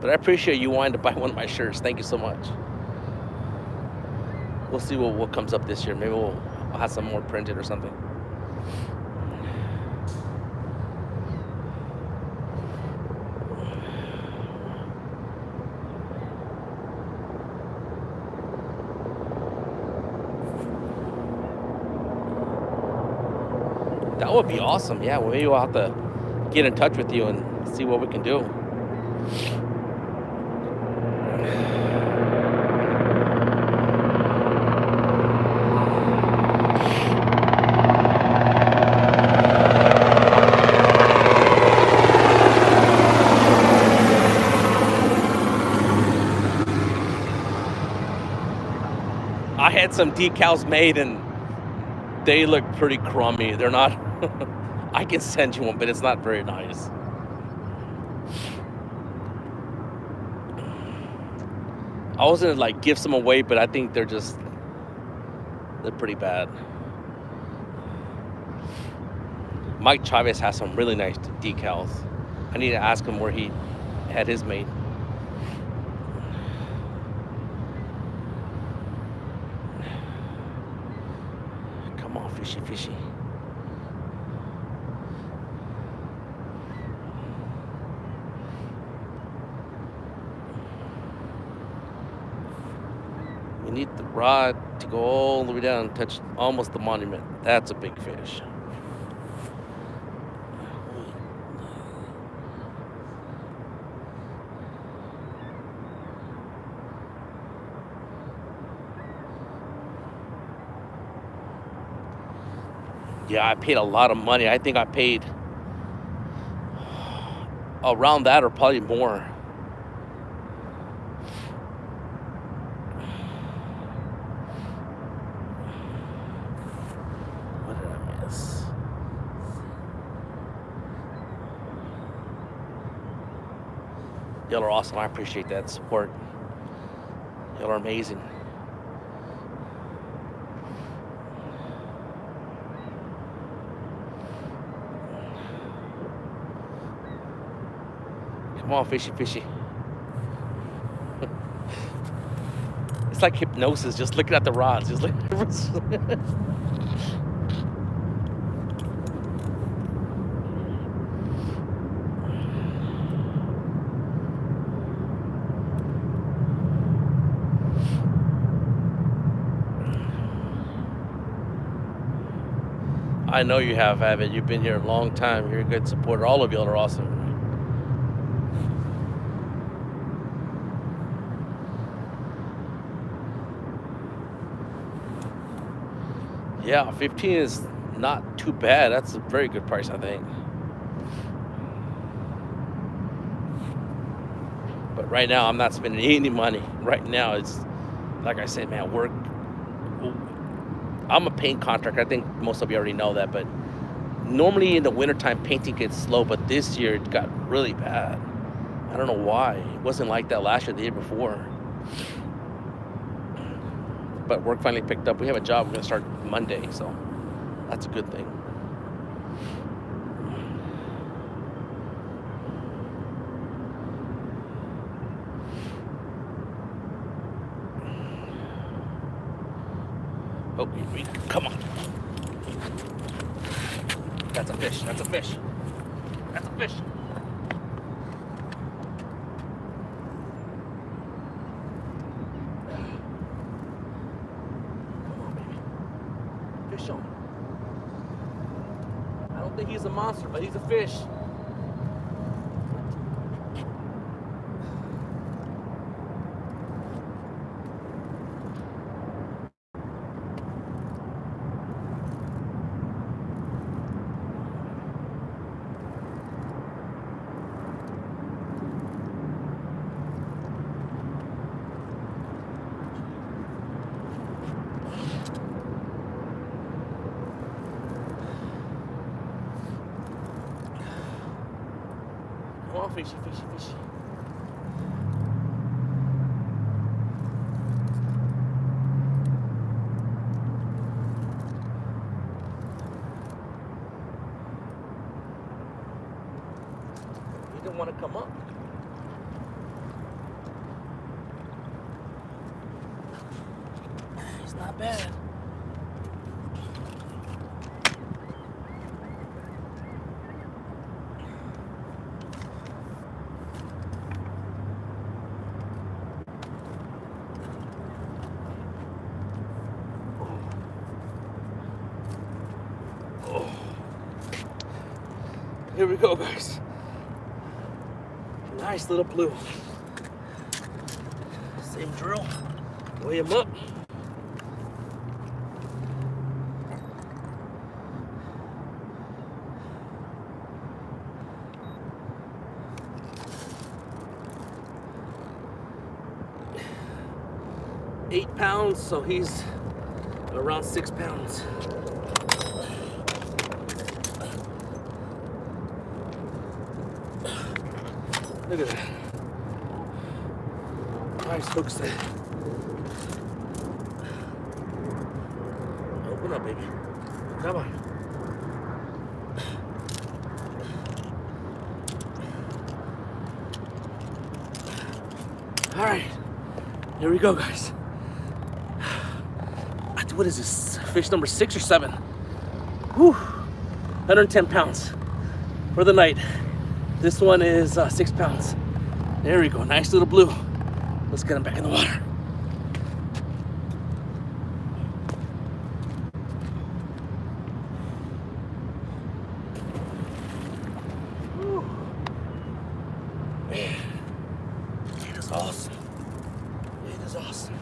But I appreciate you wanting to buy one of my shirts. Thank you so much. We'll see what comes up this year. Maybe I'll have some more printed or something. That would be awesome. Yeah, well, maybe we'll have to get in touch with you and see what we can do. I had some decals made and they look pretty crummy. They're not, I can send you one, but it's not very nice. I was gonna like give some away, but I think they're pretty bad. Mike Chavez has some really nice decals. I need to ask him where he had his made. Come on, fishy, fishy. We need the rod to go all the way down and touch almost the monument. That's a big fish. Yeah, I paid a lot of money. I think I paid around that or probably more. What did I miss? Y'all are awesome. I appreciate that support. Y'all are amazing. Come on, fishy, fishy. It's like hypnosis, just looking at the rods. Just look. I know you have, Avid. You've been here a long time. You're a good supporter. All of y'all are awesome. Yeah, 15 is not too bad. That's a very good price, I think. But right now, I'm not spending any money. Right now, it's like I said, man, work. I'm a paint contractor. I think most of you already know that. But normally in the wintertime, painting gets slow. But this year, it got really bad. I don't know why. It wasn't like that last year, the year before. But work finally picked up. We have a job. We're going to start Monday. So that's a good thing. Oh, come on. That's a fish. That's a fish. That's a fish. Come on, baby. Fish on. I don't think he's a monster, but he's a fish. Come on, fishy, fishy, fishy. He didn't want to come up. He's not bad. Here we go, guys. Nice little blue. Same drill. Weigh him up. £8, so he's around 6 pounds. Look at that. Nice hook set. Open up, baby. Come on. All right. Here we go, guys. What is this? Fish number 6 or 7? Whew. 110 pounds for the night. This one is 6 pounds. There we go. Nice little blue. Let's get him back in the water. Whew. Man, it is awesome. It is awesome.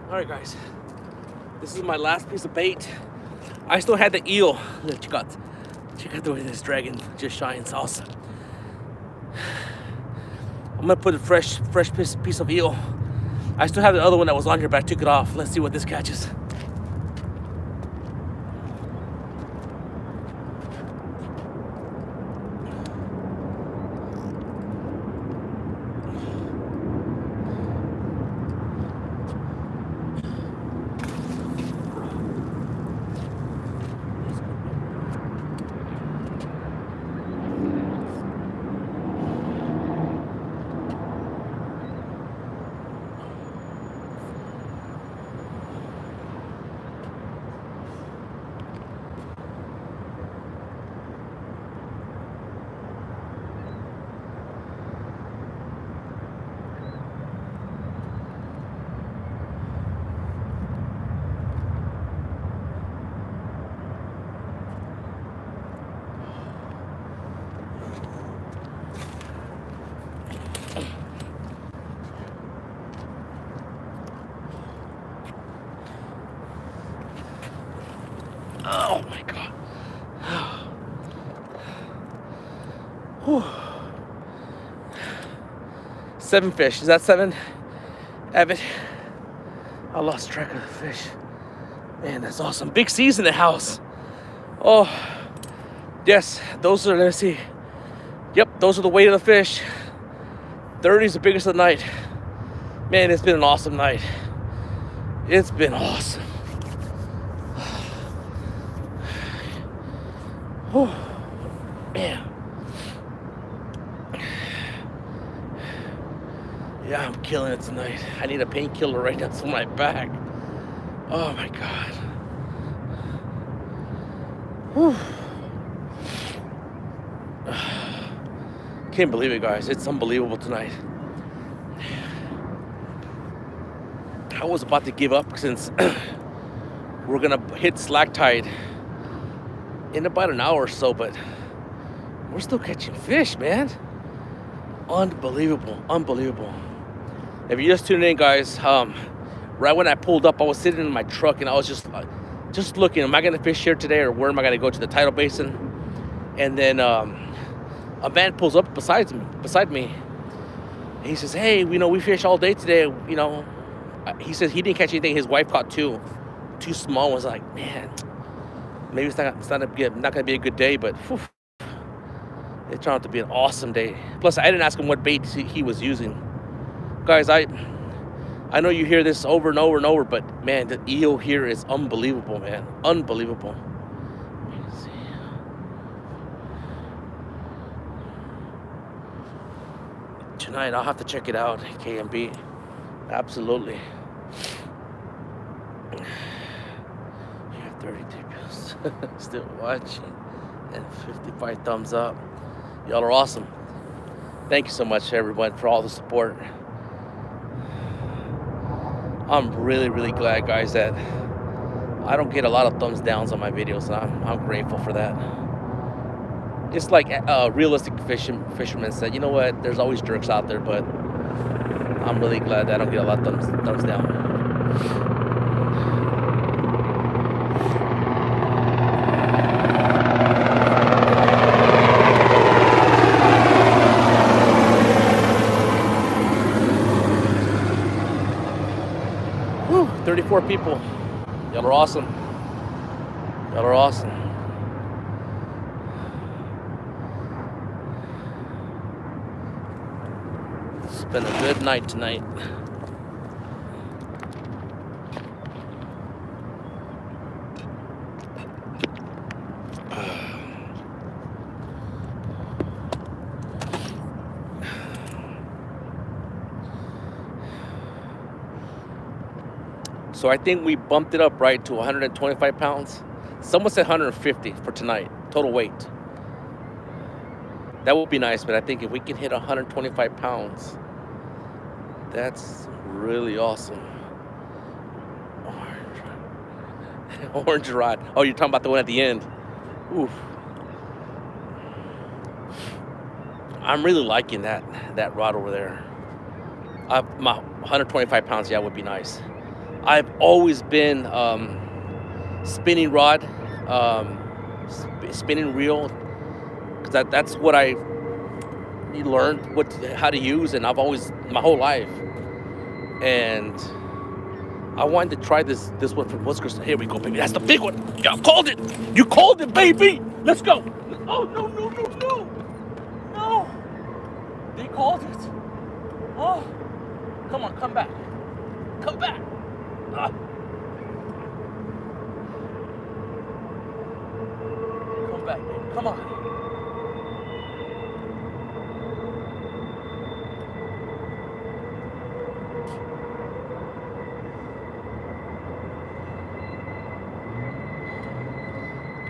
All right, guys. This is my last piece of bait. I still had the eel. Look, check out the way this dragon just shines. Awesome. I'm gonna put a fresh piece of eel. I still have the other one that was on here, but I took it off. Let's see what this catches. Oh my God. Whew. 7 fish. Is that 7? Evan? I lost track of the fish. Man, that's awesome. Big C's in the house. Oh, yes. Those are, let's see. Yep, those are the weight of the fish. 30 is the biggest of the night. Man, it's been an awesome night. It's been awesome. Oh, man. Yeah, I'm killing it tonight. I need a painkiller right now for my back. Oh my God. Whew. Can't believe it, guys. It's unbelievable tonight. I was about to give up since we're gonna hit slack tide in about an hour or so, but we're still catching fish, man. Unbelievable, unbelievable. If you're just tuning in, guys, right when I pulled up, I was sitting in my truck and I was just looking, am I gonna fish here today or where am I gonna go to the tidal basin? And then a man pulls up beside me. He says, hey, we fished all day today, He says he didn't catch anything. His wife caught two small ones. Like, man, maybe it's not gonna be a good day, but whew, it turned out to be an awesome day. Plus, I didn't ask him what bait he was using. Guys, I know you hear this over and over and over, but man, the eel here is unbelievable, man. Unbelievable. Let me see. Tonight, I'll have to check it out, KMB. Absolutely. You have 30 people still watching and 55 thumbs up. Y'all are awesome. Thank you so much, everyone, for all the support. I'm really, really glad, guys, that I don't get a lot of thumbs downs on my videos, and I'm grateful for that. Just like realistic fishermen said, you know what? There's always jerks out there, but I'm really glad that I don't get a lot of thumbs down. Whew, 34 people. Y'all are awesome. Y'all are awesome. It's been a good night tonight. So I think we bumped it up right to 125 pounds. Someone said 150 for tonight, total weight. That would be nice, but I think if we can hit 125 pounds, that's really awesome. Orange rod. Oh, you're talking about the one at the end. Oof. I'm really liking that rod over there. My 125 pounds, yeah, would be nice. I've always been spinning rod, spinning reel, because that's what I learned how to use, and I've always my whole life. And I wanted to try this one from Whiskers. Here we go, baby. That's the big one. You called it. You called it, baby. Let's go. Oh no. No. They called it. Oh, come on, come back. Come back. Come back, baby. Come on.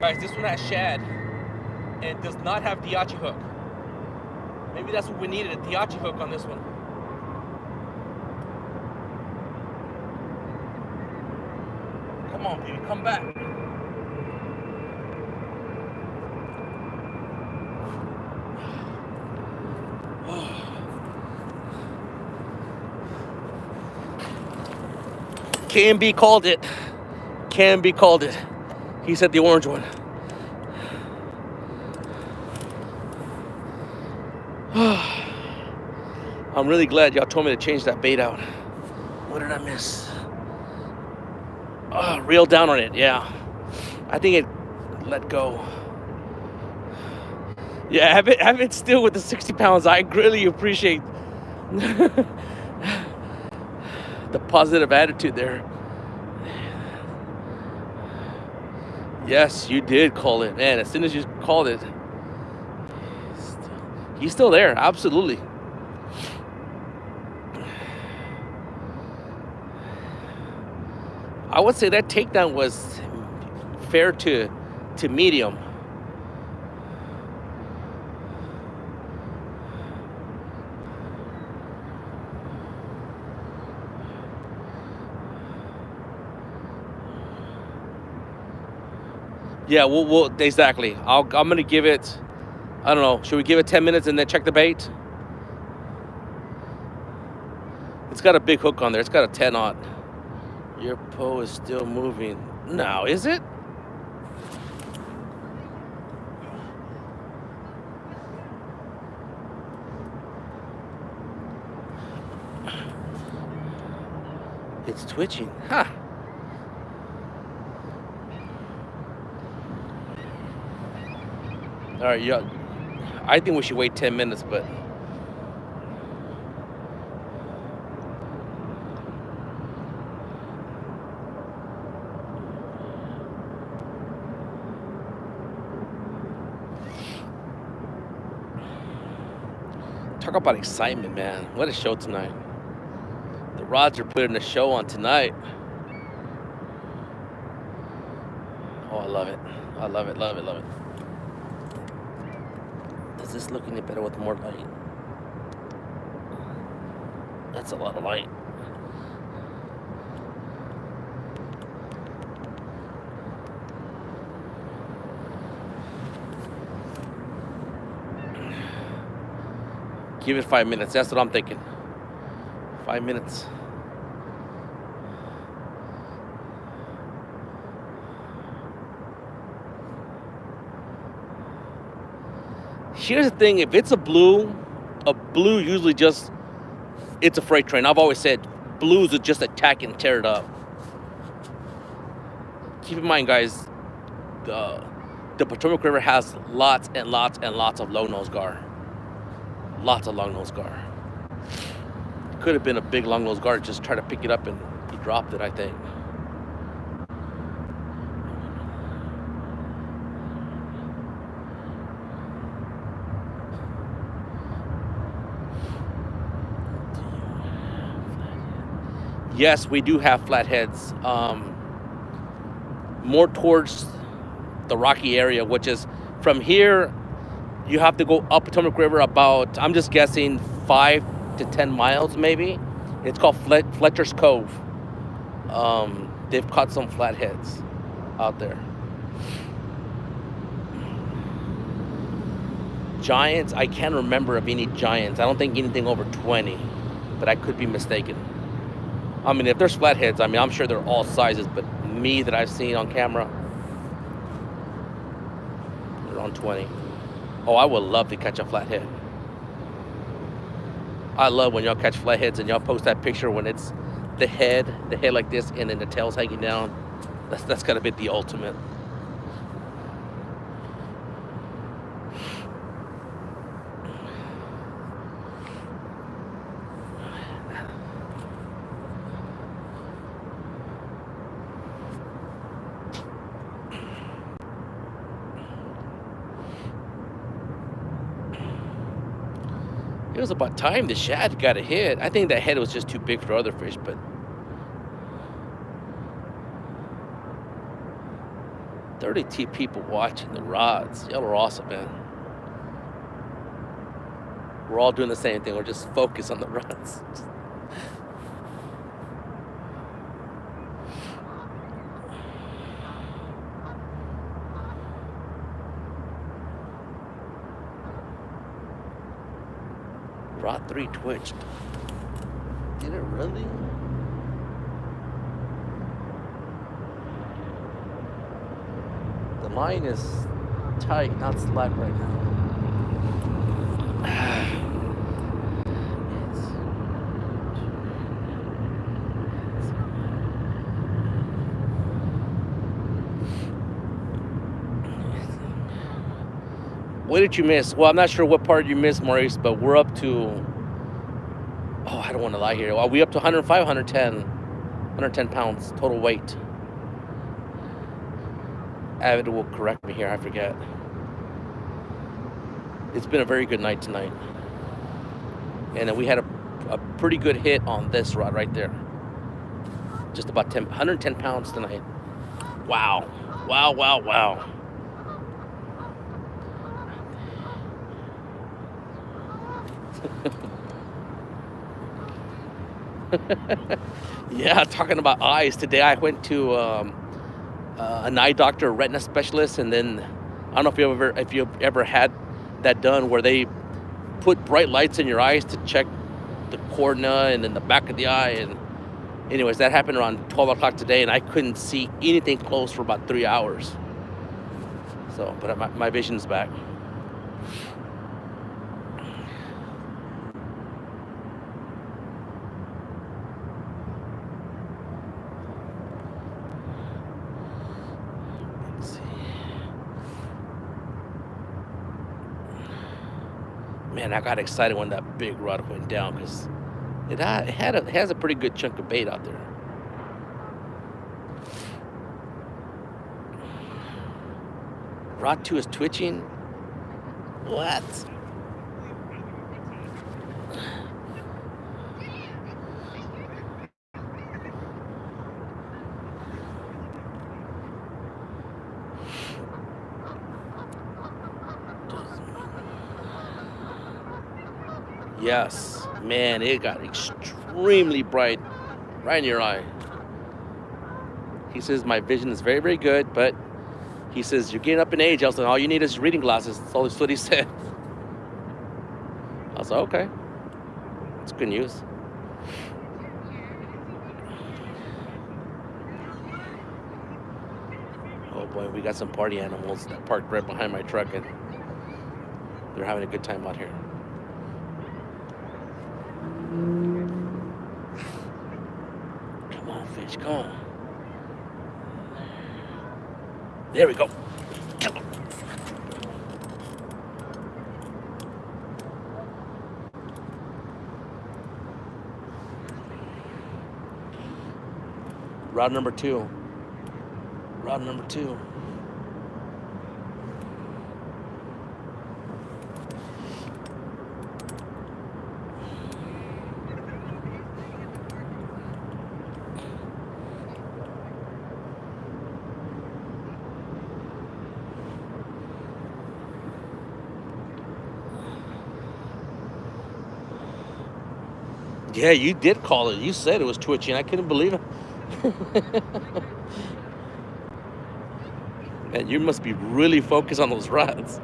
Guys, this one has shad and does not have Daiichi hook. Maybe that's what we needed, a Daiichi hook on this one. Come on, baby, come back. KMB called it. KMB called it. He said the orange one. I'm really glad y'all told me to change that bait out. What did I miss? Reel down on it, yeah. I think it let go. Yeah, have it still with the 60 pounds. I really appreciate the positive attitude there. Yes, you did call it, man. As soon as you called it, he's still there, absolutely. I would say that takedown was fair to medium. Yeah, we'll exactly. I'm gonna give it, I don't know, should we give it 10 minutes and then check the bait? It's got a big hook on there. It's got a 10-aught. Your pole is still moving. No, is it? It's twitching. Huh. All right, yeah. I think we should wait 10 minutes, but talk about excitement, man. What a show tonight. The rods are putting a show on tonight. Oh, I love it. I love it, love it, love it. Does this look any better with more light? That's a lot of light. Give it 5 minutes. That's what I'm thinking. 5 minutes. Here's the thing, if it's a blue usually just, it's a freight train. I've always said blues would just attack and tear it up. Keep in mind, guys, the Potomac River has lots and lots and lots of long-nosed gar. Lots of long-nosed gar. Could have been a big long-nosed gar, just try to pick it up and he dropped it, I think. Yes, we do have flatheads. More towards the Rocky area, which is from here, you have to go up Potomac River about, I'm just guessing, 5 to 10 miles maybe. It's called Fletcher's Cove. They've caught some flatheads out there. Giants, I can't remember of any giants. I don't think anything over 20, but I could be mistaken. I mean, if there's flatheads, I mean, I'm sure they're all sizes, but me that I've seen on camera, they're on 20. Oh, I would love to catch a flathead. I love when y'all catch flatheads and y'all post that picture when it's the head like this, and then the tail's hanging down. That's gotta be the ultimate. It was about time the shad got a hit. I think that head was just too big for other fish, but 30 people watching the rods. Y'all are awesome, man. We're all doing the same thing. We're just focused on the rods. Rod 3 twitched. Did it really? The line is tight, not slack right now. What did you miss? Well, I'm not sure what part you missed, Maurice, but we're up to, oh, I don't want to lie here. Well, we up to 105, 110 pounds total weight. Avid will correct me here, I forget. It's been a very good night tonight. And then we had a pretty good hit on this rod right there. Just about 110 pounds tonight. Wow. Wow, wow, wow. Yeah, talking about eyes. Today I went to an eye doctor, a retina specialist, and then I don't know if you've ever had that done where they put bright lights in your eyes to check the cornea and then the back of the eye. And anyways, that happened around 12 o'clock today, and I couldn't see anything close for about 3 hours. So, but my vision's back. Man, I got excited when that big rod went down because it has a pretty good chunk of bait out there. Rod 2 is twitching. What? Yes, man, it got extremely bright right in your eye. He says, my vision is very, very good, but he says, you're getting up in age. I was like, all you need is reading glasses. That's all what he said. I was like, okay. That's good news. Oh boy, we got some party animals that parked right behind my truck, and they're having a good time out here. Come on, fish, come on. There we go. Come on. Rod number 2. Rod number 2. Yeah, you did call it. You said it was twitching. I couldn't believe it. Man, you must be really focused on those rods.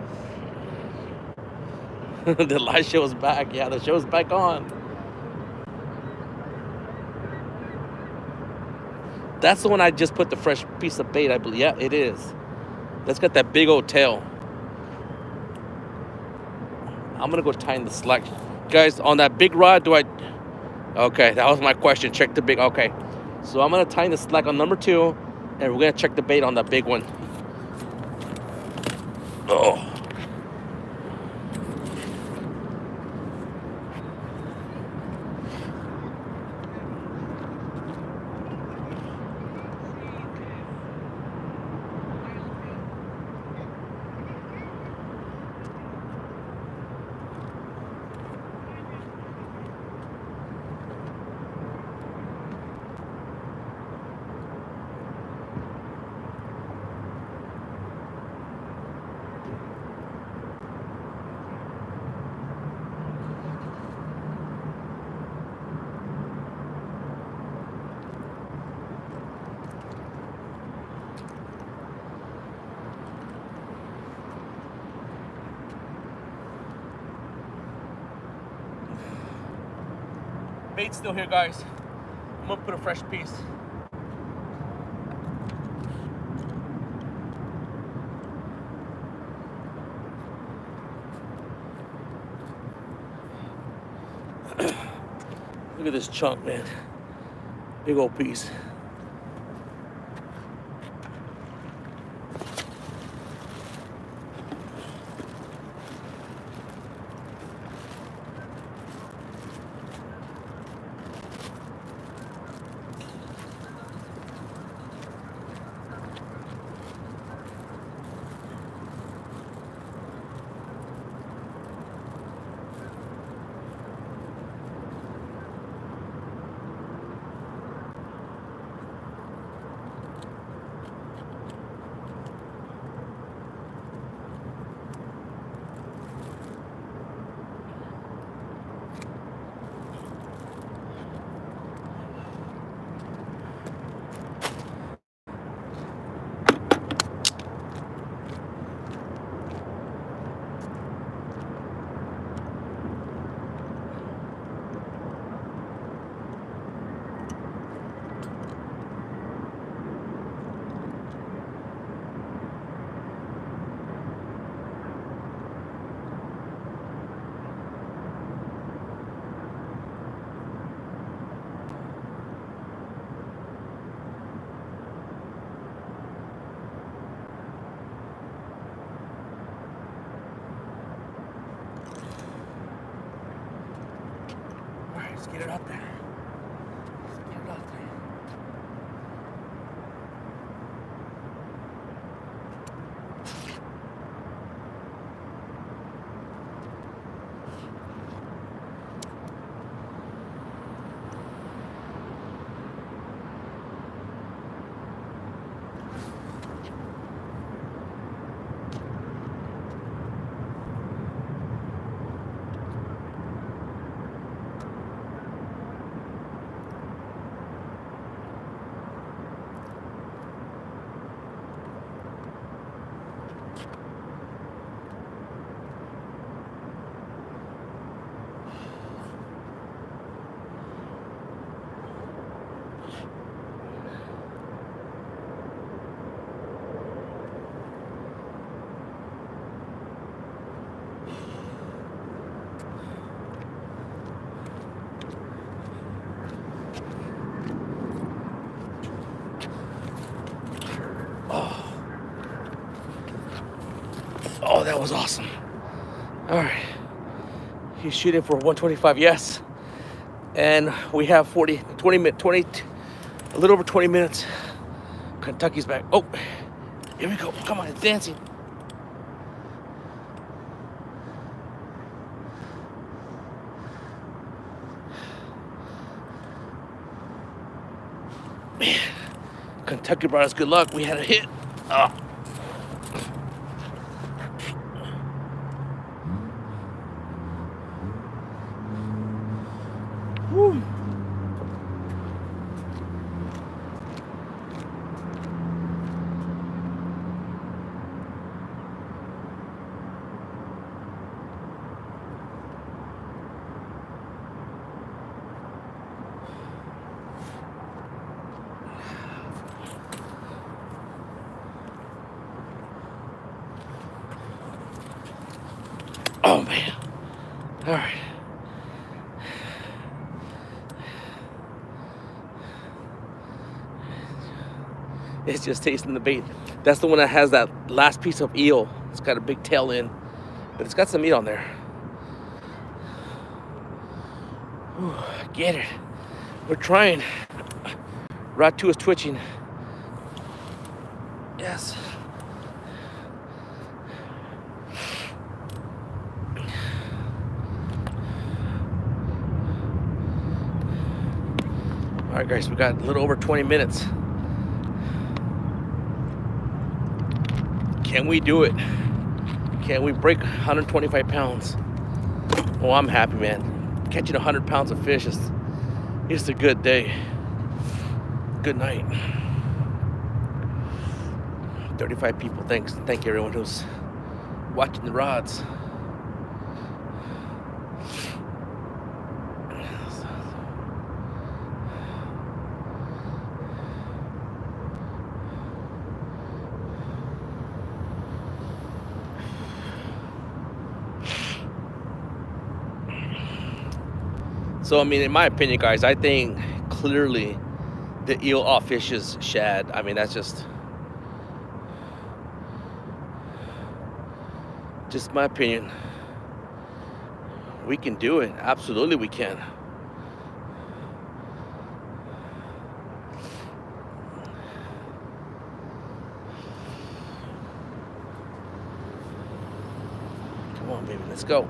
The light show's back. Yeah, the show's back on. That's the one I just put the fresh piece of bait, I believe. Yeah, it is. That's got that big old tail. I'm gonna go tighten the slack. Guys, on that big rod, do I... Okay, that was my question. Check the big... Okay. So I'm gonna tighten the slack on number 2, and we're gonna check the bait on that big one. Oh. Bait's still here, guys. I'm gonna put a fresh piece. Look at this chunk, man. Big old piece. Let's get it out there. Let's get it out there. Oh, that was awesome. All right. He's shooting for 125, yes. And we have a little over 20 minutes. Kentucky's back. Oh, here we go. Come on, it's dancing. Man, Kentucky brought us good luck. We had a hit. Oh. Woo. Oh man. All right. It's just tasting the bait. That's the one that has that last piece of eel. It's got a big tail in, but it's got some meat on there. Ooh, get it. We're trying. Rod 2 is twitching. Yes. All right, guys, we got a little over 20 minutes. Can we do it? Can we break 125 pounds? Oh, I'm happy, man. Catching 100 pounds of fish is a good day. Good night. 35 people. Thank you everyone who's watching the rods. So, I mean, in my opinion, guys, I think clearly the eel outfishes shad. I mean, that's just my opinion. We can do it. Absolutely, we can. Come on, baby, let's go.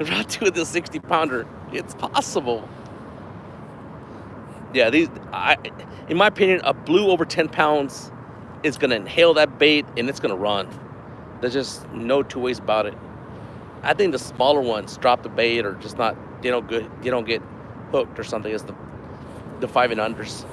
Rod 2 with the 60-pounder. It's possible. Yeah, in my opinion, a blue over 10 pounds is gonna inhale that bait and it's gonna run. There's just no two ways about it. I think the smaller ones drop the bait or just not. They don't get hooked or something. It's the 5 and unders.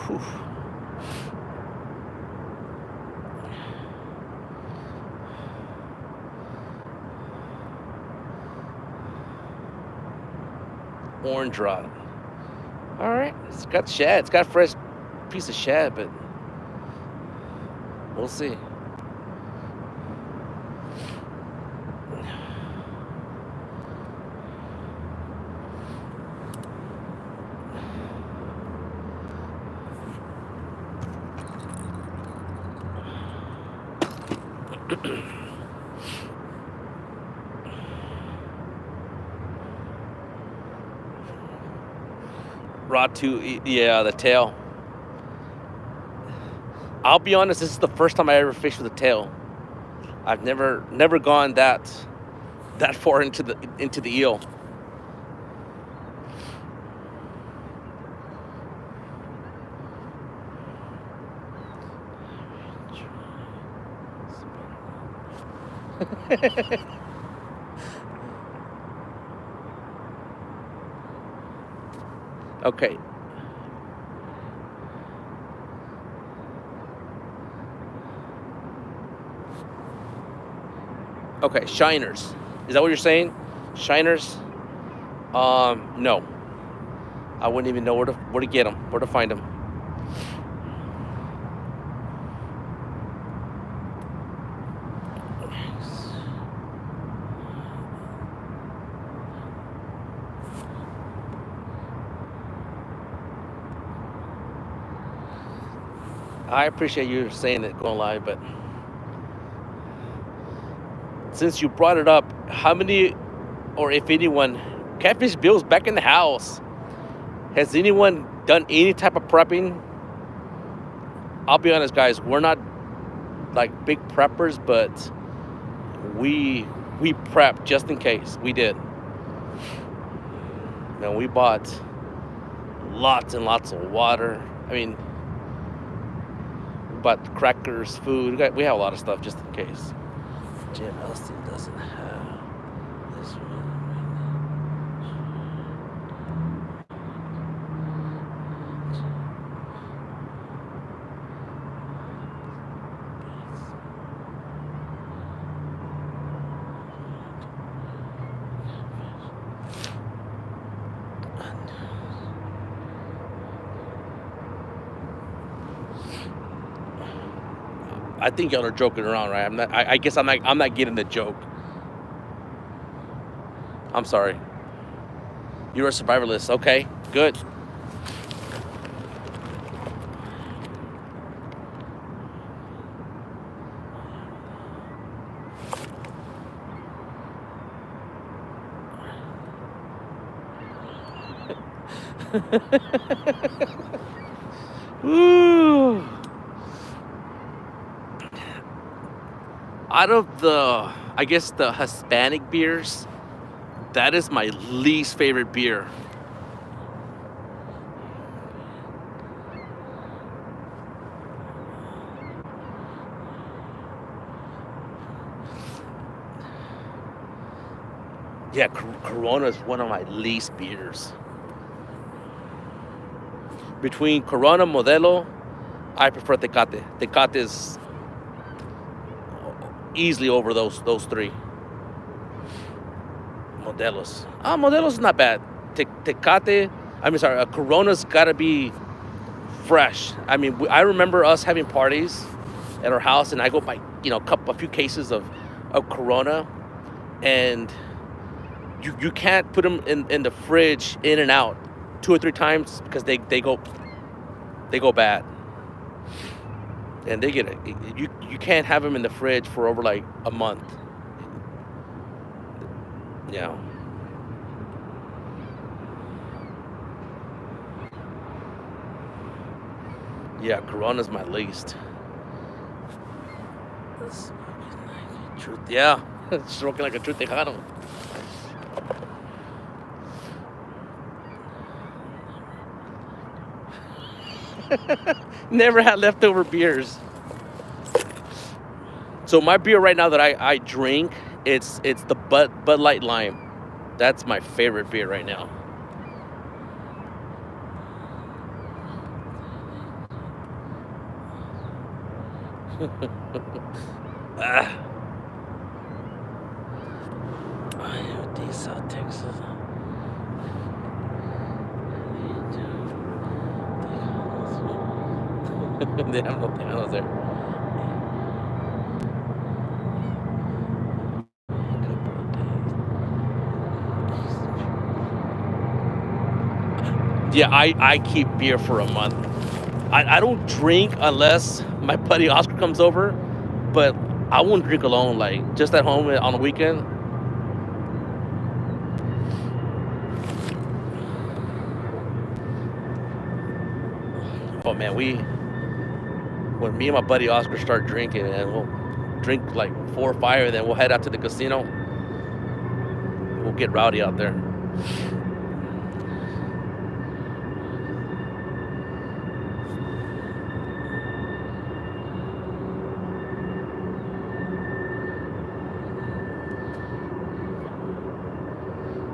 Whew. Orange rod. All right, it's got shad. It's got a fresh piece of shad, but we'll see. Rod 2, yeah, the tail. I'll be honest, this is the first time I ever fished with a tail. I've never gone that far into the eel. Okay. Okay, shiners. Is that what you're saying? Shiners? No. I wouldn't even know where to get them, where to find them. I appreciate you saying it, going live, but since you brought it up, how many, or if anyone, Catfish Bill's back in the house. Has anyone done any type of prepping? I'll be honest, guys, we're not like big preppers, but we prepped just in case. We did. And we bought lots and lots of water. I mean, we bought crackers, food. We have a lot of stuff just in case. Jim ELSTAN doesn't have this one. I think y'all are joking around, right? I guess I'm not getting the joke. I'm sorry. You're a survivalist. Okay, good. Woo. Out of the, I guess, the Hispanic beers, that is my least favorite beer. Yeah, Corona is one of my least beers. Between Corona, Modelo, I prefer Tecate. Tecate is easily over those three. Modelo's is not bad. Tecate, Corona's gotta be fresh. I mean, I remember us having parties at our house, and I go buy, a few cases of Corona, and you can't put them in the fridge in and out 2 or 3 times because they go bad, and they get it. You can't have them in the fridge for over like a month. Yeah. Yeah, Corona's my least. Truth, yeah. Smoking like a true Tejano. Never had leftover beers. So my beer right now that I drink, it's the Bud Light Lime. That's my favorite beer right now. I am South Texas. They have no Tejanos there. Yeah, I keep beer for a month. I don't drink unless my buddy Oscar comes over, but I won't drink alone, like just at home on the weekend. Oh man, when me and my buddy Oscar start drinking, and we'll drink like 4 or 5, and then we'll head out to the casino. We'll get rowdy out there.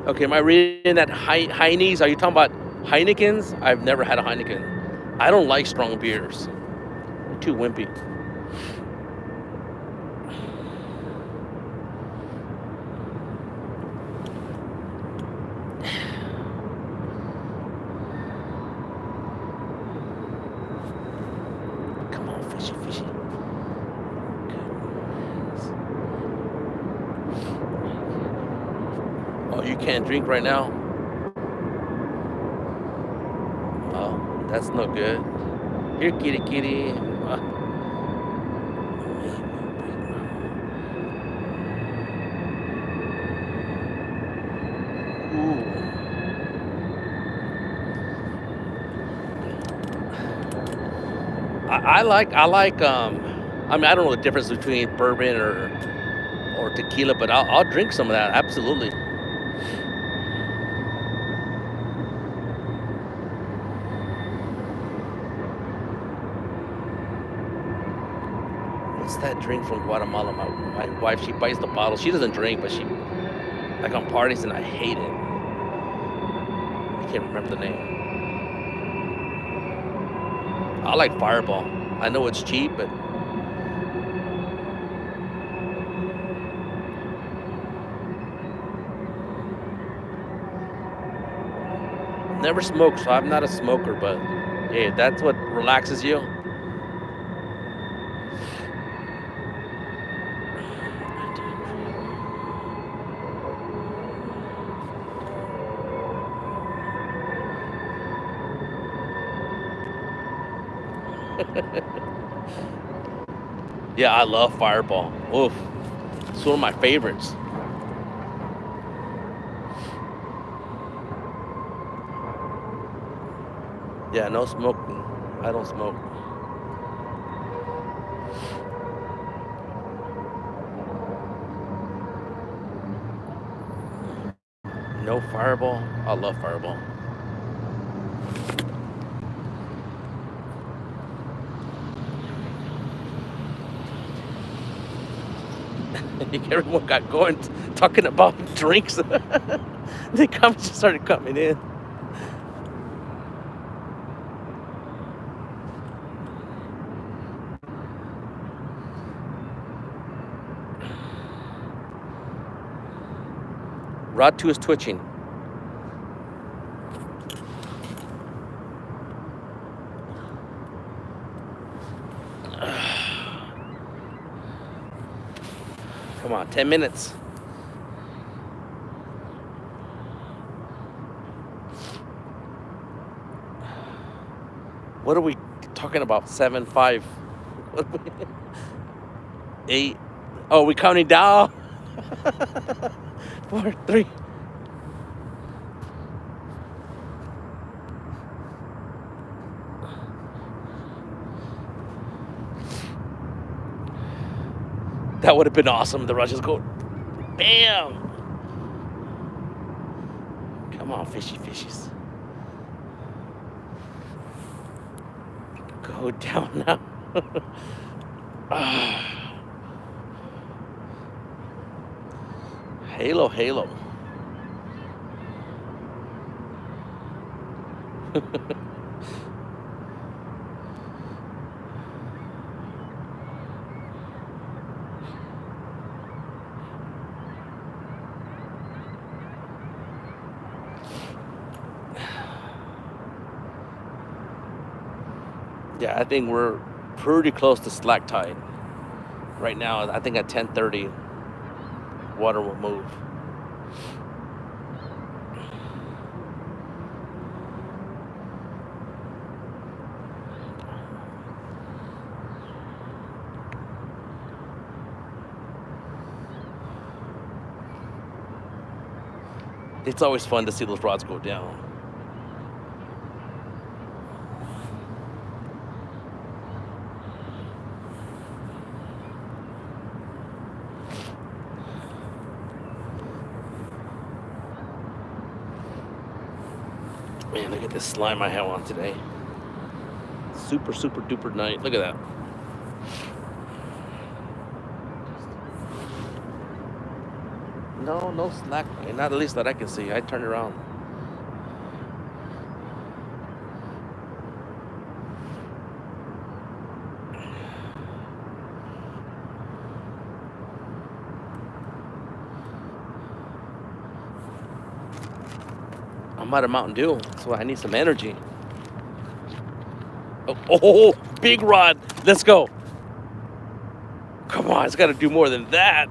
Okay, am I reading that Heine's? Are you talking about Heineken's? I've never had a Heineken. I don't like strong beers. They're too wimpy. Come on, fishy, fishy. Oh, you can't drink right now? Oh, that's no good. Here, kitty, kitty. Ooh. I like. I mean, I don't know the difference between bourbon or tequila, but I'll drink some of that. Absolutely. What's that drink from Guatemala? My wife, she buys the bottle. She doesn't drink, but she, like on parties, and I hate it. I can't remember the name. I like Fireball. I know it's cheap, but never smoked, so I'm not a smoker, but hey, if that's what relaxes you. Yeah, I love Fireball. Oof. It's one of my favorites. Yeah, no smoking. I don't smoke. No Fireball. I love Fireball. Everyone got going talking about drinks. The comments just started coming in. Rod 2 is twitching. Come on, 10 minutes. What are we talking about? 7, 5, 8. Oh, we counting down. 4, 3. That would have been awesome. The Russians go, bam! Come on, fishy fishies. Go down now. Halo, halo. Yeah, I think we're pretty close to slack tide. Right now, I think at 10:30, water will move. It's always fun to see those rods go down. Man, look at this slime I have on today. Super, super duper night. Look at that. No slack. Not at least that I can see. I turned around. I'm out of Mountain Dew, so I need some energy. Oh, big rod. Let's go. Come on, it's got to do more than that.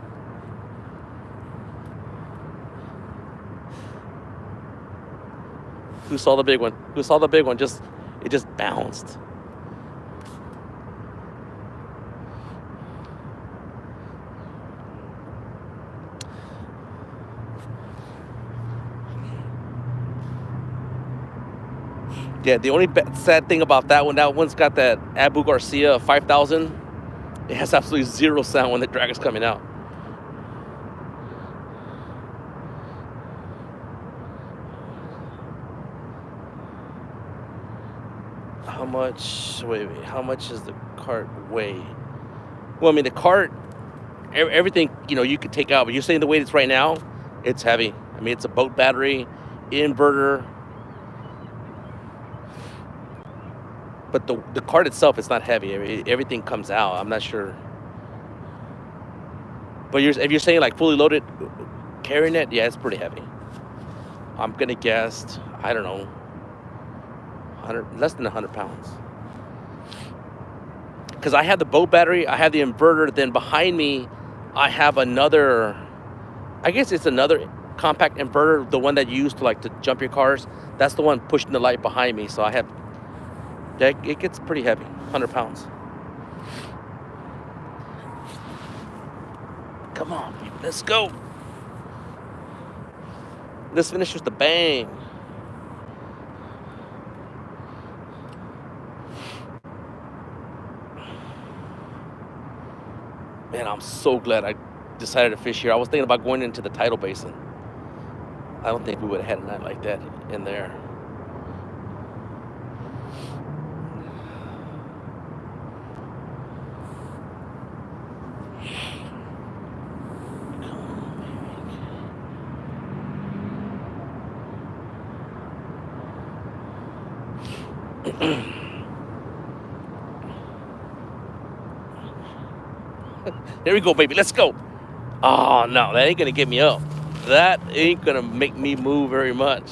Who saw the big one? Who saw the big one? It just bounced. Yeah, the only sad thing about that one's got that Abu Garcia 5000. It has absolutely zero sound when the drag is coming out. How much? Wait. How much does the cart weigh? Well, I mean, the cart, everything, you know, you could take out. But you're saying the way it's right now, it's heavy. I mean, it's a boat battery, inverter. But the cart itself is not heavy. Everything comes out. I'm not sure. But if you're saying like fully loaded, carrying it, yeah, it's pretty heavy. I'm gonna guess, I don't know, 100, less than 100 pounds. Because I have the boat battery, I have the inverter. Then behind me, I have another. I guess it's another compact inverter, the one that you use to like to jump your cars. That's the one pushing the light behind me. So I have. It gets pretty heavy, 100 pounds. Come on, let's go. Let's finish with the bang. Man, I'm so glad I decided to fish here. I was thinking about going into the tidal basin. I don't think we would have had a night like that in there. There we go, baby. Let's go. Oh, no, that ain't going to get me up. That ain't going to make me move very much.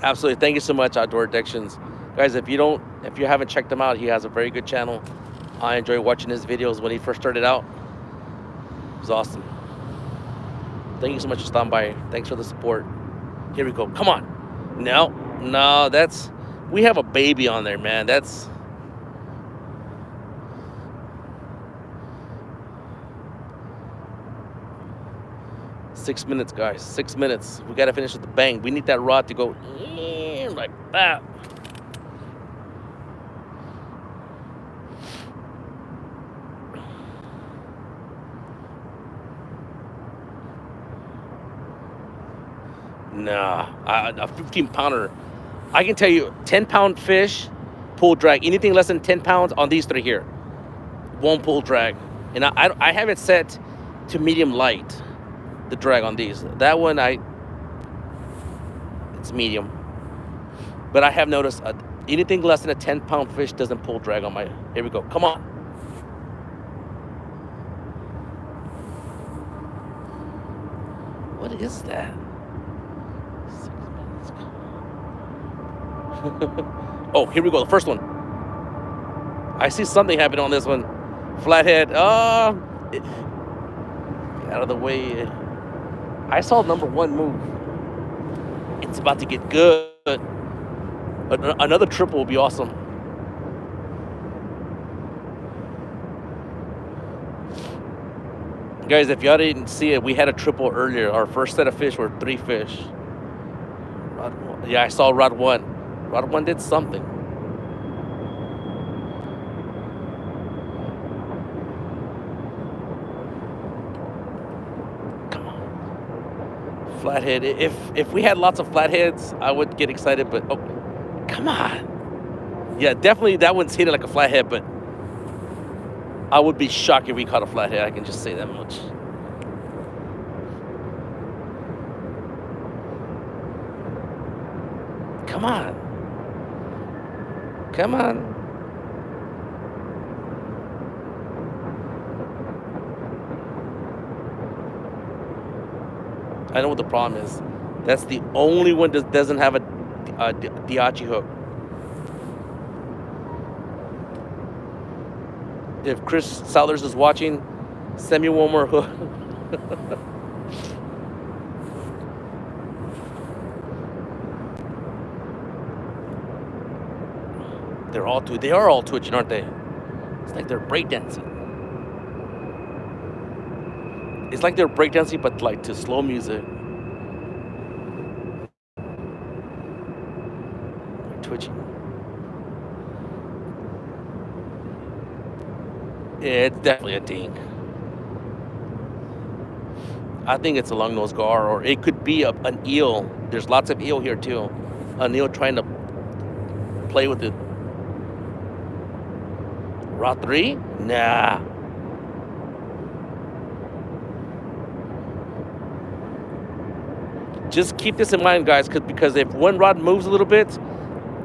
Absolutely. Thank you so much, Outdoor Addictions. Guys, if you haven't checked him out, he has a very good channel. I enjoy watching his videos when he first started out. It was awesome. Thank you so much for stopping by. Thanks for the support. Here we go. Come on. No, we have a baby on there, man. That's. Six minutes, guys. 6 minutes. We got to finish with the bang. We need that rod to go like that. Nah, a 15-pounder. I can tell you, 10-pound fish, pull drag. Anything less than 10 pounds on these three here won't pull drag. And I have it set to medium light, the drag on these. That one, it's medium. But I have noticed anything less than a 10-pound fish doesn't pull drag on my. Here we go. Come on. What is that? Oh, here we go. The first one. I see something happen on this one. Flathead. Get out of the way. I saw number one move. It's about to get good. Another triple will be awesome. Guys, if y'all didn't see it, we had a triple earlier. Our first set of fish were 3 fish. Yeah, I saw rod one. Rod one did something. Come on. Flathead. If we had lots of flatheads, I would get excited, but oh, come on. Yeah, definitely that one's hitting like a flathead, but I would be shocked if we caught a flathead. I can just say that much. Come on. Come on. I know what the problem is. That's the only one that doesn't have a Daiichi hook. If Chris Sellers is watching, send me one more hook. They are all twitching, aren't they? It's like they're breakdancing. It's like they're breakdancing, but like to slow music. They're twitching. It's definitely a dink. I think it's a long-nosed gar, or it could be an eel. There's lots of eel here too. An eel trying to play with it. Rod 3? Nah. Just keep this in mind, guys, because if one rod moves a little bit,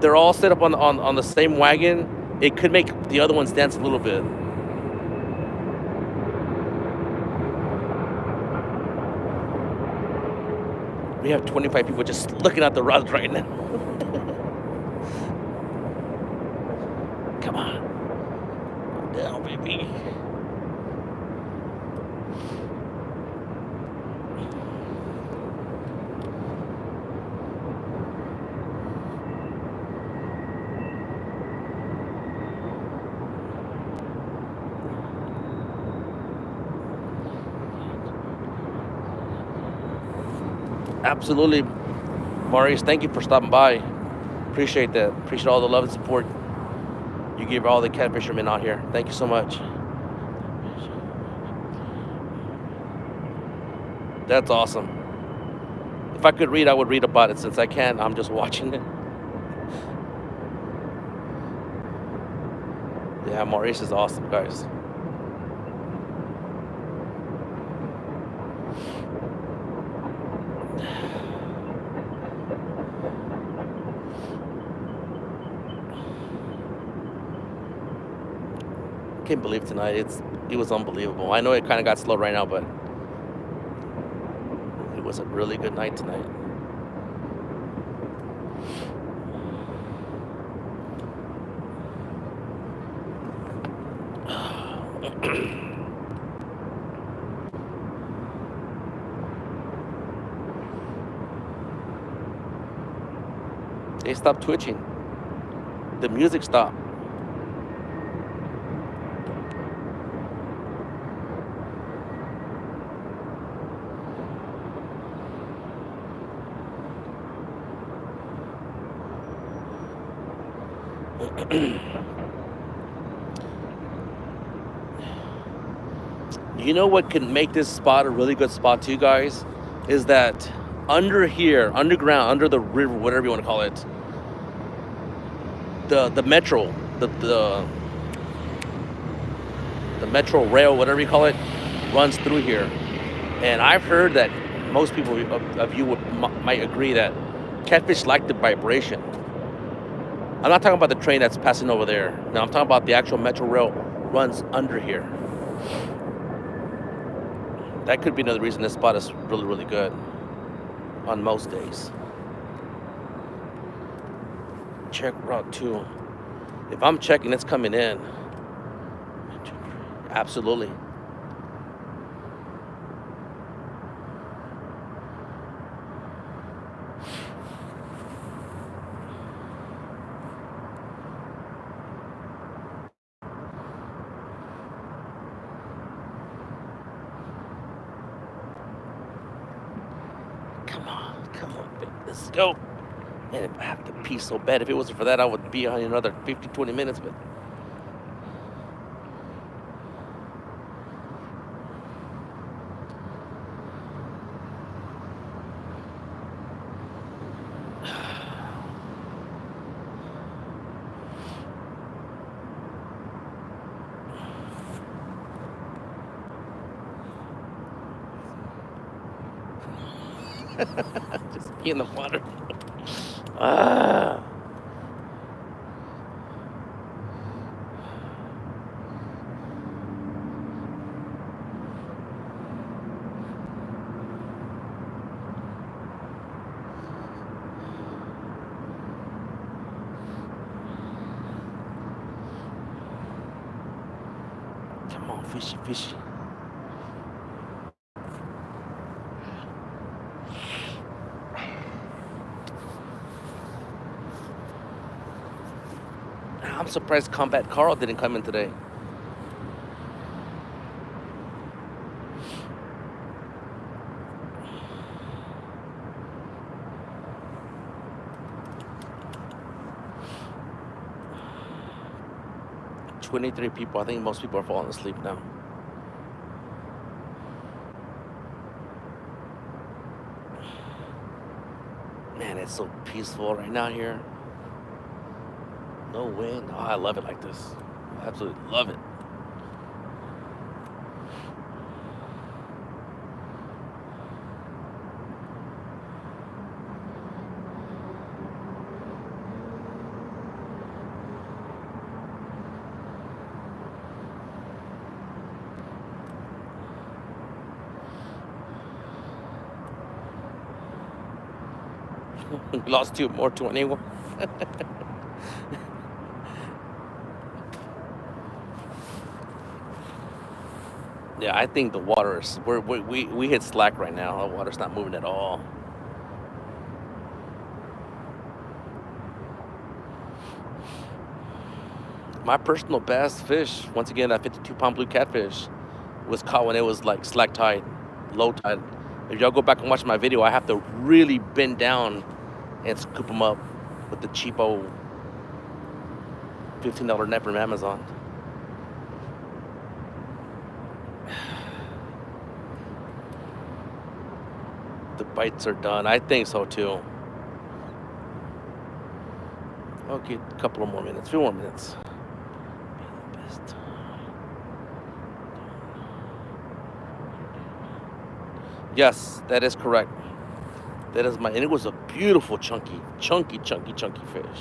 they're all set up on the same wagon. It could make the other ones dance a little bit. We have 25 people just looking at the rods right now. Come on. Down, baby. Absolutely, Maurice. Thank you for stopping by. Appreciate that. Appreciate all the love and support you give all the cat fishermen out here. Thank you so much. That's awesome. If I could read, I would read about it. Since I can't, I'm just watching it. Yeah, Maurice is awesome, guys. Can't believe tonight. It was unbelievable. I know it kind of got slow right now, but it was a really good night tonight. They stopped twitching. The music stopped. You know what can make this spot a really good spot too, guys, is that under here, underground, under the river, whatever you want to call it, the metro, the metro rail, whatever you call it, runs through here. And I've heard that most people of you might agree that catfish like the vibration. I'm not talking about the train that's passing over there. No, I'm talking about the actual metro rail runs under here. That could be another reason this spot is really, really good on most days. Check route 2. If I'm checking, it's coming in. Absolutely. Come on, baby. Let's go. Man, if I have to pee so bad. If it wasn't for that, I would be on another 50, 20 minutes, but just pee in the water. Ah. Come on, fishy, fishy. I'm surprised Combat Carl didn't come in today. 23 people. I think most people are falling asleep now. Man, it's so peaceful right now here. No wind. Oh, I love it like this. I absolutely love it. We lost 2 more, 21. Yeah, I think the water is, we hit slack right now. The water's not moving at all. My personal best fish, once again, that 52-pound blue catfish, was caught when it was like slack tide, low tide. If y'all go back and watch my video, I have to really bend down and scoop them up with the cheapo $15 net from Amazon. The bites are done. I think so too. I'll get a couple of more minutes, a few more minutes. Yes, that is correct. That is and it was a beautiful chunky fish.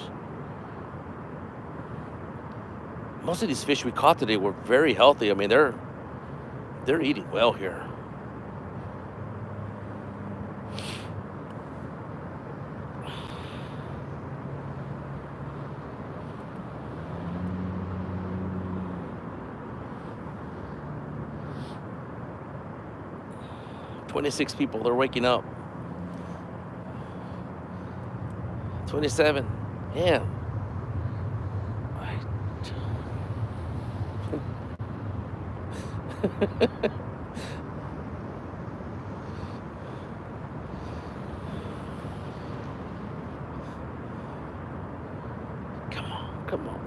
Most of these fish we caught today were very healthy. I mean, they're eating well here. "26 people, they're waking up. 27, yeah." Come on.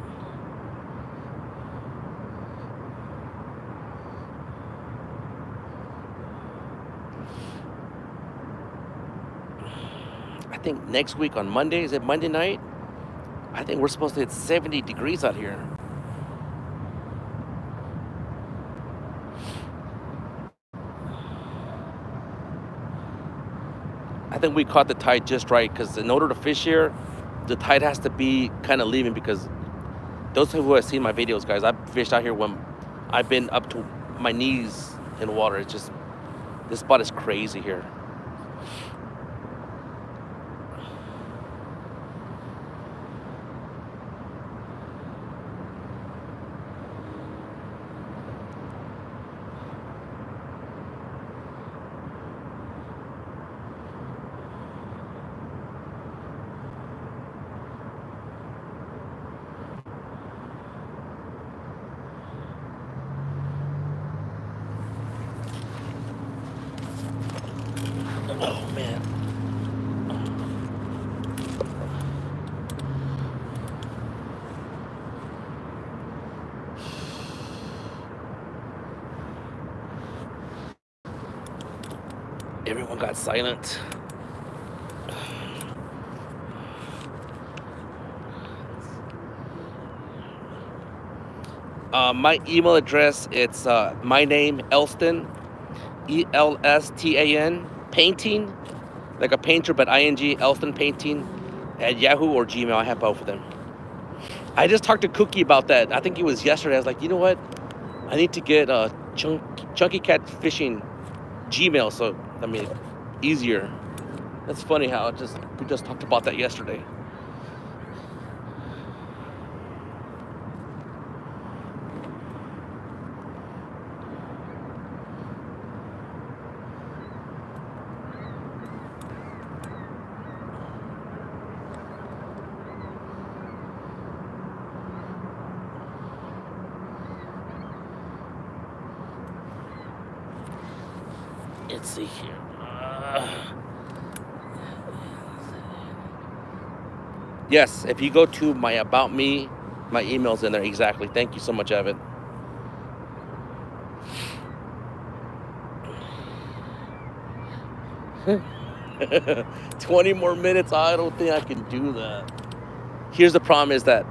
I think next week on Monday, is it Monday night? I think we're supposed to hit 70 degrees out here. I think we caught the tide just right, because in order to fish here, the tide has to be kind of leaving, because those who have seen my videos, guys, I've fished out here when I've been up to my knees in water. It's just, this spot is crazy here. Oh, man. Everyone got silent. My email address, it's my name, ELSTAN, ELSTAN, painting, like a painter, but ING, ELSTAN painting, at Yahoo or Gmail. I have both of them. I just talked to Cookie about that. I think it was yesterday. I was like, you know what? I need to get a Chucky Cats fishing Gmail, so, I mean, easier. That's funny how we just talked about that yesterday. Let's see here. Yes, if you go to my About Me My email's in there, exactly. Thank you so much, Evan. "20 more minutes, I don't think I can do that." Here's the problem is that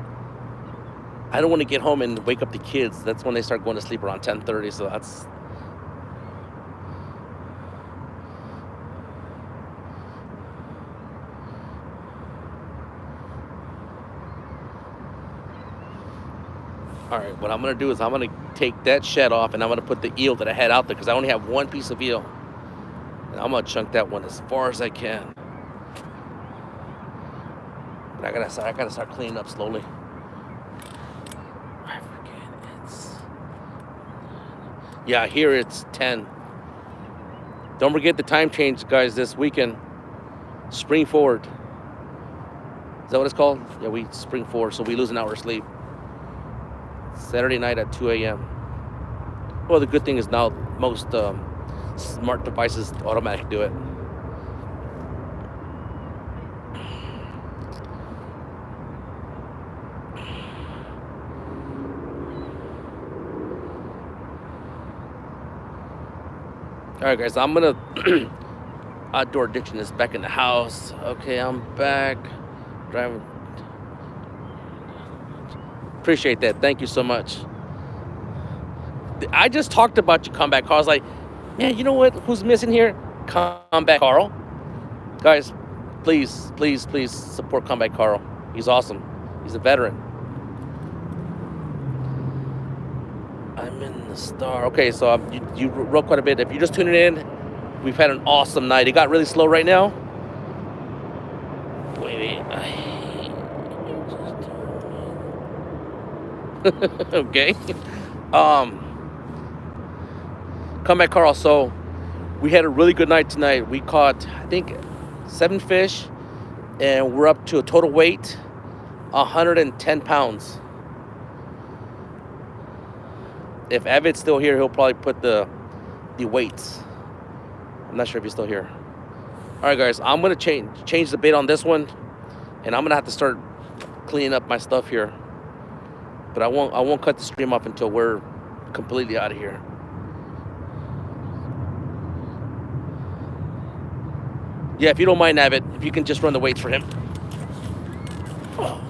I don't want to get home and wake up the kids. That's when they start going to sleep around 10:30, so that's... All right, what I'm gonna do is I'm gonna take that shed off and I'm gonna put the eel that I had out there because I only have one piece of eel. And I'm gonna chunk that one as far as I can. But I gotta start cleaning up slowly. I forget it's... Yeah, here it's 10. Don't forget the time change, guys, this weekend. Spring forward. Is that what it's called? Yeah, we spring forward, so we lose an hour of sleep. Saturday night at 2 a.m. Well, the good thing is now most smart devices automatically do it. All right, guys, I'm gonna... Outdoor Addiction is back in the house. Okay, I'm back. Driving. Appreciate that. Thank you so much. I just talked about you, Comeback Carl. I was like, man, you know what? Who's missing here? Comeback Carl. Guys, please, please, please support Comeback Carl. He's awesome. He's a veteran. I'm in the star. Okay, so you wrote quite a bit. If you're just tuning in, we've had an awesome night. It got really slow right now. Wait. Okay. Comeback Carl. So we had a really good night tonight. We caught, I think, 7 fish, and we're up to a total weight 110 pounds. If Evan's still here, he'll probably put the weights. I'm not sure if he's still here. All right, guys, I'm gonna change the bait on this one, and I'm gonna have to start cleaning up my stuff here. But I won't cut the stream off until we're completely out of here. Yeah, if you don't mind, Abbott, if you can just run the weights for him. Oh.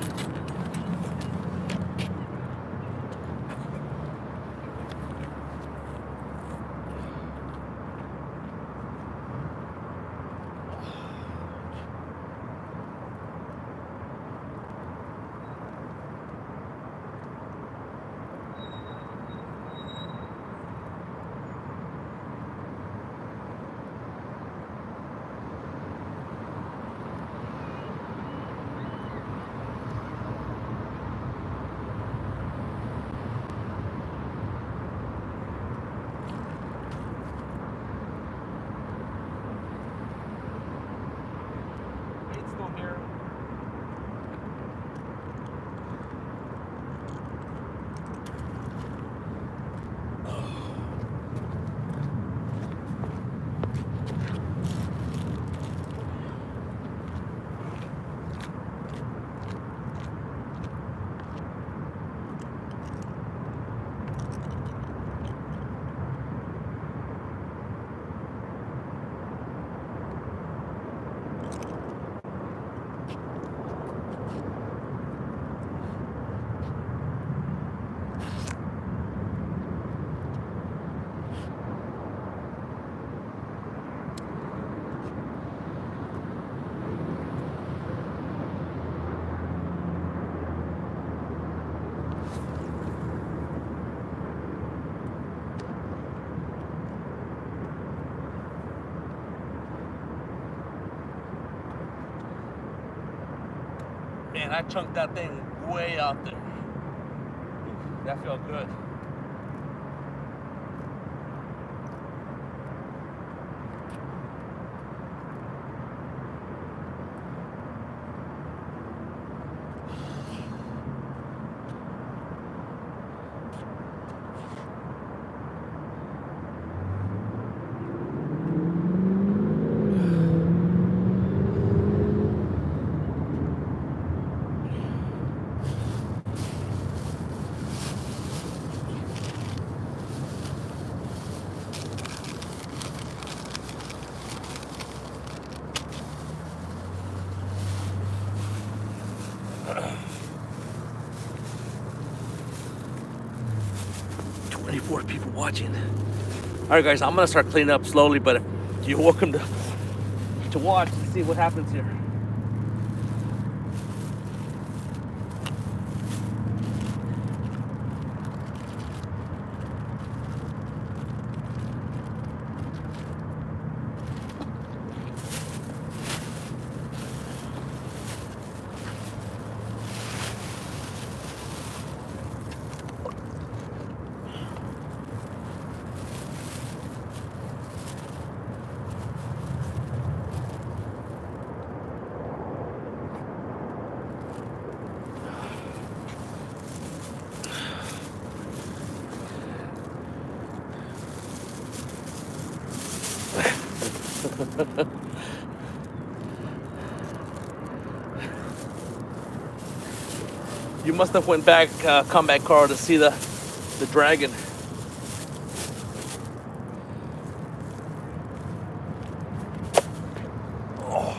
Man, I chunked that thing way out there. That felt good. 4 people watching. All right, guys, I'm gonna start cleaning up slowly, but you're welcome to watch and see what happens here. You must have went back, come back, Carl, to see the dragon. Oh.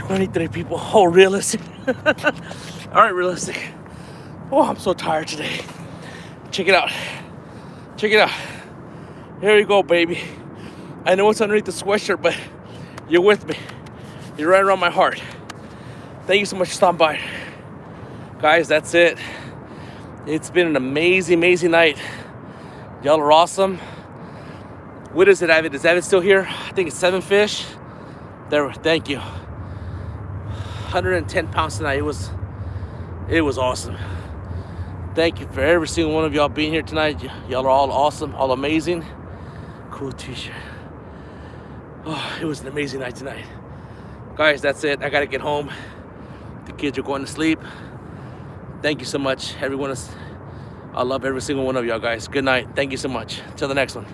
23 people. Oh, realistic. All right, realistic. Oh, I'm so tired today. Check it out. Check it out. Here you go, baby. I know it's underneath the sweatshirt, but you're with me. You're right around my heart. Thank you so much for stopping by. Guys, that's it. It's been an amazing, amazing night. Y'all are awesome. What is it, Avid? Is Avid still here? I think it's 7 fish. There, thank you. 110 pounds tonight. It was awesome. Thank you for every single one of y'all being here tonight. Y'all are all awesome, all amazing. Cool t-shirt. Oh, it was an amazing night tonight. Guys, that's it. I gotta get home. The kids are going to sleep. Thank you so much, everyone. I love every single one of y'all guys. Good night. Thank you so much. Till the next one.